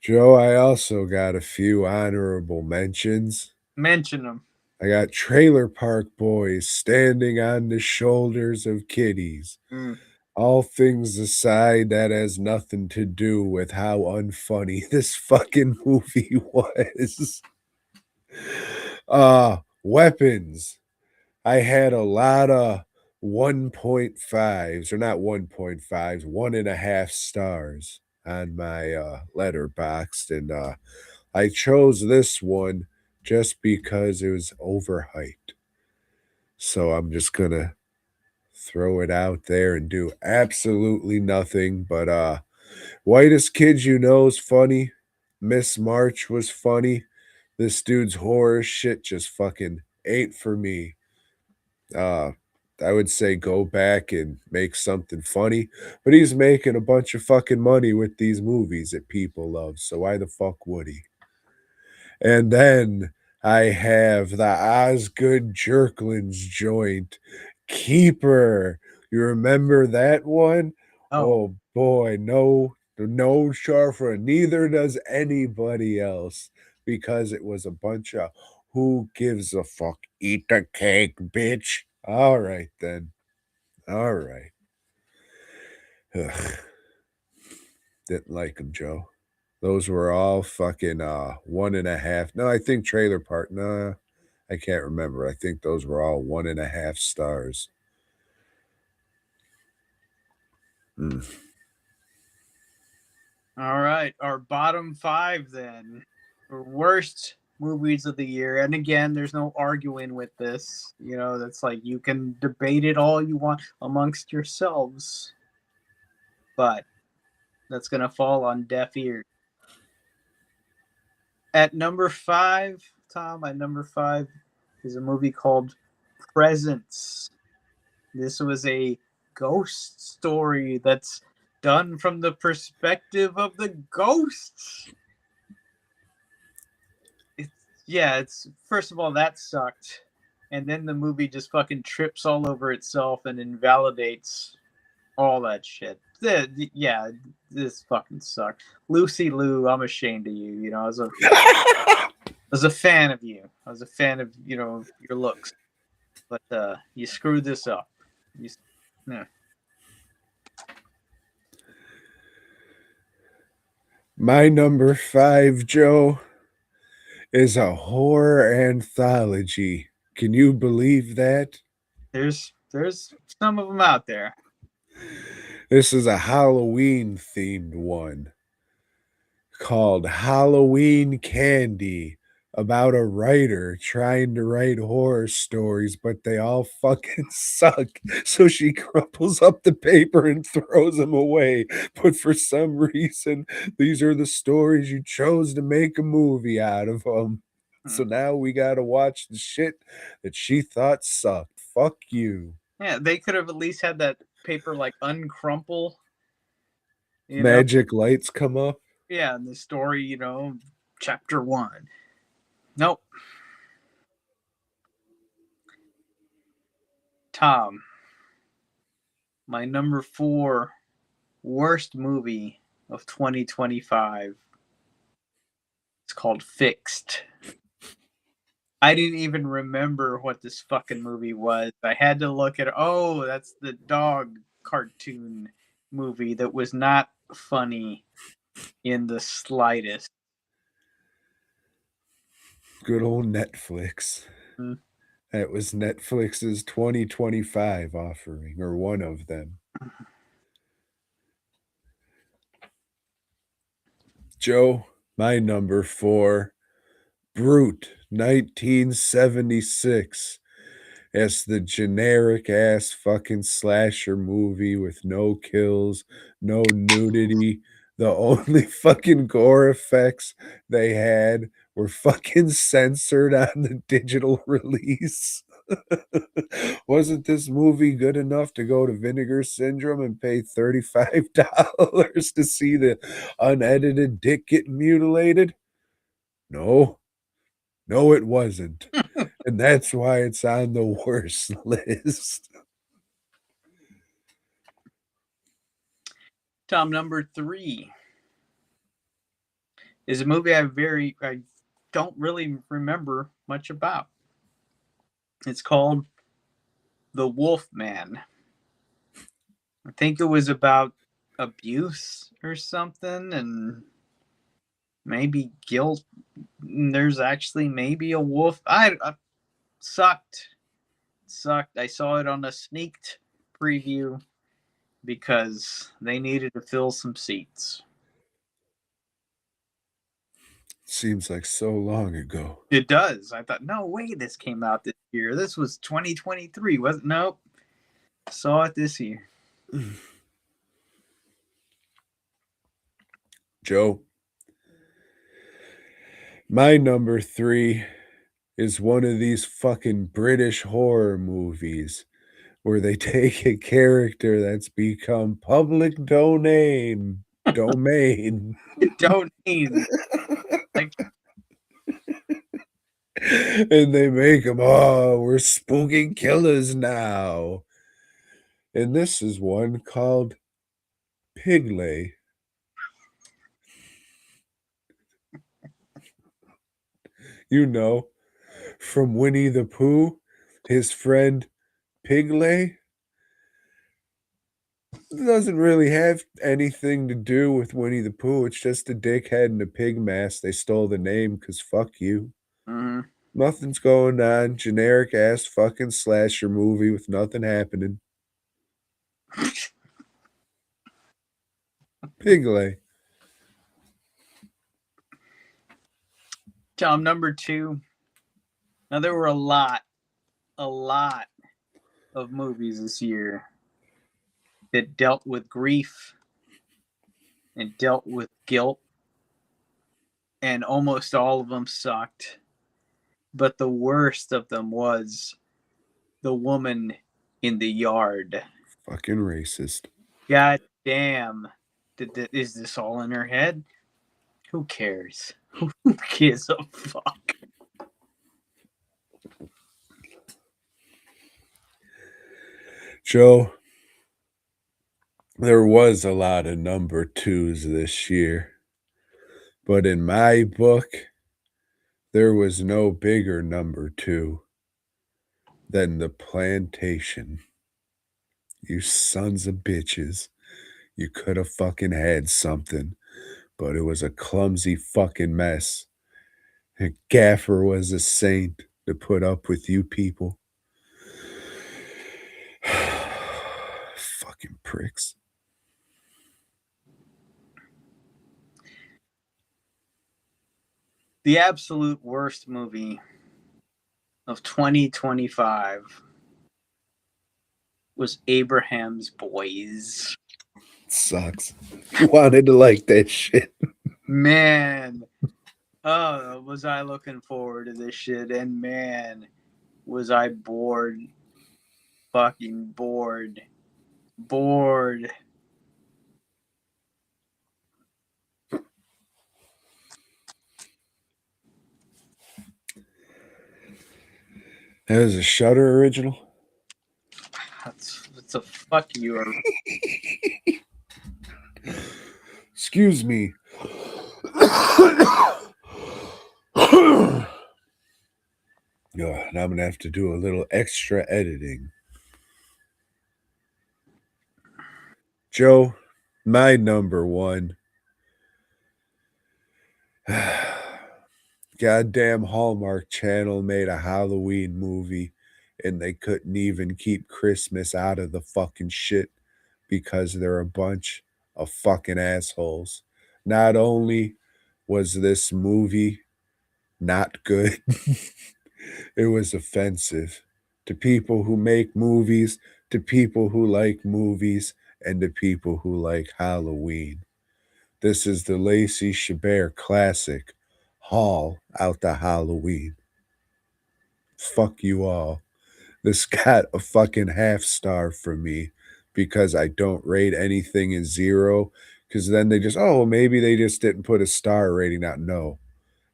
B: Joe, I also got a few honorable mentions.
C: Mention them.
B: I got Trailer Park Boys standing on the shoulders of kitties.
C: Mm.
B: All things aside, that has nothing to do with how unfunny this fucking movie was. Weapons. I had a lot of 1.5s, or not 1.5s, 1.5 stars on my letterboxd, and I chose this one just because it was overhyped. So I'm just gonna throw it out there and do absolutely nothing. But Whitest Kids You Know is funny. Miss March was funny. This dude's horror shit just fucking ate for me. I would say go back and make something funny, but he's making a bunch of fucking money with these movies that people love, so why the fuck would he? And then I have the Osgood Jerklands joint, Keeper. You remember that one? Oh boy, no Sharfra, neither does anybody else, because it was a bunch of who gives a fuck, eat the cake, bitch. All right then. All right. Ugh. Didn't like them, Joe. Those were all fucking 1.5. No, I think Trailer Park. No, I can't remember. I think those were all 1.5 stars. Mm.
C: All right, our bottom 5 then. For worst movies of the year. And again, there's no arguing with this. You know, that's like you can debate it all you want amongst yourselves. But that's going to fall on deaf ears. At number 5, Tom, at number 5 is a movie called Presence. This was a ghost story that's done from the perspective of the ghosts. It's first of all, that sucked. And then the movie just fucking trips all over itself and invalidates all that shit. Yeah, this fucking sucked. Lucy Liu, I'm ashamed of you. You know, I was a fan of you. I was a fan of, you know, your looks. But you screwed this up. Yeah.
B: My number 5, Joe, is a horror anthology. Can you believe that?
C: There's some of them out there.
B: This is a Halloween themed one called Halloween Candy, about a writer trying to write horror stories, but they all fucking suck. So she crumples up the paper and throws them away. But for some reason, these are the stories you chose to make a movie out of them. So now we gotta watch the shit that she thought sucked. Fuck you.
C: Yeah, they could have at least had that paper like uncrumple.
B: Magic lights come up.
C: Yeah, and the story, you know, chapter 1. Nope. Tom, my number 4 worst movie of 2025. It's called Fixed. I didn't even remember what this fucking movie was. I had to look at, that's the dog cartoon movie that was not funny in the slightest.
B: Good old Netflix.
C: Mm-hmm.
B: That was Netflix's 2025 offering, or one of them. Joe, My number 4, Brute, 1976. It's the generic ass fucking slasher movie with no kills, no nudity. The only fucking gore effects they had were fucking censored on the digital release. Wasn't this movie good enough to go to Vinegar Syndrome and pay $35 to see the unedited dick getting mutilated? No. No, it wasn't. And that's why it's on the worst list.
C: Tom, number 3 is a movie I don't really remember much about. It's called The Wolf Man. I think it was about abuse or something, and maybe guilt. There's actually maybe a wolf. I sucked. I saw it on a sneaked preview because they needed to fill some seats.
B: Seems like so long ago.
C: It does. I thought, no way, this came out this year. This was 2023, wasn't? Nope. Saw it this year.
B: Joe, my number 3 is one of these fucking British horror movies where they take a character that's become public domain. Domain.
C: Domain. Like,
B: and they make them, oh, we're spooky killers now. And this is one called Pigley. You know, from Winnie the Pooh, his friend Pigley doesn't really have anything to do with Winnie the Pooh. It's just a dickhead in a pig mask. They stole the name because fuck you.
C: mhm.
B: Nothing's going on. Generic ass fucking slasher movie with nothing happening. Pigley.
C: Tom, number 2. Now, there were a lot of movies this year that dealt with grief and dealt with guilt, and almost all of them sucked. But the worst of them was The Woman in the Yard.
B: Fucking racist.
C: God damn. Is this all in her head? Who cares? Who gives a fuck?
B: Joe, there was a lot of number 2s this year. But in my book, there was no bigger number 2 than the Plantation. You sons of bitches. You could have fucking had something, but it was a clumsy fucking mess. And Gaffer was a saint to put up with you people. Fucking pricks.
C: The absolute worst movie of 2025 was Abraham's Boys.
B: Sucks. Wanted to like that shit.
C: Man, was I looking forward to this shit, and man, was I bored. Fucking bored.
B: That was a Shudder original.
C: It's a fuck you.
B: Excuse me. Now I'm gonna have to do a little extra editing. Joe, my number 1. Goddamn Hallmark Channel made a Halloween movie and they couldn't even keep Christmas out of the fucking shit because they're a bunch of fucking assholes. Not only Was this movie not good? It was offensive to people who make movies, to people who like movies, and to people who like Halloween. This is the Lacey Chabert classic, Haul Out the Halloween. Fuck you all. This got a fucking half star from me because I don't rate anything in 0, because then they just, oh, well, maybe they just didn't put a star rating out. No,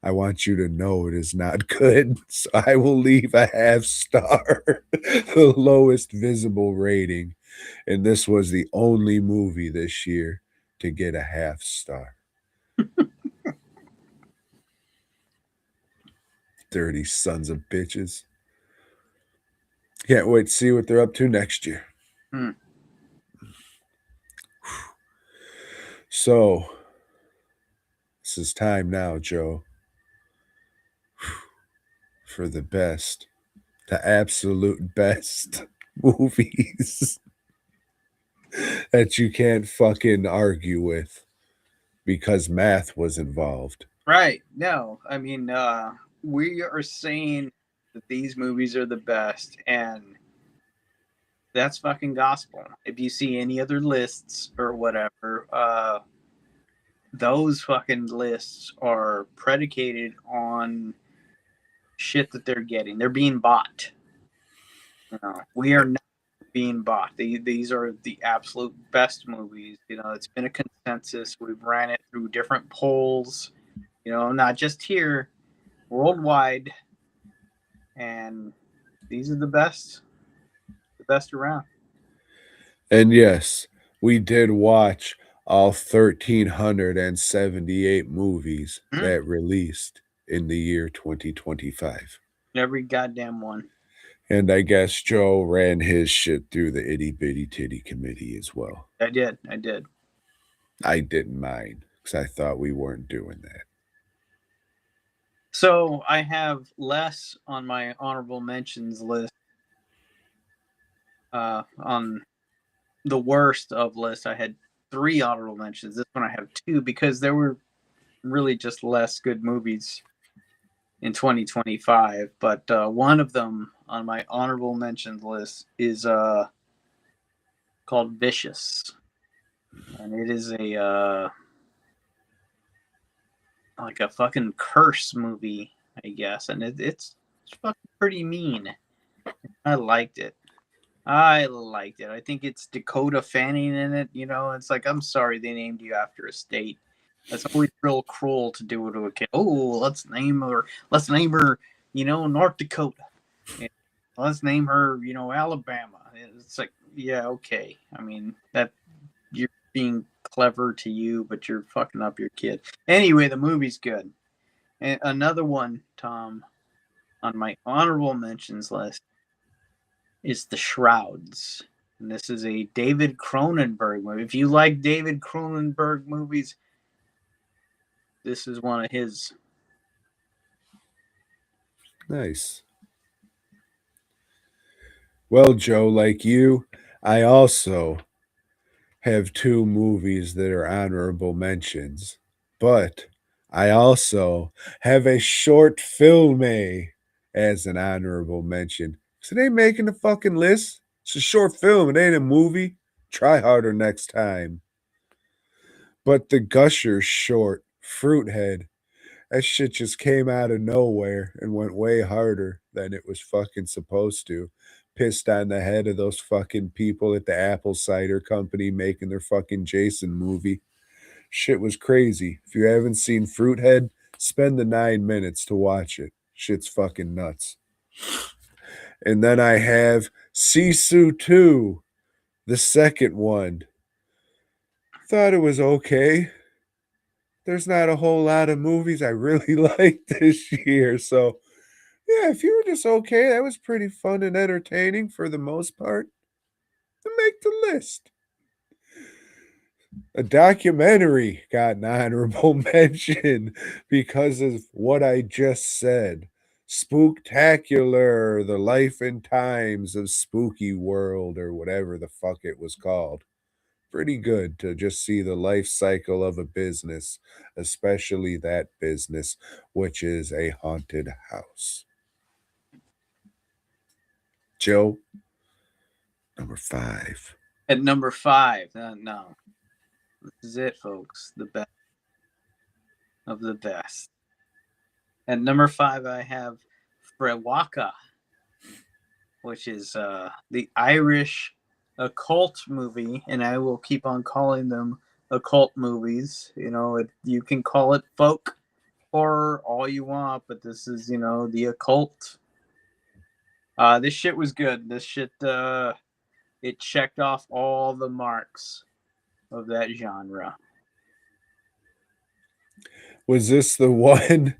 B: I want you to know it is not good. So I will leave a half star, the lowest visible rating. And this was the only movie this year to get a half star. Dirty sons of bitches. Can't wait to see what they're up to next year. So, this is time now, Joe, for the best, the absolute best movies that you can't fucking argue with because math was involved.
C: Right. No, I mean, we are saying that these movies are the best, and that's fucking gospel. If you see any other lists or whatever, those fucking lists are predicated on shit that they're getting. They're being bought. We are not being bought. These are the absolute best movies. It's been a consensus. We've ran it through different polls, not just here, worldwide. And these are the best around.
B: And yes, we did watch all 1,378 movies that released in the year 2025.
C: Every goddamn one.
B: And I guess Joe ran his shit through the itty bitty titty committee as well.
C: I did.
B: I didn't mind because I thought we weren't doing that.
C: So I have less on my honorable mentions list. On the worst of list, I had 3 honorable mentions. This one I have 2 because there were really just less good movies in 2025. But one of them on my honorable mentions list is called Vicious, and it is a like a fucking curse movie, I guess, and it's fucking pretty mean. I liked it. I think it's Dakota Fanning in it. It's like, I'm sorry they named you after a state. That's always real cruel to do to a kid. Oh, let's name her, North Dakota. Let's name her, Alabama. It's like, yeah, okay. I mean, that you're being clever to you, but you're fucking up your kid. Anyway, the movie's good. And another one, Tom, on my honorable mentions list is The Shrouds. And this is a David Cronenberg movie. If you like David Cronenberg movies, this is one of his.
B: Nice. Well, Joe, like you, I also have 2 movies that are honorable mentions, but I also have a short film as an honorable mention. So they ain't making the fucking list. It's a short film. It ain't a movie. Try harder next time. But the Gushers short, Fruithead, that shit just came out of nowhere and went way harder than it was fucking supposed to. Pissed on the head of those fucking people at the Apple Cider Company making their fucking Jason movie. Shit was crazy. If you haven't seen Fruithead, spend the 9 minutes to watch it. Shit's fucking nuts. And then I have Sisu 2, the second one. Thought it was okay. There's not a whole lot of movies I really liked this year, so yeah, if you were just okay, that was pretty fun and entertaining for the most part. To make the list. A documentary got an honorable mention because of what I just said. Spooktacular, the life and times of Spooky World, or whatever the fuck it was called. pretty good to just see the life cycle of a business, especially that business, which is a haunted house. Joe, number 5.
C: At number 5, no, this is it, folks. The best of the best. At number 5, I have Frewaka, which is the Irish occult movie, and I will keep on calling them occult movies. You know, you can call it folk horror all you want, but this is, you know, the occult. This shit was good. This shit, it checked off all the marks of that genre.
B: Was this the one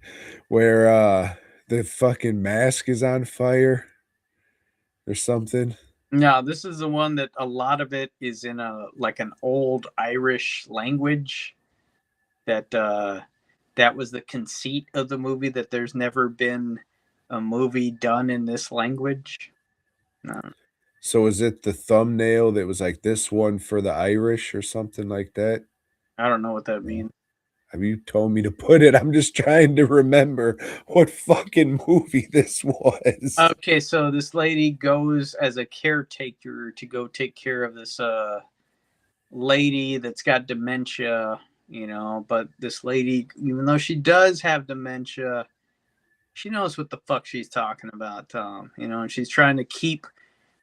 B: where the fucking mask is on fire or something?
C: No, this is the one that a lot of it is in an old Irish language. That was the conceit of the movie, that there's never been a movie done in this language. No.
B: So is it the thumbnail that was like this one for the Irish or something like that?
C: I don't know what that means.
B: Have you told me to put it? I'm just trying to remember what fucking movie this was.
C: Okay, so this lady goes as a caretaker to go take care of this lady that's got dementia, you know, but this lady, even though she does have dementia, she knows what the fuck she's talking about, Tom, you know, and she's trying to keep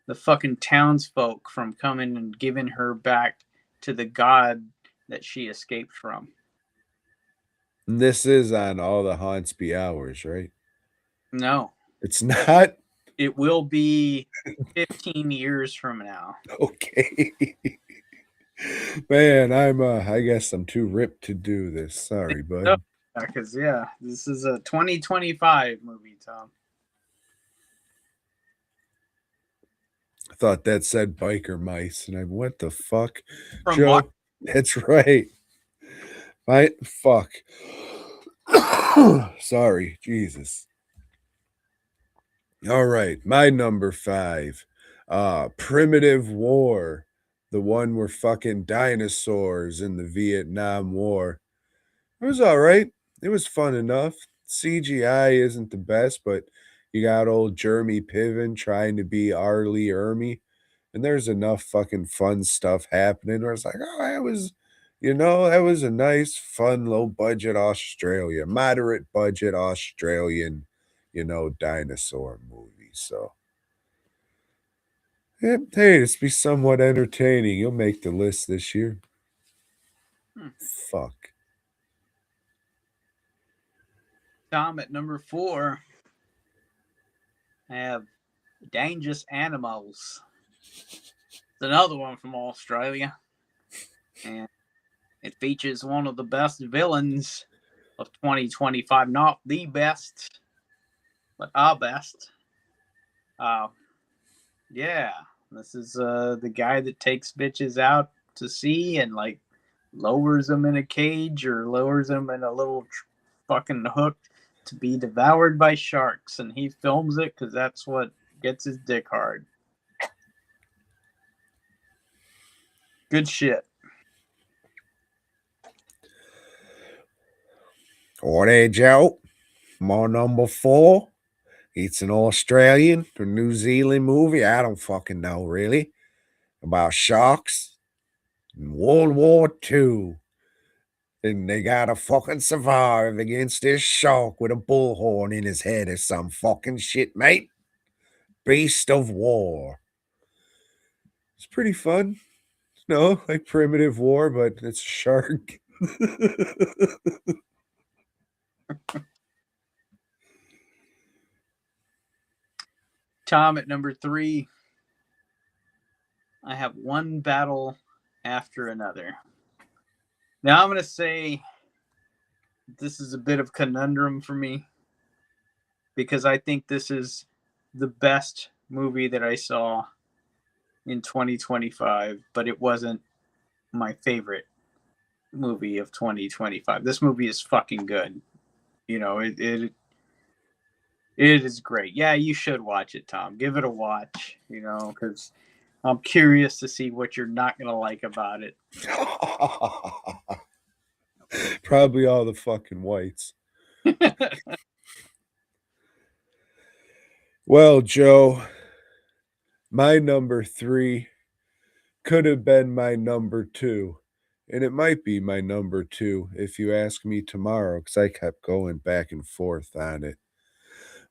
C: the fucking townsfolk from coming and giving her back to the god that she escaped from.
B: And this is on All the Haunts Be Ours, right?
C: No.
B: It's not?
C: It will be 15 years from now.
B: Okay. Man, I guess I'm too ripped to do this. Sorry, bud.
C: Because, this is a 2025 movie, Tom.
B: I thought that said biker mice, and what the fuck?
C: From
B: Joe,
C: what?
B: that's right. Fuck. Sorry, Jesus. All right, my number 5. Primitive War. The one where fucking dinosaurs in the Vietnam War. It was all right. It was fun enough. CGI isn't the best, but you got old Jeremy Piven trying to be R. Lee Ermey, and there's enough fucking fun stuff happening where it's like, oh, that was, that was a nice, fun, low-budget Australia, moderate budget Australian, dinosaur movie. So, yeah, hey, it's be somewhat entertaining. You'll make the list this year. Fuck.
C: Tom, at number 4, I have Dangerous Animals. It's another one from Australia. And it features one of the best villains of 2025. Not the best, but our best. This is the guy that takes bitches out to sea and, like, lowers them in a cage or lowers them in a little fucking hook to be devoured by sharks, and he films it because that's what gets his dick hard. Good shit.
B: Alright, Joe. My number 4. It's an Australian or New Zealand movie. I don't fucking know, really. About sharks in World War II. And they gotta fucking survive against this shark with a bullhorn in his head or some fucking shit, mate. Beast of War. It's pretty fun. No, like Primitive War, but it's a shark.
C: Tom, at number 3, I have One Battle After Another. Now, I'm going to say this is a bit of conundrum for me because I think this is the best movie that I saw in 2025, but it wasn't my favorite movie of 2025. This movie is fucking good. You know, it is great. Yeah, you should watch it, Tom. Give it a watch, because I'm curious to see what you're not gonna like about it.
B: Probably all the fucking whites. Well, Joe, my number 3 could have been my number 2. And it might be my number 2 if you ask me tomorrow, because I kept going back and forth on it.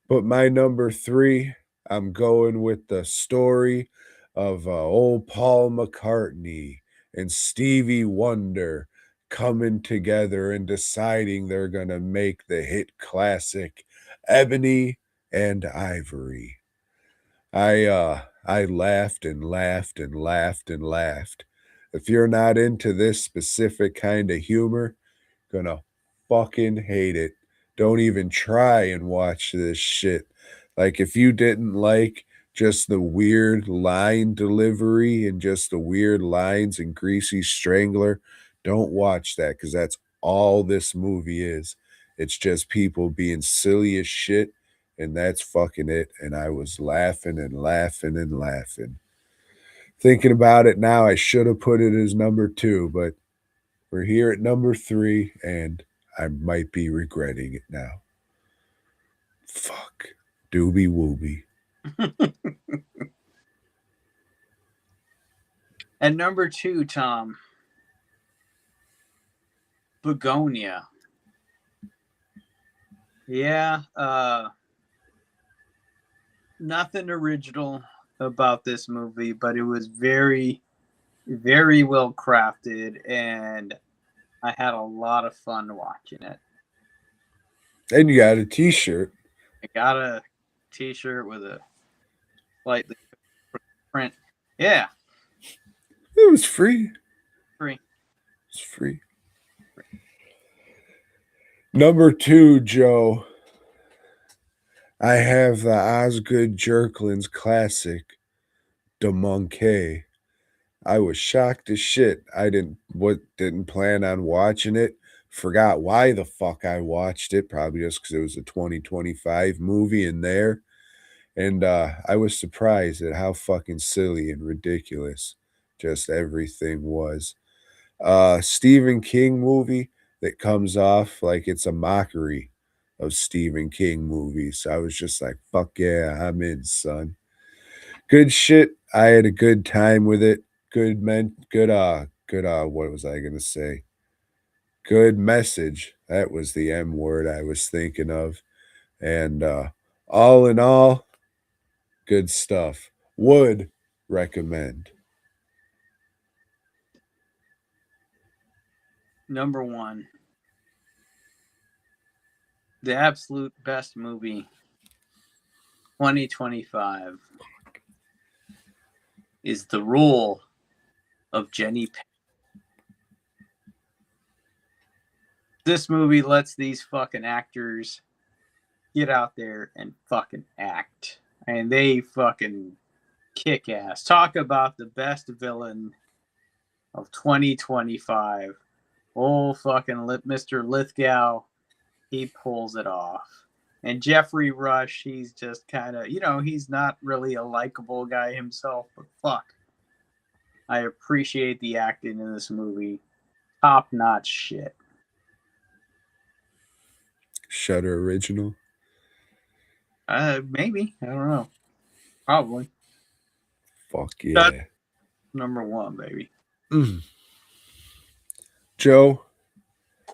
B: But my number 3, I'm going with the story of old Paul McCartney and Stevie Wonder coming together and deciding they're going to make the hit classic Ebony and Ivory. I laughed and laughed and laughed and laughed. If you're not into this specific kind of humor, gonna fucking hate it. Don't even try and watch this shit. Like, if you didn't like just the weird line delivery and just the weird lines and Greasy Strangler, don't watch that, because that's all this movie is. It's just people being silly as shit, and that's fucking it. And I was laughing and laughing and laughing. Thinking about it now, I should have put it as number 2, but we're here at number 3, and I might be regretting it now. Fuck. Doobie wooby.
C: And number 2, Tom, Bogonia. Yeah, nothing original about this movie, but it was very, very well crafted, and I had a lot of fun watching it.
B: And you got a t-shirt.
C: I got a t-shirt with a slightly print. Yeah.
B: It was free.
C: Free.
B: It's free. Number 2, Joe. I have the Osgood Jerklin's classic, De Monkey. I was shocked as shit. I didn't plan on watching it. Forgot why the fuck I watched it. Probably just because it was a 2025 movie in there. And I was surprised at how fucking silly and ridiculous just everything was. Stephen King movie that comes off like it's a mockery of Stephen King movies. I was just like, fuck yeah, I'm in, son. Good shit. I had a good time with it. Good what was I gonna say? Good message. That was the M word I was thinking of. And all in all, good stuff. Would recommend.
C: Number 1. The absolute best movie 2025 is The Rule of Jenny Payne. This movie lets these fucking actors get out there and fucking act. And they fucking kick ass. Talk about the best villain of 2025. Oh, fucking Mr. Lithgow. He pulls it off. And Jeffrey Rush, he's just kind of, he's not really a likable guy himself, but fuck. I appreciate the acting in this movie. Top-notch shit.
B: Shudder original?
C: Maybe. I don't know. Probably.
B: Fuck yeah.
C: That's number 1, baby.
B: Joe,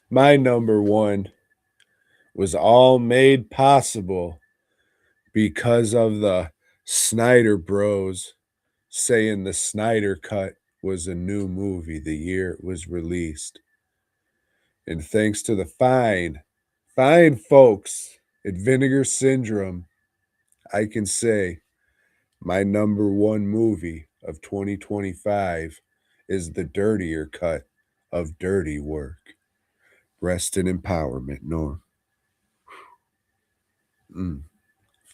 B: my number 1 was all made possible because of the Snyder Bros saying the Snyder Cut was a new movie the year it was released. And thanks to the fine folks at Vinegar Syndrome, I can say my number 1 movie of 2025 is the dirtier cut of Dirty Work. Rest in empowerment, Norm.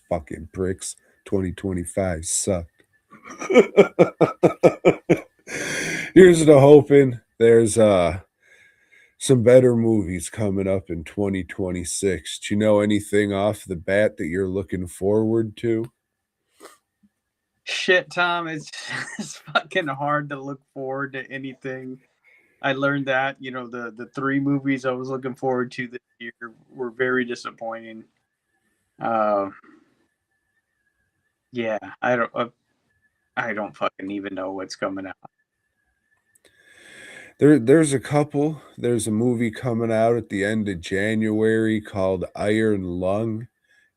B: Fucking pricks. 2025 sucked. Here's to hoping there's some better movies coming up in 2026. Do you know anything off the bat that you're looking forward to?
C: Shit, Tom, it's fucking hard to look forward to anything. I learned that, the three movies I was looking forward to this year were very disappointing. Uh, yeah, I don't fucking even know what's coming out.
B: There's a couple. There's a movie coming out at the end of January called Iron Lung,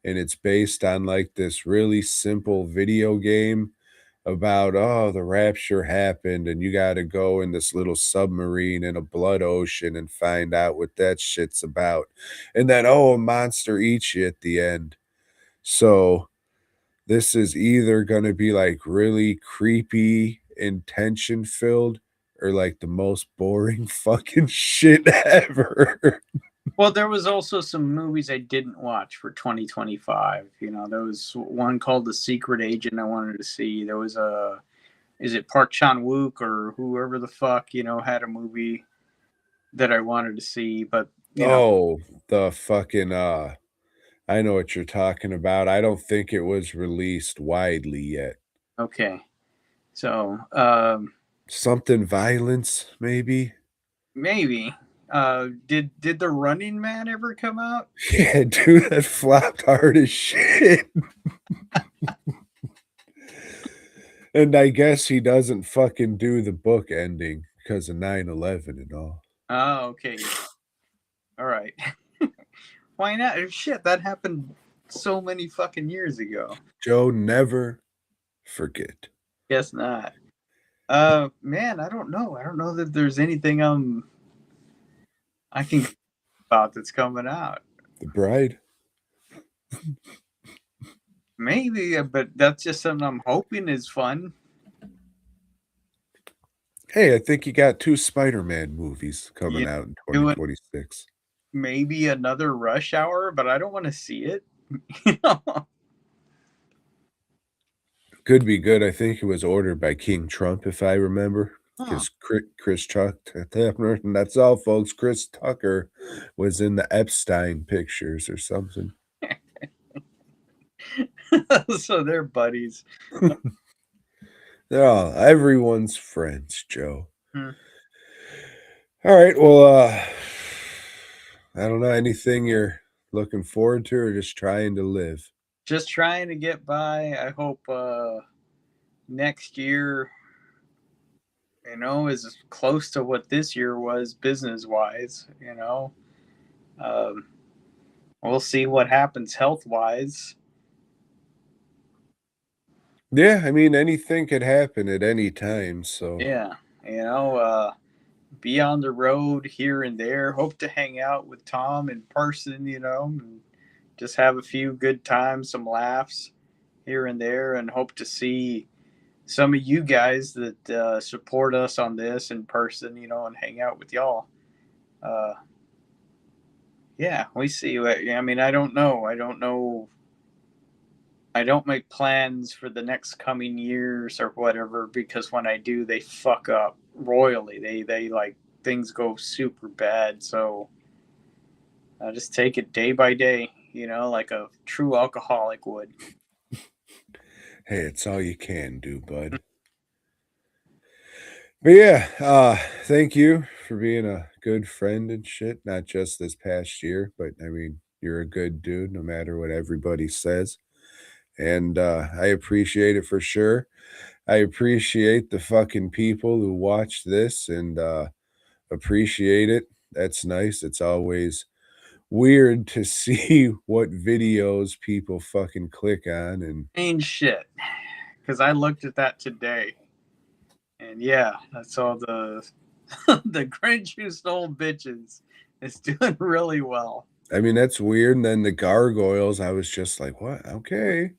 B: and it's based on like this really simple video game about the rapture happened and you got to go in this little submarine in a blood ocean and find out what that shit's about. And then a monster eats you at the end. So this is either going to be like really creepy and tension filled or like the most boring fucking shit ever.
C: Well, there was also some movies I didn't watch for 2025. There was one called The Secret Agent I wanted to see. There was is it Park Chan-wook or whoever the fuck, had a movie that I wanted to see, but
B: the fucking I know what you're talking about. I don't think it was released widely yet.
C: Okay. So,
B: something violence, maybe?
C: Maybe. Did The Running Man ever come out?
B: Yeah, dude, that flopped hard as shit. And I guess he doesn't fucking do the book ending because of 9/11 and all.
C: Oh, okay. All right. Why not? Shit, that happened so many fucking years ago.
B: Joe, never forget.
C: Guess not. Man, I don't know. I don't know that there's anything I can about that's coming out.
B: The Bride?
C: Maybe, but that's just something I'm hoping is fun.
B: Hey, I think you got 2 Spider-Man movies coming out in 2026.
C: Maybe another Rush Hour, but I don't want to see it.
B: Could be good. I think it was ordered by King Trump, if I remember. Because Chris Tucker, and that's all, folks. Chris Tucker was in the Epstein pictures or something.
C: So they're buddies.
B: They're all everyone's friends, Joe.
C: Hmm.
B: All right. Well, I don't know, anything you're looking forward to or just trying to live?
C: Just trying to get by. I hope next year, is close to what this year was business wise. We'll see what happens health wise.
B: Yeah, I mean, anything could happen at any time. So
C: yeah, be on the road here and there. Hope to hang out with Tom in person. And just have a few good times, some laughs here and there, and hope to see some of you guys that support us on this in person, and hang out with y'all. Yeah, we see. I mean, I don't know. I don't make plans for the next coming years or whatever, because when I do, they fuck up royally. They like things go super bad. So I just take it day by day, like a true alcoholic would.
B: Hey, it's all you can do, bud. But yeah, thank you for being a good friend and shit. Not just this past year, but I mean, you're a good dude no matter what everybody says. And I appreciate it for sure. I appreciate the fucking people who watch this and appreciate it. That's nice. It's always weird to see what videos people fucking click on and
C: ain't shit. Because I looked at that today. And yeah, I saw the the Grinch Who Stole Bitches is doing really well.
B: I mean, that's weird. And then the gargoyles, I was just like, what? Okay.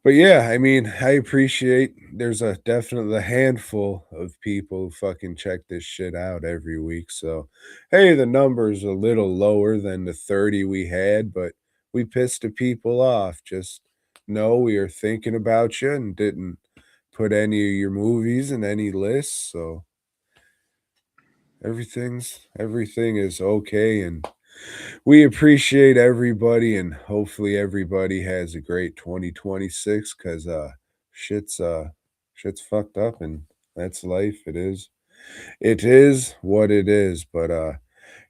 B: But yeah, I mean, I appreciate there's a definitely a handful of people who fucking check this shit out every week. So, hey, the number's a little lower than the 30 we had, but we pissed the people off. Just know we are thinking about you and didn't put any of your movies in any lists. So everything is okay, and we appreciate everybody, and hopefully everybody has a great 2026, because shit's fucked up, and that's life. It is what it is. But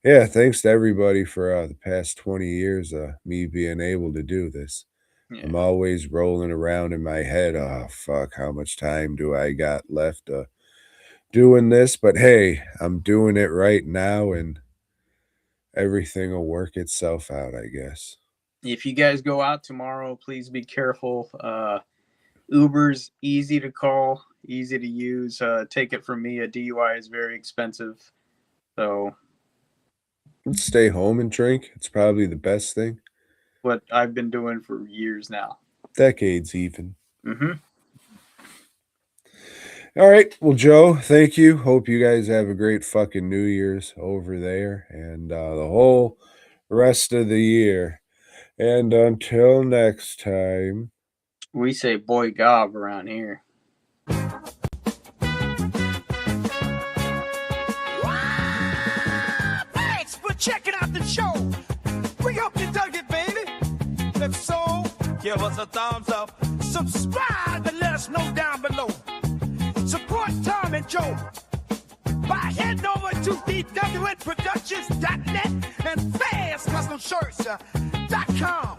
B: yeah, thanks to everybody for the past 20 years me being able to do this.
C: Yeah.
B: I'm always rolling around in my head, oh fuck, how much time do I got left doing this? But hey, I'm doing it right now, and everything will work itself out, I guess.
C: If you guys go out tomorrow, please be careful. Uber's easy to call, easy to use. Take it from me, a DUI is very expensive. So
B: stay home and drink. It's probably the best thing.
C: What I've been doing for years now.
B: Decades even.
C: Mm-hmm.
B: All right. Well, Joe, thank you. Hope you guys have a great fucking New Year's over there and the whole rest of the year. And until next time.
C: We say BOYGOB around here.
D: Thanks for checking out the show. We hope you dug it, baby. If so, give us a thumbs up. Subscribe and let us know down below. Support Tom and Joe by heading over to DWNProductions.net and FastCustomShirts.com.